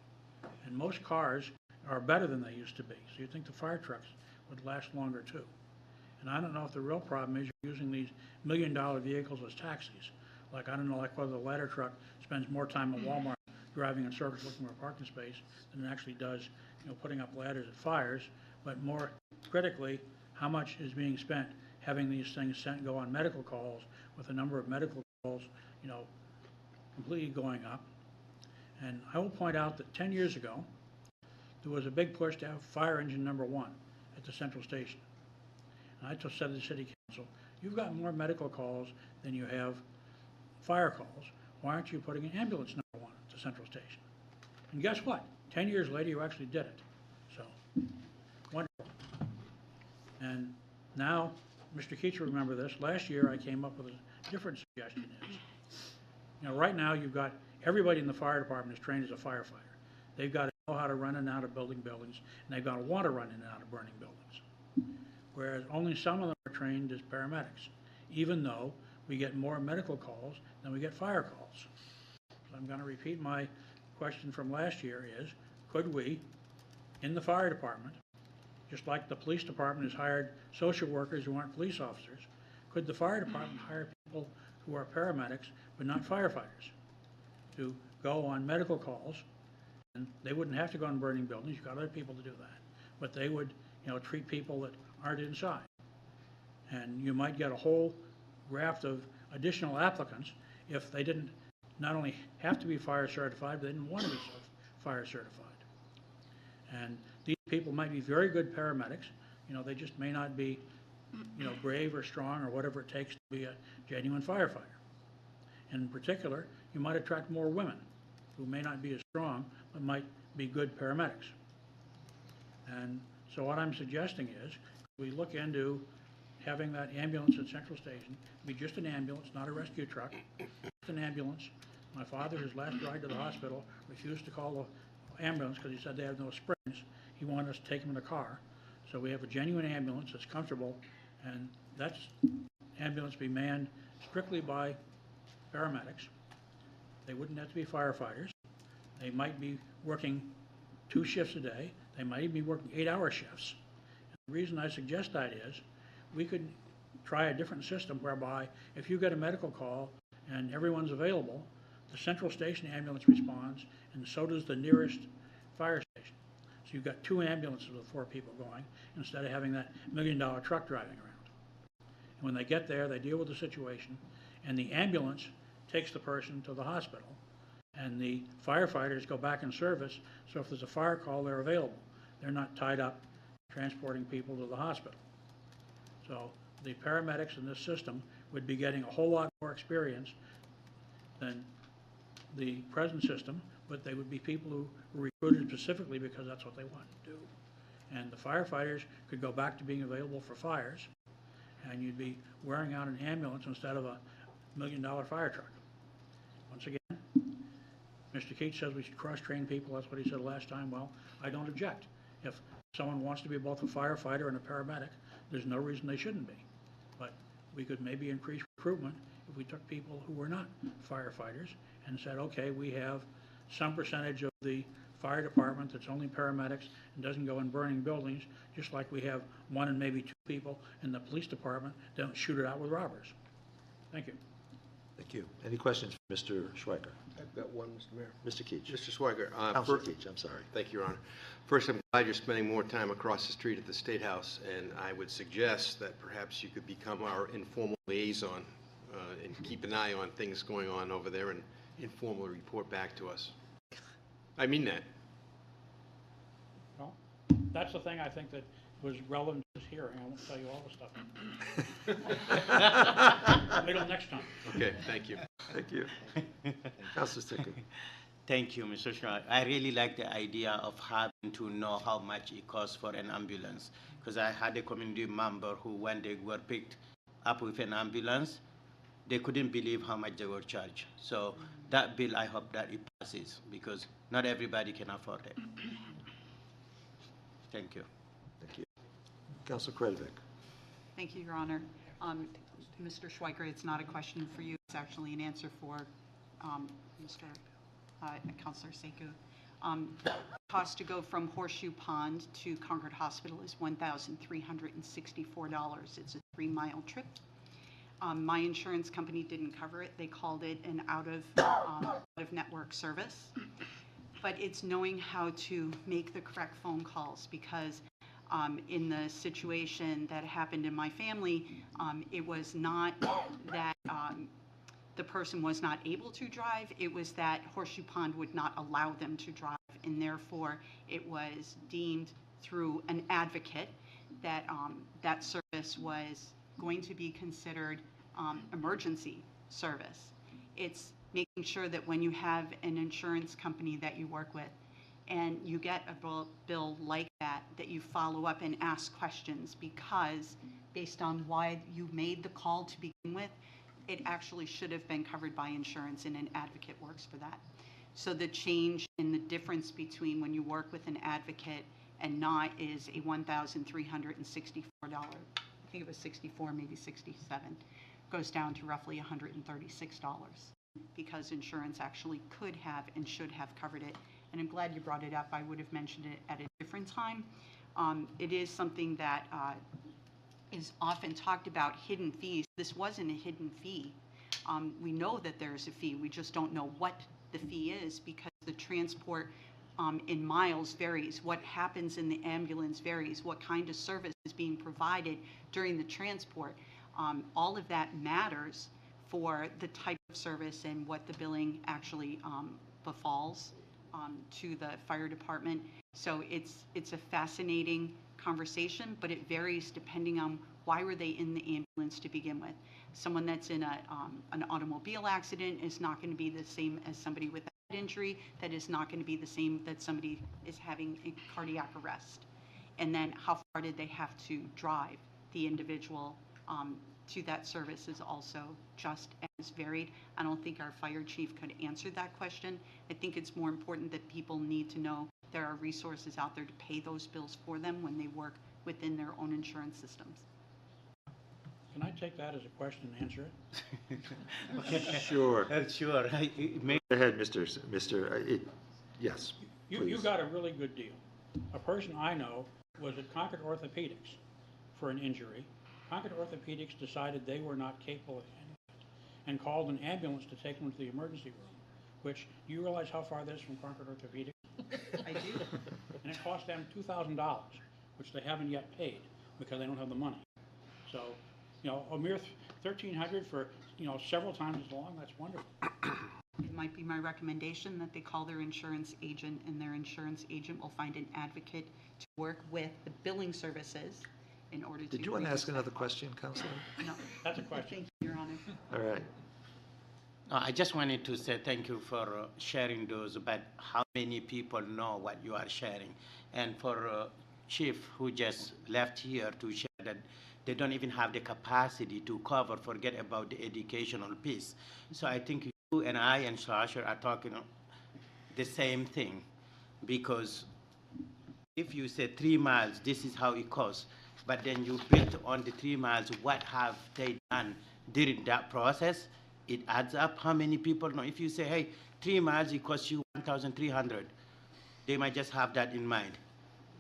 And most cars are better than they used to be. So you'd think the fire trucks would last longer too. And I don't know if the real problem is you're using these $1 million vehicles as taxis. Like, I don't know, like whether the ladder truck spends more time at Walmart driving in circles looking for a parking space than it actually does, putting up ladders at fires. But more critically, how much is being spent having these things go on medical calls, with the number of medical calls, completely going up. And I will point out that 10 years ago, there was a big push to have fire engine number 1 at the central station. And I just said to the city council, you've got more medical calls than you have fire calls. Why aren't you putting an ambulance number 1 at the central station? And guess what? 10 years later, you actually did it. So, wonderful. And now, Mr. Keach will remember this. Last year, I came up with a different suggestion. Right now, you've got everybody in the fire department is trained as a firefighter. they've got to know how to run in and out of buildings, and they've got to want to run in and out of burning buildings. Whereas only some of them are trained as paramedics, even though we get more medical calls than we get fire calls. So I'm going to repeat my question from last year is, could we, in the fire department, just like the police department has hired social workers who aren't police officers, could the fire department hire people who are paramedics but not firefighters to go on medical calls? And they wouldn't have to go on burning buildings. You've got other people to do that. But they would, treat people that aren't inside. And you might get a whole raft of additional applicants if they didn't not only have to be fire certified, but they didn't want to be fire certified. And these people might be very good paramedics. They just may not be, brave or strong or whatever it takes to be a genuine firefighter. And in particular, you might attract more women who may not be as strong, but might be good paramedics. And so what I'm suggesting is we look into having that ambulance at Central Station be just an ambulance, not a rescue truck, just an ambulance. My father, his last ride to the hospital, refused to call the ambulance because he said they have no springs. He wanted us to take him in a car. So we have a genuine ambulance that's comfortable, and that's ambulance be manned strictly by paramedics. They wouldn't have to be firefighters. They might be working 2 shifts a day. They might even be working 8-hour shifts. And the reason I suggest that is we could try a different system whereby if you get a medical call and everyone's available, the Central Station ambulance responds, and so does the nearest fire station. So you've got 2 ambulances with 4 people going instead of having that $1 million truck driving around. And when they get there, they deal with the situation, and the ambulance takes the person to the hospital, and the firefighters go back in service, so if there's a fire call, they're available. They're not tied up transporting people to the hospital. So the paramedics in this system would be getting a whole lot more experience than the present system, but they would be people who were recruited specifically because that's what they want to do. And the firefighters could go back to being available for fires, and you'd be wearing out an ambulance instead of a $1 million fire truck. Once again, Mr. Keach says we should cross-train people. That's what he said last time. Well, I don't object. If someone wants to be both a firefighter and a paramedic, there's no reason they shouldn't be. But we could maybe increase recruitment if we took people who were not firefighters and said, okay, we have some percentage of the fire department that's only paramedics and doesn't go in burning buildings, just like we have 1 and maybe 2 people in the police department that don't shoot it out with robbers. Thank you. Thank you. Any questions for Mr. Schweiker? I've got one, Mr. Mayor. Mr. Keach. Mr. Schweiger. Councilor Keach, I'm sorry. Thank you, Your Honor. First, I'm glad you're spending more time across the street at the State House, and I would suggest that perhaps you could become our informal liaison and keep an eye on things going on over there and informally report back to us. I mean that. Well, that's the thing I think that was relevant to this hearing. I won't tell you all the stuff. Wait till next time. Okay, thank you. Thank you. Councilor Stickler. Thank you, Mr. Shaw. I really like the idea of having to know how much it costs for an ambulance, because I had a community member who, when they were picked up with an ambulance, they couldn't believe how much they were charged. So that bill, I hope that it passes, because not everybody can afford it. Thank you. Thank you. Councilor Kretovic. Thank you, Your Honor. Mr. Schweiker, it's not a question for you. It's actually an answer for Councilor Sekou. The cost to go from Horseshoe Pond to Concord Hospital is $1,364. It's a 3-mile trip. My insurance company didn't cover it. They called it an out-of-network service. But it's knowing how to make the correct phone calls, because in the situation that happened in my family, it was not that the person was not able to drive, it was that Horseshoe Pond would not allow them to drive, and therefore it was deemed through an advocate that that service was going to be considered emergency service. It's making sure that when you have an insurance company that you work with and you get a bill like that, that you follow up and ask questions, because based on why you made the call to begin with, it actually should have been covered by insurance, and an advocate works for that. So the change in the difference between when you work with an advocate and not is a $1,364. I think it was 64, maybe 67. Goes down to roughly $136 because insurance actually could have and should have covered it. And I'm glad you brought it up. I would have mentioned it at a different time. It is something that is often talked about, hidden fees. This wasn't a hidden fee. We know that there's a fee. We just don't know what the fee is because the transport in miles varies. What happens in the ambulance varies. What kind of service is being provided during the transport. All of that matters for the type of service and what the billing actually befalls to the fire department. So it's a fascinating conversation, but it varies depending on why were they in the ambulance to begin with. Someone that's in an automobile accident is not going to be the same as somebody with a head injury. That is not going to be the same that somebody is having a cardiac arrest. And then how far did they have to drive the individual to that service is also just as varied. I don't think our fire chief could answer that question. I think it's more important that people need to know there are resources out there to pay those bills for them when they work within their own insurance systems. Can I take that as a question and answer it? Sure. Sure. Go ahead, yes, You please. got a really good deal. A person I know was at Concord Orthopedics for an injury. Concord Orthopedics decided they were not capable of handling it and called an ambulance to take them to the emergency room, which, you realize how far that is from Concord Orthopedics? I do. And it cost them $2,000, which they haven't yet paid because they don't have the money. So, you know, a mere $1,300 for, you know, several times as long, that's wonderful. It might be my recommendation that they call their insurance agent, and their insurance agent will find an advocate to work with the billing services in order to. Did you want to ask another question, Councilor? No, that's a question. Thank you, Your Honor. All right. I just wanted to say thank you for sharing those, but how many people know what you are sharing? And for Chief who just left here to share that they don't even have the capacity to cover, forget about the educational piece. So I think you and I and Slasher are talking the same thing, because if you say 3 miles, this is how it costs, but then you build on the 3 miles, what have they done during that process? It adds up. How many people know? If you say, hey, 3 miles, it costs you 1,300, they might just have that in mind.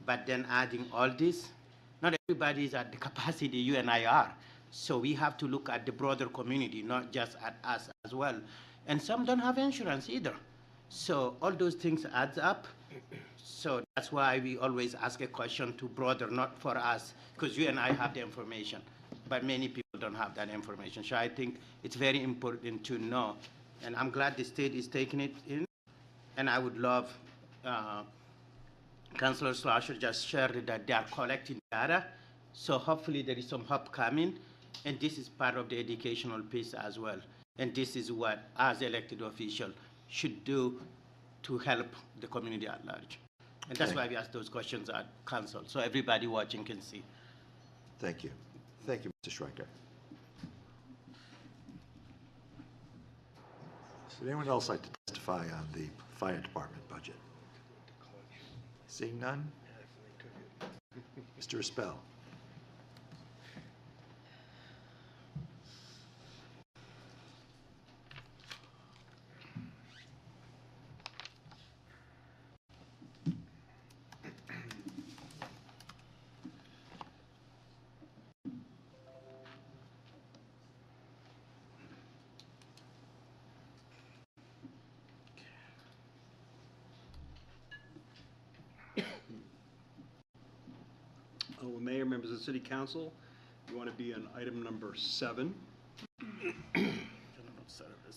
But then adding all this, not everybody is at the capacity you and I are. So we have to look at the broader community, not just at us as well. And some don't have insurance either. So all those things adds up. So that's why we always ask a question to broader, not for us, because you and I have the information, but many people don't have that information. So I think it's very important to know, and I'm glad the state is taking it in, and I would love Councilor Slasher just shared that they are collecting data, so hopefully there is some help coming, and this is part of the educational piece as well. And this is what, as elected officials, should do to help the community at large. And that's why we ask those questions at council, so everybody watching can see. Thank you. Thank you, Mr. Schreiker. Would anyone else like to testify on the fire department budget? Seeing none? Mr. Espel. Mayor, members of the City Council, you want to be on item number 7.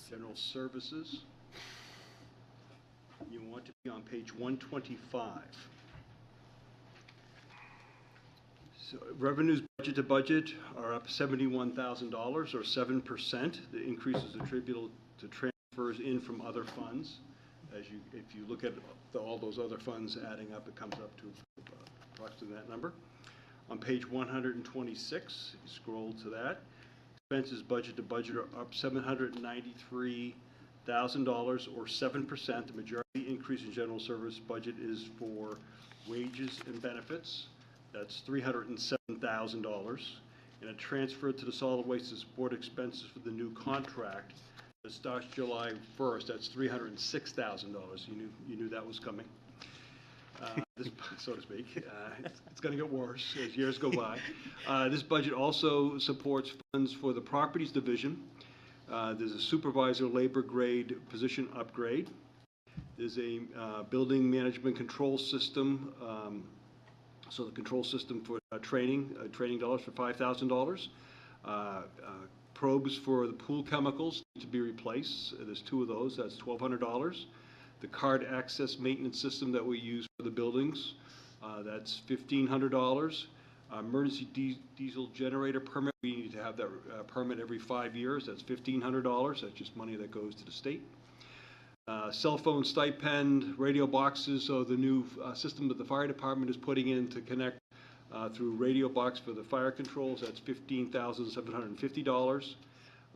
General Services. You want to be on page 125. So revenues budget to budget are up $71,000 or 7%. The increase is attributable to transfers in from other funds. If you look at all those other funds adding up, it comes up to approximately that number. On page 126, you scroll to that. Expenses budget to budget are up $793,000 or 7%. The majority increase in general service budget is for wages and benefits. That's $307,000. And a transfer to the solid waste to support expenses for the new contract that starts July 1st. That's $306,000. You knew that was coming. So to speak. It's going to get worse as years go by. This budget also supports funds for the Properties Division. There's a supervisor labor grade position upgrade. There's a building management control system, so the control system for training dollars for $5,000. Probes for the pool chemicals need to be replaced. There's 2 of those. That's $1,200. The card access maintenance system that we use for the buildings, that's $1,500. Emergency diesel generator permit, we need to have that permit every 5 years. That's $1,500. That's just money that goes to the state. Cell phone stipend, radio boxes, so the new system that the fire department is putting in to connect through radio box for the fire controls, that's $15,750.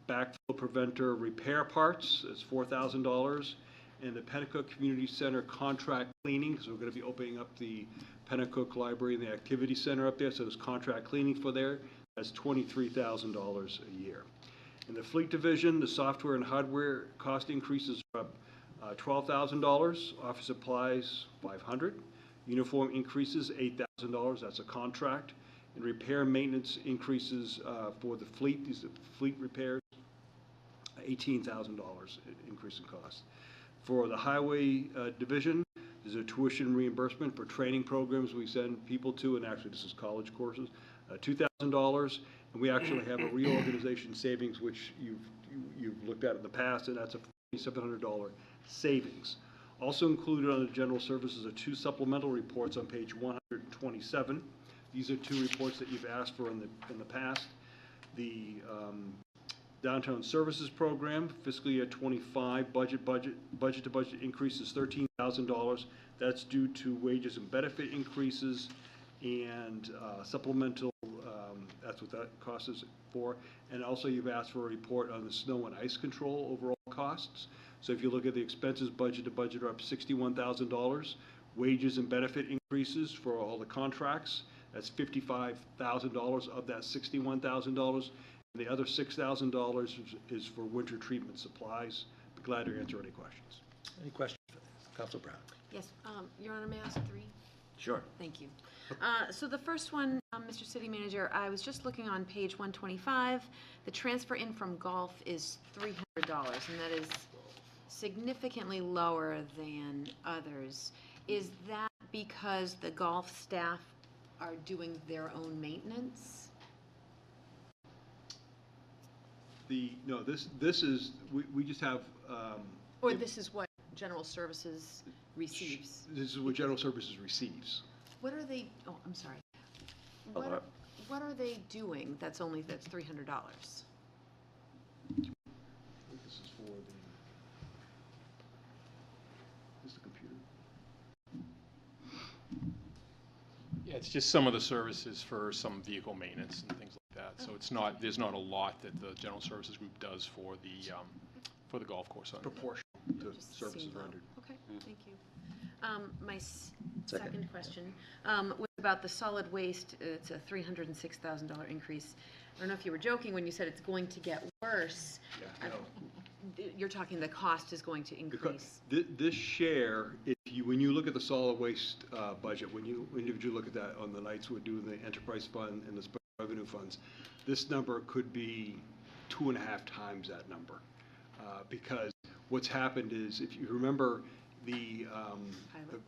Backflow preventer repair parts, that's $4,000. And the Pennacook Community Center contract cleaning, so we're going to be opening up the Pennacook Library and the Activity Center up there, so there's contract cleaning for there. That's $23,000 a year. In the Fleet Division, the software and hardware cost increases are up $12,000. Office supplies, $500. Uniform increases, $8,000. That's a contract. And repair and maintenance increases for the fleet, these are fleet repairs, $18,000 increase in cost. For the Highway Division, there's a tuition reimbursement for training programs we send people to, and actually this is college courses, $2,000. And we actually have a reorganization savings, which you've looked at in the past, and that's a $4,700 savings. Also included on the general services are 2 supplemental reports on page 127. These are 2 reports that you've asked for in the past. The Downtown Services Program, fiscal year 25 budget to budget increase is $13,000. That's due to wages and benefit increases and supplemental, that's what that cost is for. And also you've asked for a report on the snow and ice control overall costs. So if you look at the expenses budget to budget are up $61,000. Wages and benefit increases for all the contracts, that's $55,000 of that $61,000. The other $6,000 is for winter treatment supplies. Be glad to answer any questions. Any questions for this? Council Brown? Yes, Your Honor, may I ask 3? Sure. Thank you. So the first one, Mr. City Manager, I was just looking on page 125. The transfer in from golf is $300, and that is significantly lower than others. Is that because the golf staff are doing their own maintenance? No, this is, we just have. Or this is what General Services receives? This is what General Services receives. What are they, oh, I'm sorry. What are they doing that's $300? This is for this is the computer. Yeah, it's just some of the services for some vehicle maintenance and things like that. So it's not, there's not a lot that the General Services Group does for the golf course. Proportional to services rendered. Okay, thank you. My second question was about the solid waste. It's a $306,000 increase. I don't know if you were joking when you said it's going to get worse. Yeah, no. You're talking the cost is going to increase. This share, when you look at the solid waste budget, when you look at that on the nights we're doing the enterprise fund and the special revenue funds, this number could be 2.5 times that number. Because what's happened is, if you remember,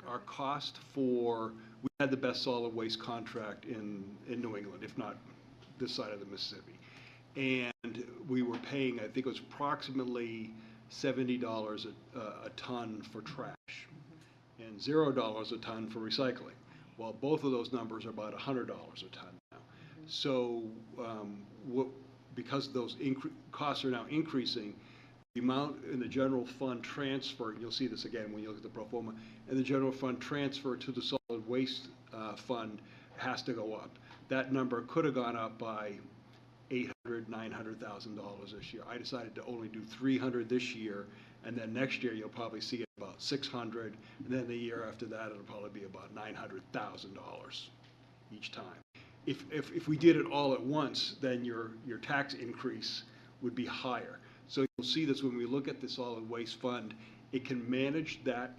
our cost for, we had the best solid waste contract in New England, if not this side of the Mississippi. And we were paying, I think it was approximately $70 a ton for trash and $0 a ton for recycling. Well, both of those numbers are about $100 a ton now. So because those costs are now increasing, the amount in the general fund transfer, and you'll see this again when you look at the pro forma, and the general fund transfer to the solid waste fund has to go up. That number could have gone up by $800,000, $900,000 this year. I decided to only do $300 this year, And then next year, you'll probably see it about 600, and then the year after that, it'll probably be about $900,000 each time. If we did it all at once, then your tax increase would be higher. So you'll see this when we look at the solid waste fund, it can manage that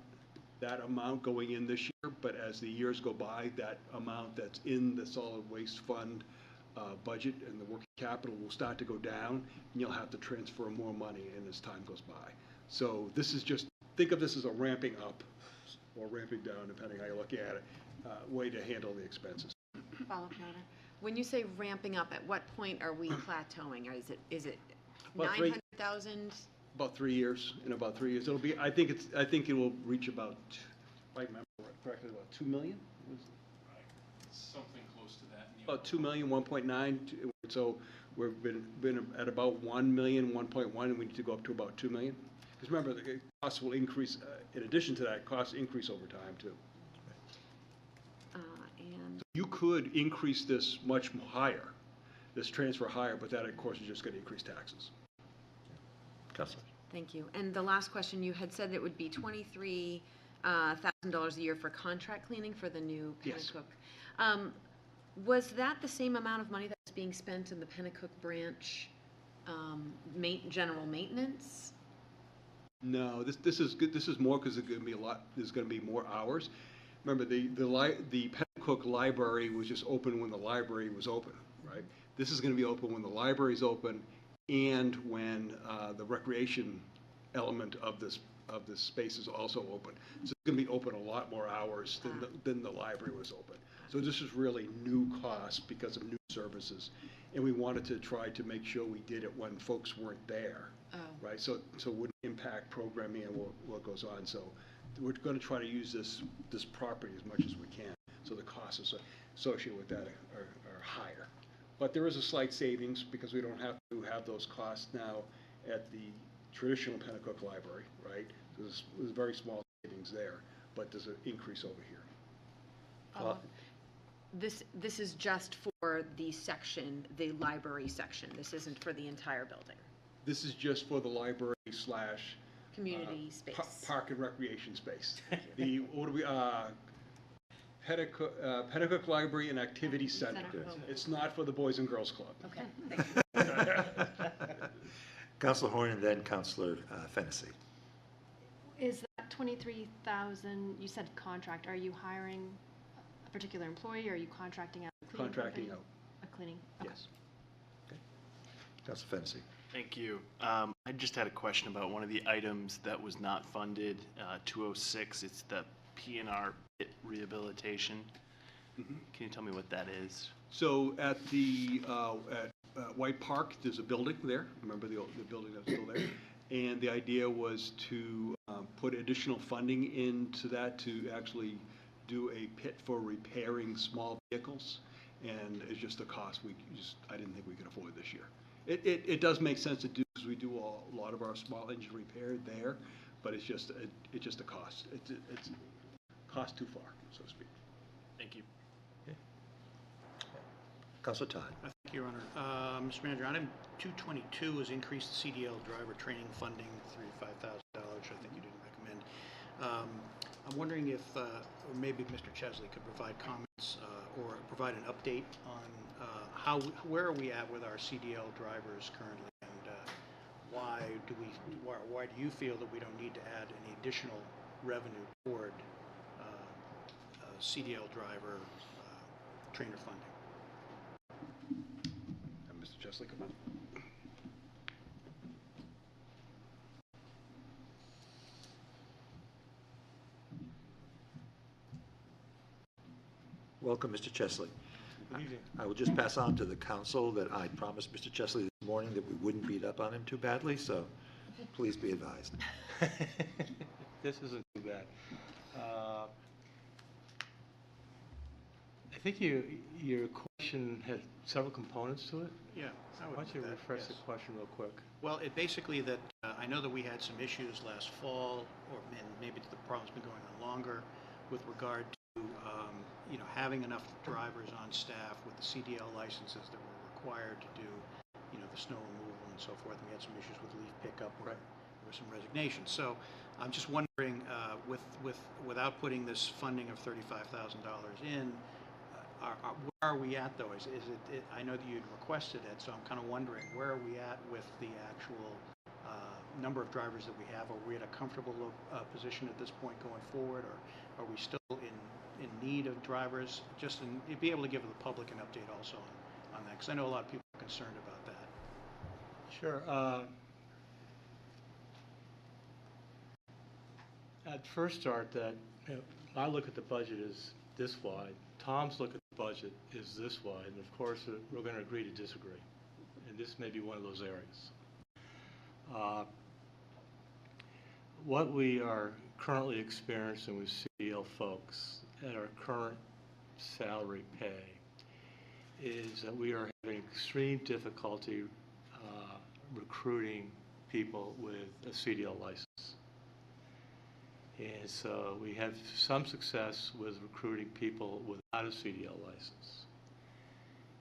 amount going in this year, but as the years go by, that amount that's in the solid waste fund budget and the working capital will start to go down, and you'll have to transfer more money in as time goes by. So this is just, think of this as a ramping up or ramping down, depending how you're looking at it, way to handle the expenses. Follow-up, Your Honor. When you say ramping up, at what point are we plateauing? Or is it About 900,000? About 3 years. In about 3 years, it'll be. I think it will reach about, if I remember correctly, about 2 million. Something close to that. About 2 million, 1.9. So we've been at about 1 million, 1.1, and we need to go up to about 2 million. Because remember, the costs will increase. In addition to that, costs increase over time too. And You could increase this much higher, this transfer higher, but that of course is just going to increase taxes. Councilor. Thank you. And the last question, you had said it would be $23,000 a year for contract cleaning for the new Yes. Pennacook. Was that the same amount of money that was being spent in the Pennacook branch general maintenance? No, this is good. This is more because there's going to be a lot. There's going to be more hours. Remember, the Pennacook Library was just open when the library was open, right? This is going to be open when the library is open and when the recreation element of this space is also open. So it's going to be open a lot more hours than the library was open. So this is really new costs because of new services, and we wanted to try to make sure we did it when folks weren't there, right? So it wouldn't impact programming and what goes on. So we're going to try to use this property as much as we can. So the costs associated with that are higher. But there is a slight savings because we don't have to have those costs now at the traditional Pennacook Library, right? There's very small savings there, but there's an increase over here. This is just for the section, the library section. This isn't for the entire building. This is just for the library / Community space. Park and recreation space. Pennacook Library and Activity Center. It's not for the Boys and Girls Club. Okay, thank you. Councilor Horn and then Councilor Fennessy. Is that 23,000, you said contract, are you hiring a particular employee, or are you contracting out? A cleaning Contracting company? out. A cleaning? Okay. Yes. Councilor Fennessy. Thank you. I just had a question about one of the items that was not funded, 206. It's the PNR pit rehabilitation. Can you tell me what that is? So at the White Park, there's a building there. Remember the building that's still there? And the idea was to put additional funding into that to actually do a pit for repairing small vehicles. And it's just a cost I didn't think we could afford this year. It does make sense to do because we do a lot of our small engine repair there, but it's just a cost. It's cost too far, so to speak. Thank you. Councilor Todd. Thank you, Your Honor. Mr. Manager, item 222 is increased CDL driver training funding, $35,000, I think you didn't recommend. I'm wondering if, or maybe Mr. Chesley could provide comments or provide an update on where are we at with our CDL drivers currently, and why do you feel that we don't need to add any additional revenue toward CDL driver trainer funding? Mr. Chesley, come on. Welcome, Mr. Chesley. Good evening. I will just pass on to the council that I promised Mr. Chesley this morning that we wouldn't beat up on him too badly, so please be advised. This isn't too bad. I think your question has several components to it. Yeah, I would Why don't you do that, refresh the yes. question real quick? Well, it basically that, I know that we had some issues last fall, and maybe the problem's been going on longer, with regard to, having enough drivers on staff with the CDL licenses that were required to do, the snow removal and so forth. And we had some issues with leaf pickup where were some resignations. So I'm just wondering, without putting this funding of $35,000 in, where are we at though? Is it, I know that you'd requested it, so I'm kind of wondering, where are we at with the actual number of drivers that we have? Are we at a comfortable position at this point going forward, or are we still in need of drivers? Just be able to give the public an update also on that, because I know a lot of people are concerned about that. Sure. I'd first start that my look at the budget is this wide. Tom's look at the budget is this wide, and of course we're going to agree to disagree. And this may be one of those areas. What we are currently experiencing with CDL folks at our current salary pay is that we are having extreme difficulty recruiting people with a CDL license. And so we have some success with recruiting people without a CDL license.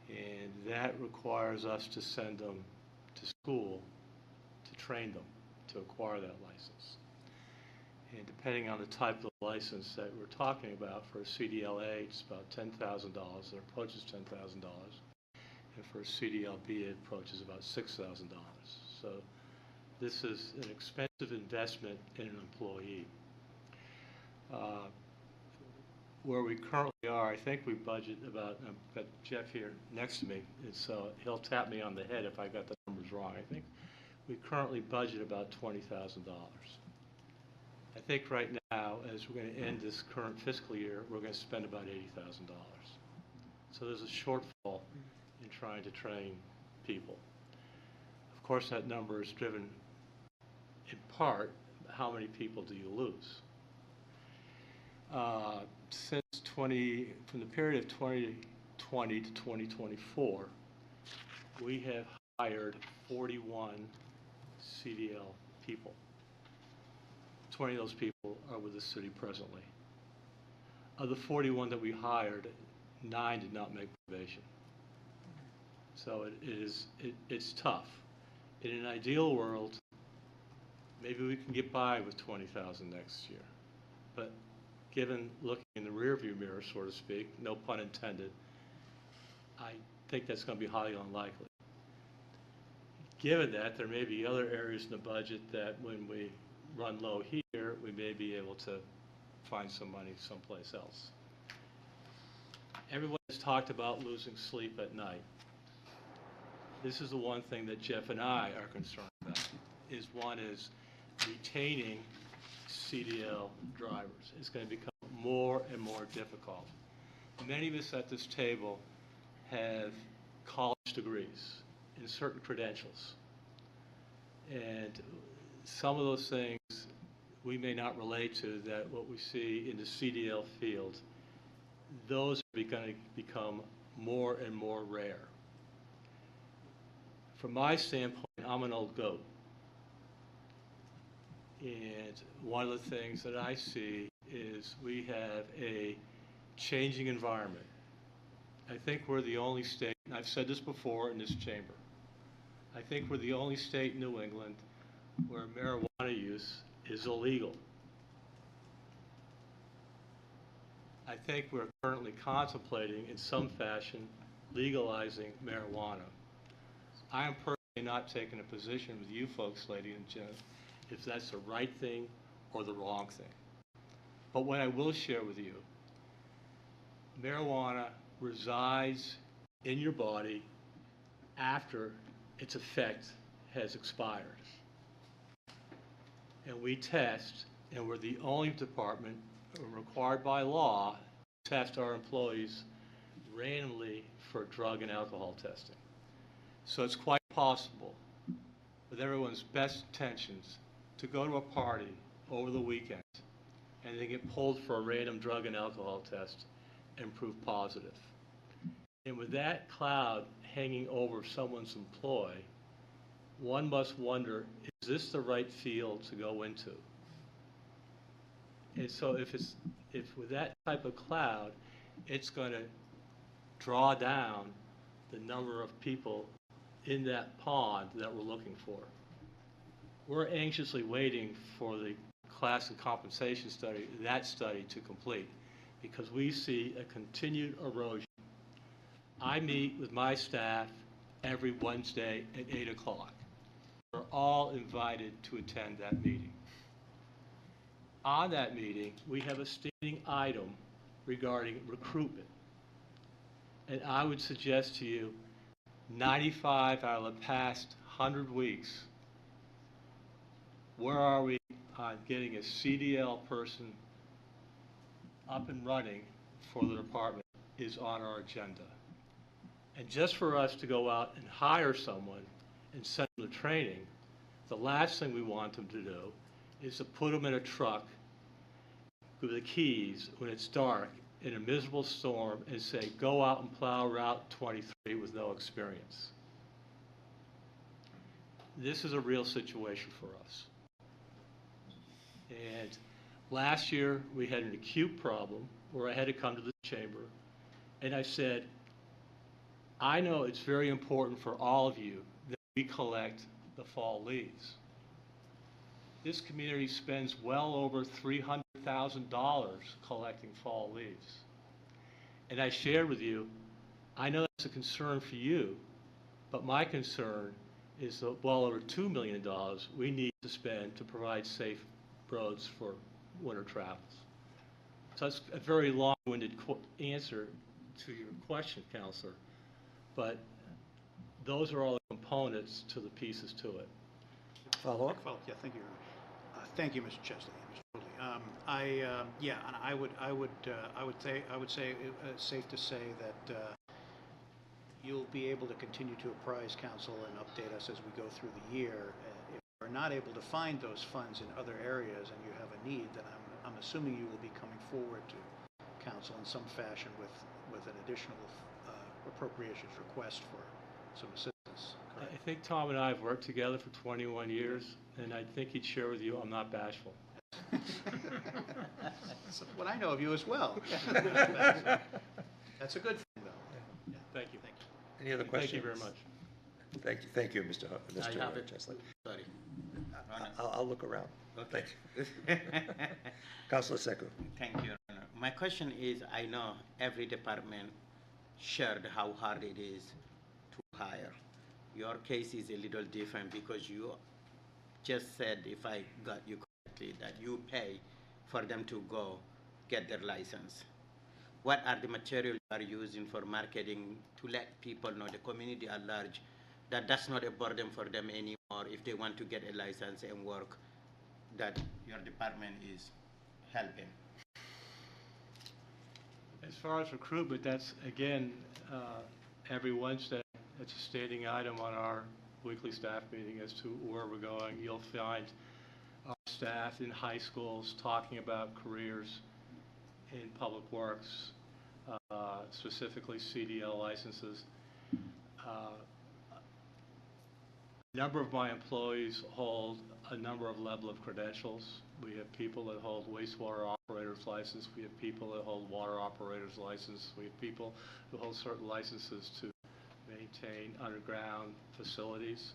And that requires us to send them to school to train them to acquire that license. And depending on the type of license that we're talking about, for a CDLA, it's about $10,000. It approaches $10,000. And for a CDLB, it approaches about $6,000. So this is an expensive investment in an employee. Where we currently are, I think we budget about, I've got Jeff here next to me, and so he'll tap me on the head if I got the numbers wrong. I think we currently budget about $20,000. I think right now, as we're going to end this current fiscal year, we're going to spend about $80,000. So there's a shortfall in trying to train people. Of course, that number is driven in part, how many people do you lose? From the period of 2020 to 2024, we have hired 41 CDL people. 20 of those people are with the city presently. Of the 41 that we hired, 9 did not make probation. So it's tough. In an ideal world, maybe we can get by with 20,000 next year. But given looking in the rearview mirror, so to speak, no pun intended, I think that's going to be highly unlikely. Given that, there may be other areas in the budget that when we run low here, we may be able to find some money someplace else. Everyone has talked about losing sleep at night. This is the one thing that Jeff and I are concerned about, is one is retaining CDL drivers. It's going to become more and more difficult. Many of us at this table have college degrees and certain credentials. And some of those things we may not relate to, that what we see in the CDL field, those are going to become more and more rare. From my standpoint, I'm an old goat. And one of the things that I see is we have a changing environment. I think we're the only state, and I've said this before in this chamber, I think we're the only state in New England where marijuana use is illegal. I think we're currently contemplating in some fashion legalizing marijuana. I am personally not taking a position with you folks, ladies and gentlemen, if that's the right thing or the wrong thing. But what I will share with you, marijuana resides in your body after its effect has expired. And we test, and we're the only department required by law to test our employees randomly for drug and alcohol testing. So it's quite possible, with everyone's best intentions, to go to a party over the weekend and they get pulled for a random drug and alcohol test and prove positive. And with that cloud hanging over someone's employ, one must wonder, is this the right field to go into? And so if with that type of cloud, it's going to draw down the number of people in that pond that we're looking for. we're anxiously waiting for the class and compensation study, that study to complete, because we see a continued erosion. I meet with my staff every Wednesday at 8 o'clock. We're all invited to attend that meeting. On that meeting, we have a standing item regarding recruitment. And I would suggest to you, 95 out of the past 100 weeks, where are we on getting a CDL person up and running for the department is on our agenda. And just for us to go out and hire someone and send them to training, the last thing we want them to do is to put them in a truck with the keys when it's dark in a miserable storm and say, go out and plow Route 23 with no experience. This is a real situation for us. And last year, we had an acute problem where I had to come to the chamber, and I said, I know it's very important for all of you that we collect the fall leaves. This community spends well over $300,000 collecting fall leaves. And I shared with you, I know that's a concern for you, but my concern is the well over $2 million we need to spend to provide safe roads for winter travels. So that's a very long-winded answer to your question, Counselor, but those are all the components to the pieces to it. Follow up? Yeah, thank you. Thank you, Mr. Chesley. Mr. Woodley. Yeah, and I would say it's safe to say that you'll be able to continue to apprise council and update us as we go through the year. If we're not able to find those funds in other areas and you have a need, then I'm assuming you will be coming forward to council in some fashion with an additional appropriations request for some assistance. Correct? I think Tom and I have worked together for 21 years, and I think he'd share with you I'm not bashful. That's what I know of you as well. That's a good thing, though. Yeah. Thank you. Any other questions? Thank you very much. Thank you, Mr. I have it. Chesley. Sorry. I'll look around. Okay. Thank you. Councilor Sekou. Thank you, Your Honor. My question is, I know every department shared how hard it is to hire. Your case is a little different because you just said, if I got you correctly, that you pay for them to go get their license. What are the materials you are using for marketing to let people know, the community at large, that that's not a burden for them anymore if they want to get a license and work, that your department is helping? As far as recruitment, that's, again, every Wednesday, it's a standing item on our weekly staff meeting as to where we're going. You'll find our staff in high schools talking about careers in public works, specifically CDL licenses. A number of my employees hold a number of level of credentials. We have people that hold wastewater operator's license. We have people that hold water operator's license. We have people who hold certain licenses to maintain underground facilities.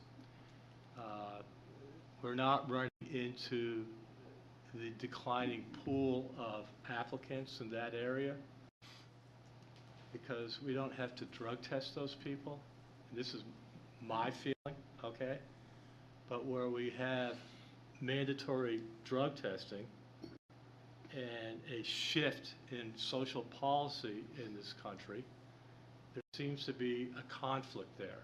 We're not running into the declining pool of applicants in that area because we don't have to drug test those people. And this is my feeling, okay? But where we have mandatory drug testing and a shift in social policy in this country, there seems to be a conflict there.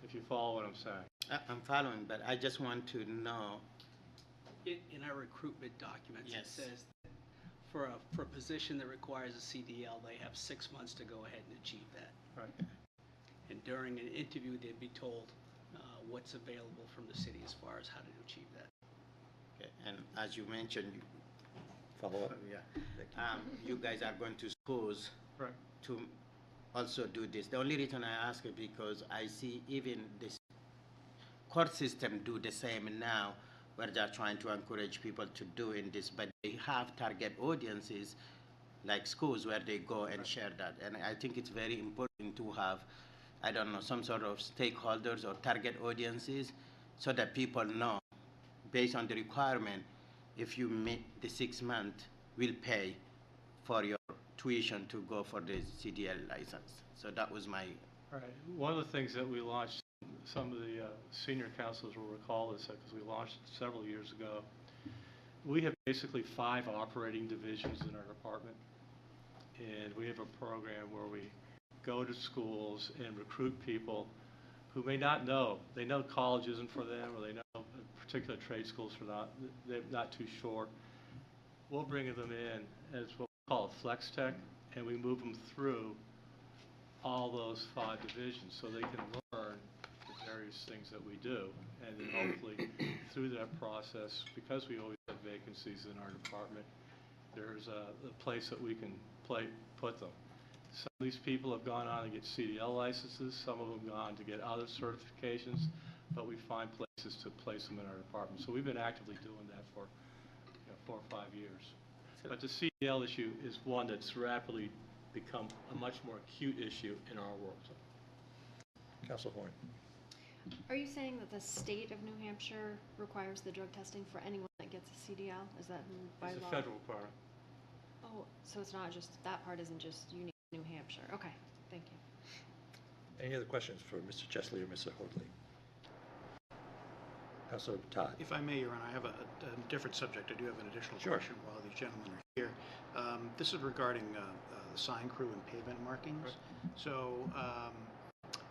If you follow what I'm saying. I'm following, but I just want to know. In our recruitment documents, Yes. it says that for a position that requires a CDL, they have 6 months to go ahead and achieve that. Right. And during an interview, they'd be told what's available from the city as far as how to achieve that. Okay. And as you mentioned, Follow up? Yeah. You guys are going to schools Right. to also do this. The only reason I ask is because I see even this court system do the same now, where they're trying to encourage people to do in this, but they have target audiences like schools where they go and share that. And I think it's very important to have I don't know, some sort of stakeholders or target audiences so that people know, based on the requirement, if you meet the 6 month, we'll pay for your tuition to go for the CDL license. So that was my. All right. One of the things that we launched, some of the senior counselors will recall this because we launched it several years ago. We have basically 5 operating divisions in our department, and we have a program where we go to schools and recruit people who may not know. They know college isn't for them, or they know particular trade schools they're not too sure. We'll bring them in as what we call a flex tech, and we move them through all those 5 divisions so they can learn the various things that we do. And then hopefully through that process, because we always have vacancies in our department, there's a place that we can put them. Some of these people have gone on to get CDL licenses, some of them have gone to get other certifications, but we find places to place them in our department. So we've been actively doing that for 4 or 5 years. But the CDL issue is one that's rapidly become a much more acute issue in our world. Council Horn. Are you saying that the state of New Hampshire requires the drug testing for anyone that gets a CDL? Is that by It's law? a federal requirement. Oh, so it's not just, that part isn't just unique to New Hampshire. Okay, thank you. Any other questions for Mr. Chesley or Mr. Hoadley? Councilor Todd. If I may, Your Honor, I have a different subject. I do have an additional Sure. question while these gentlemen are here. This is regarding the sign crew and pavement markings. So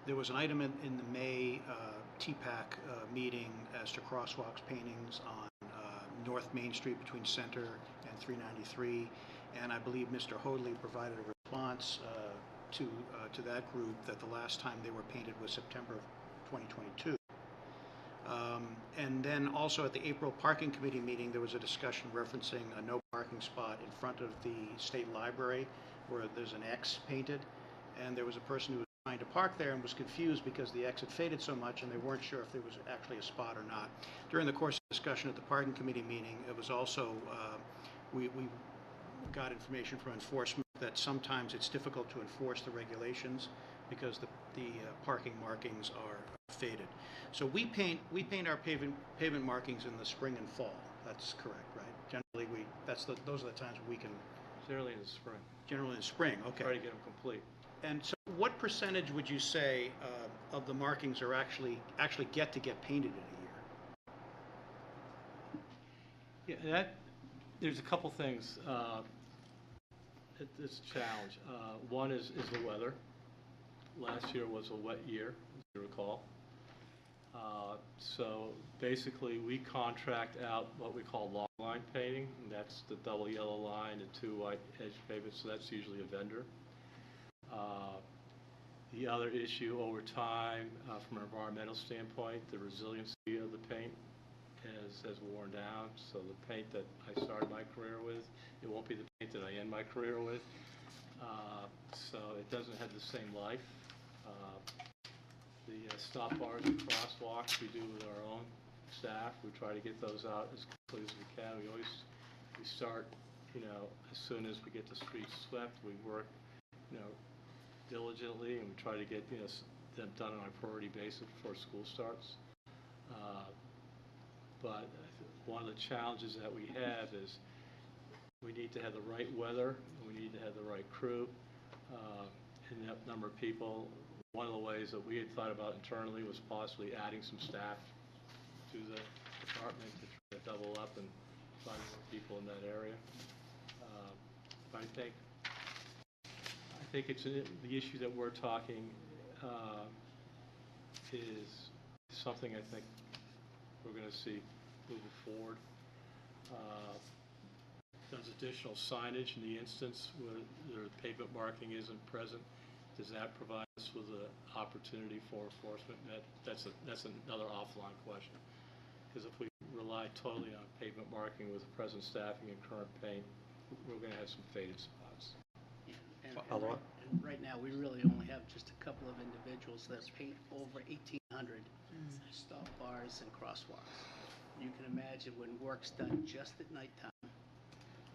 there was an item in the May TPAC meeting as to crosswalks paintings on North Main Street between Center and 393, and I believe Mr. Hoadley provided a response to that group that the last time they were painted was September of 2022. And then also at the April Parking Committee meeting, there was a discussion referencing a no parking spot in front of the State Library where there's an X painted, and there was a person who was trying to park there and was confused because the X had faded so much and they weren't sure if there was actually a spot or not. During the course of discussion at the Parking Committee meeting, it was also, we got information from enforcement that sometimes it's difficult to enforce the regulations because the parking markings are faded. So we paint our pavement markings in the spring and fall. That's correct, right? Generally, those are the times we can. Generally in the spring. Generally in the spring. Okay. Try to get them complete. And so, what percentage would you say of the markings are actually get painted in a year? Yeah, there's a couple things. It's a challenge. One is the weather. Last year was a wet year, as you recall. So basically, we contract out what we call log line painting, and that's the double yellow line and 2 white edge pavements, so that's usually a vendor. The other issue over time, from an environmental standpoint, the resiliency of the paint has worn down. So the paint that I started my career with, it won't be the paint that I end my career with. So it doesn't have the same life. The stop bars and crosswalks we do with our own staff. We try to get those out as quickly as we can. We start, as soon as we get the streets swept, we work, diligently, and we try to get, them done on a priority basis before school starts. But one of the challenges that we have is we need to have the right weather, and we need to have the right crew, and that number of people. One of the ways that we had thought about internally was possibly adding some staff to the department to try to double up and find more people in that area. But I think it's the issue that we're talking is something I think we're going to see moving forward. Does additional signage in the instance where the pavement marking isn't present? Does that provide us with an opportunity for enforcement? That's another offline question. Because if we rely totally on pavement marking with present staffing and current paint, we're going to have some faded spots. And right now, we really only have just a couple of individuals that paint over 1,800 stop bars and crosswalks. You can imagine when work's done just at nighttime,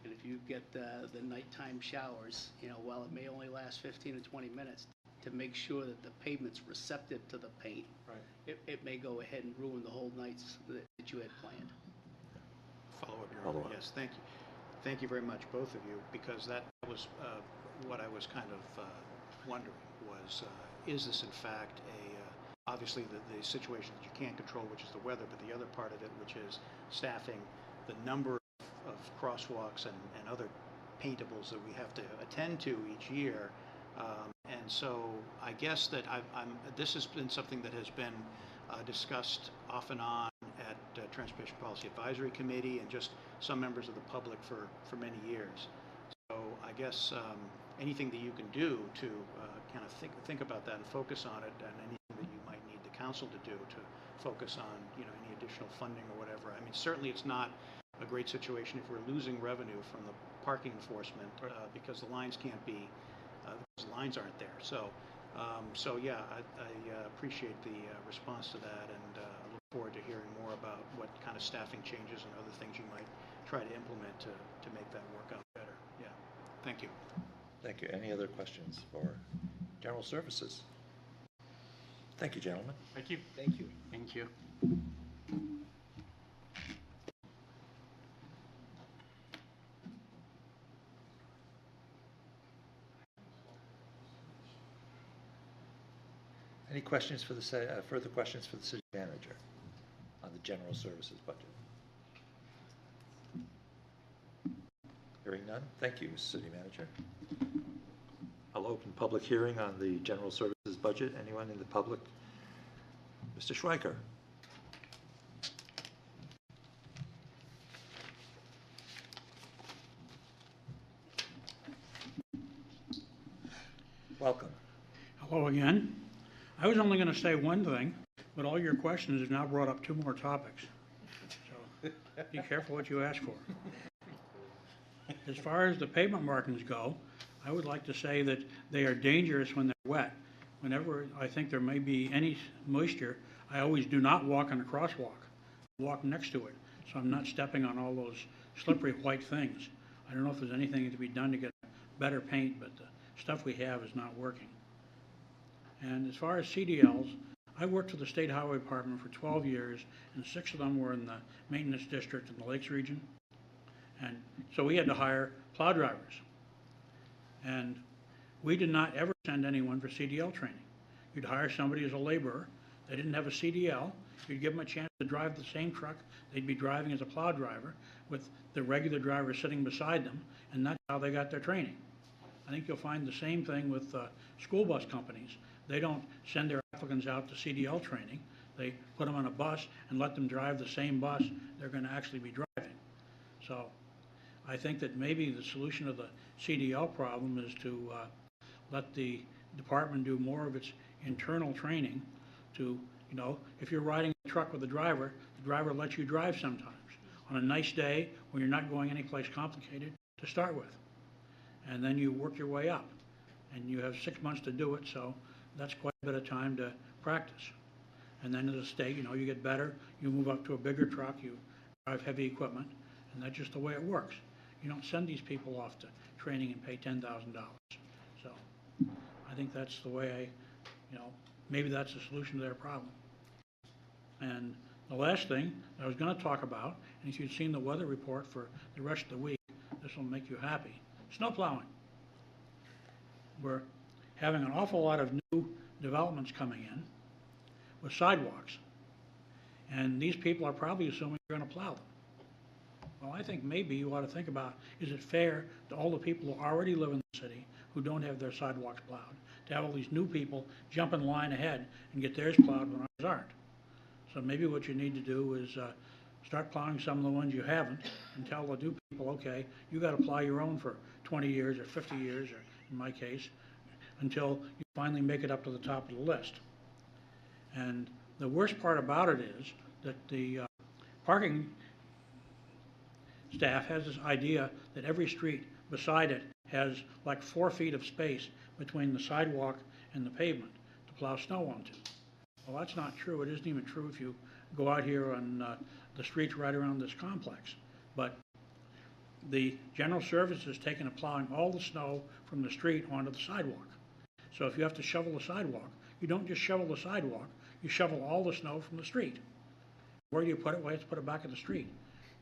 and if you get the nighttime showers, while it may only last 15 to 20 minutes, to make sure that the pavement's receptive to the paint, it may go ahead and ruin the whole nights that you had planned. Follow-up, Your Follow-up. Honor. Yes, thank you. Thank you very much, both of you, because that was what I was kind of wondering was, is this in fact obviously the situation that you can't control, which is the weather, but the other part of it, which is staffing, the number of crosswalks and other paintables that we have to attend to each year. And so I guess that this has been something that has been discussed off and on at Transportation Policy Advisory Committee and just some members of the public for many years. So I guess anything that you can do to kind of think about that and focus on it, and anything that you might need the council to do to focus on, you know, any additional funding or whatever. I mean, certainly it's not a great situation if we're losing revenue from the parking enforcement because the lines can't be, the lines aren't there. So, yeah, I appreciate the response to that, and I look forward to hearing more about what kind of staffing changes and other things you might try to implement to make that work out better. Yeah, thank you. Thank you. Any other questions for General Services? Thank you, gentlemen. Thank you. Thank you. Thank you. Any questions for the, further questions for the city manager on the General Services budget? Hearing none, thank you, City Manager. I'll open public hearing on the General Services budget. Anyone in the public? Mr. Schweiker. Welcome. Hello again. I was only going to say one thing, but all your questions have now brought up two more topics. So be careful what you ask for. As far as the pavement markings go, I would like to say that they are dangerous when they're wet. Whenever I think there may be any moisture, I always do not walk on a crosswalk. I walk next to it, so I'm not stepping on all those slippery white things. I don't know if there's anything to be done to get better paint, but the stuff we have is not working. And as far as CDLs, I worked for the State Highway Department for 12 years, and 6 of them were in the maintenance district in the Lakes region. And so we had to hire plow drivers. And we did not ever send anyone for CDL training. You'd hire somebody as a laborer. They didn't have a CDL. You'd give them a chance to drive the same truck they'd be driving as a plow driver with the regular driver sitting beside them, and that's how they got their training. I think you'll find the same thing with school bus companies. They don't send their applicants out to CDL training. They put them on a bus and let them drive the same bus they're going to actually be driving. So I think that maybe the solution of the CDL problem is to let the department do more of its internal training to, you know, if you're riding a truck with a driver, the driver lets you drive sometimes on a nice day when you're not going anyplace complicated to start with. And then you work your way up. And you have 6 months to do it, so that's quite a bit of time to practice. And then as a state, you know, you get better, you move up to a bigger truck, you drive heavy equipment, and that's just the way it works. You don't send these people off to training and pay $10,000. So I think that's the way maybe that's the solution to their problem. And the last thing I was going to talk about, and if you'd seen the weather report for the rest of the week, this will make you happy. Snow plowing. We're having an awful lot of new developments coming in with sidewalks. And these people are probably assuming you're going to plow them. Well, I think maybe you ought to think about, is it fair to all the people who already live in the city who don't have their sidewalks plowed, to have all these new people jump in line ahead and get theirs plowed when ours aren't? So maybe what you need to do is start plowing some of the ones you haven't and tell the new people, okay, you got to plow your own for 20 years or 50 years, or in my case, until you finally make it up to the top of the list. And the worst part about it is that the parking staff has this idea that every street beside it has like 4 feet of space between the sidewalk and the pavement to plow snow onto. Well, that's not true. It isn't even true if you go out here on the streets right around this complex. But the General Services is taking and plowing all the snow from the street onto the sidewalk. So if you have to shovel the sidewalk, you don't just shovel the sidewalk, you shovel all the snow from the street. Where do you put it? Well, you have to put it back in the street,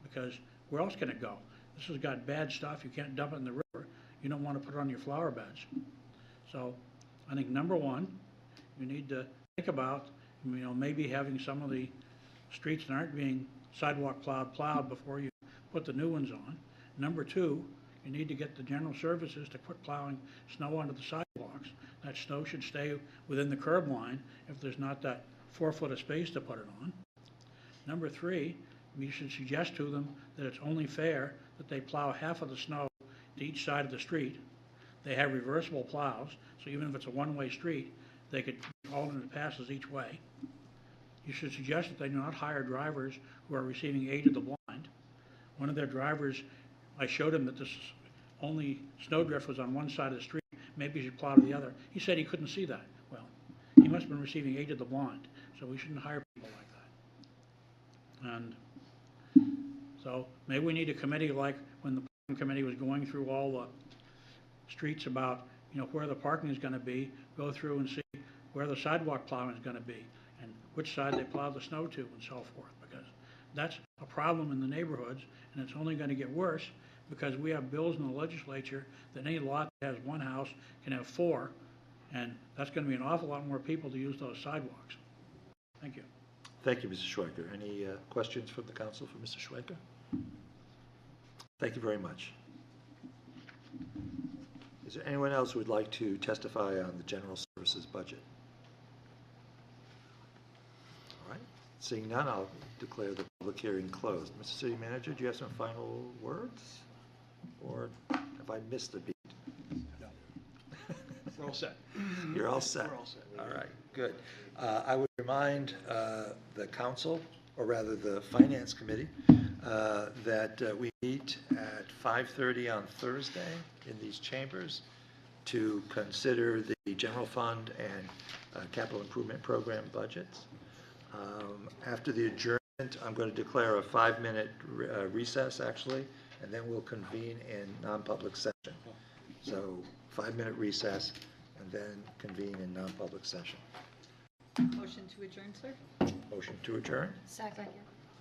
because where else can it go? This has got bad stuff, you can't dump it in the river, you don't want to put it on your flower beds. So I think number one, you need to think about, maybe having some of the streets that aren't being sidewalk plowed before you put the new ones on. Number two, you need to get the general services to quit plowing snow onto the sidewalks. That snow should stay within the curb line if there's not that 4 foot of space to put it on. Number three, you should suggest to them that it's only fair that they plow half of the snow to each side of the street. They have reversible plows, so even if it's a one-way street, they could alternate passes each way. You should suggest that they do not hire drivers who are receiving aid of the blind. One of their drivers, I showed him that this only snowdrift was on one side of the street, maybe he should plow to the other. He said he couldn't see that. Well, he must have been receiving aid of the blind, so we shouldn't hire people like that. And so maybe we need a committee like when the parking committee was going through all the streets about, where the parking is going to be, go through and see where the sidewalk plowing is going to be and which side they plow the snow to and so forth, because that's a problem in the neighborhoods, and it's only going to get worse because we have bills in the legislature that any lot that has one house can have 4, and that's going to be an awful lot more people to use those sidewalks. Thank you. Thank you, Mr. Schweiker. Any questions from the council for Mr. Schweiker? Thank you very much. Is there anyone else who would like to testify on the general services budget? All right. Seeing none, I'll declare the public hearing closed. Mr. City Manager, do you have some final words? Or have I missed a beat? No. We're all set. You're all set? We're all set. All right, good. I would remind the council, or rather the Finance Committee, that we meet at 5:30 on Thursday in these chambers to consider the general fund and capital improvement program budgets. After the adjournment, I'm going to declare a 5-minute recess, actually, and then we'll convene in non-public session. So 5-minute recess and then convene in non-public session. Motion to adjourn, sir? Motion to adjourn Second.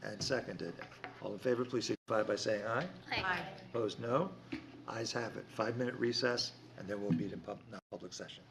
and seconded. All in favor, please signify by saying aye. Aye. Opposed, no. Ayes have it. 5-minute recess, and then we'll meet in non-public session.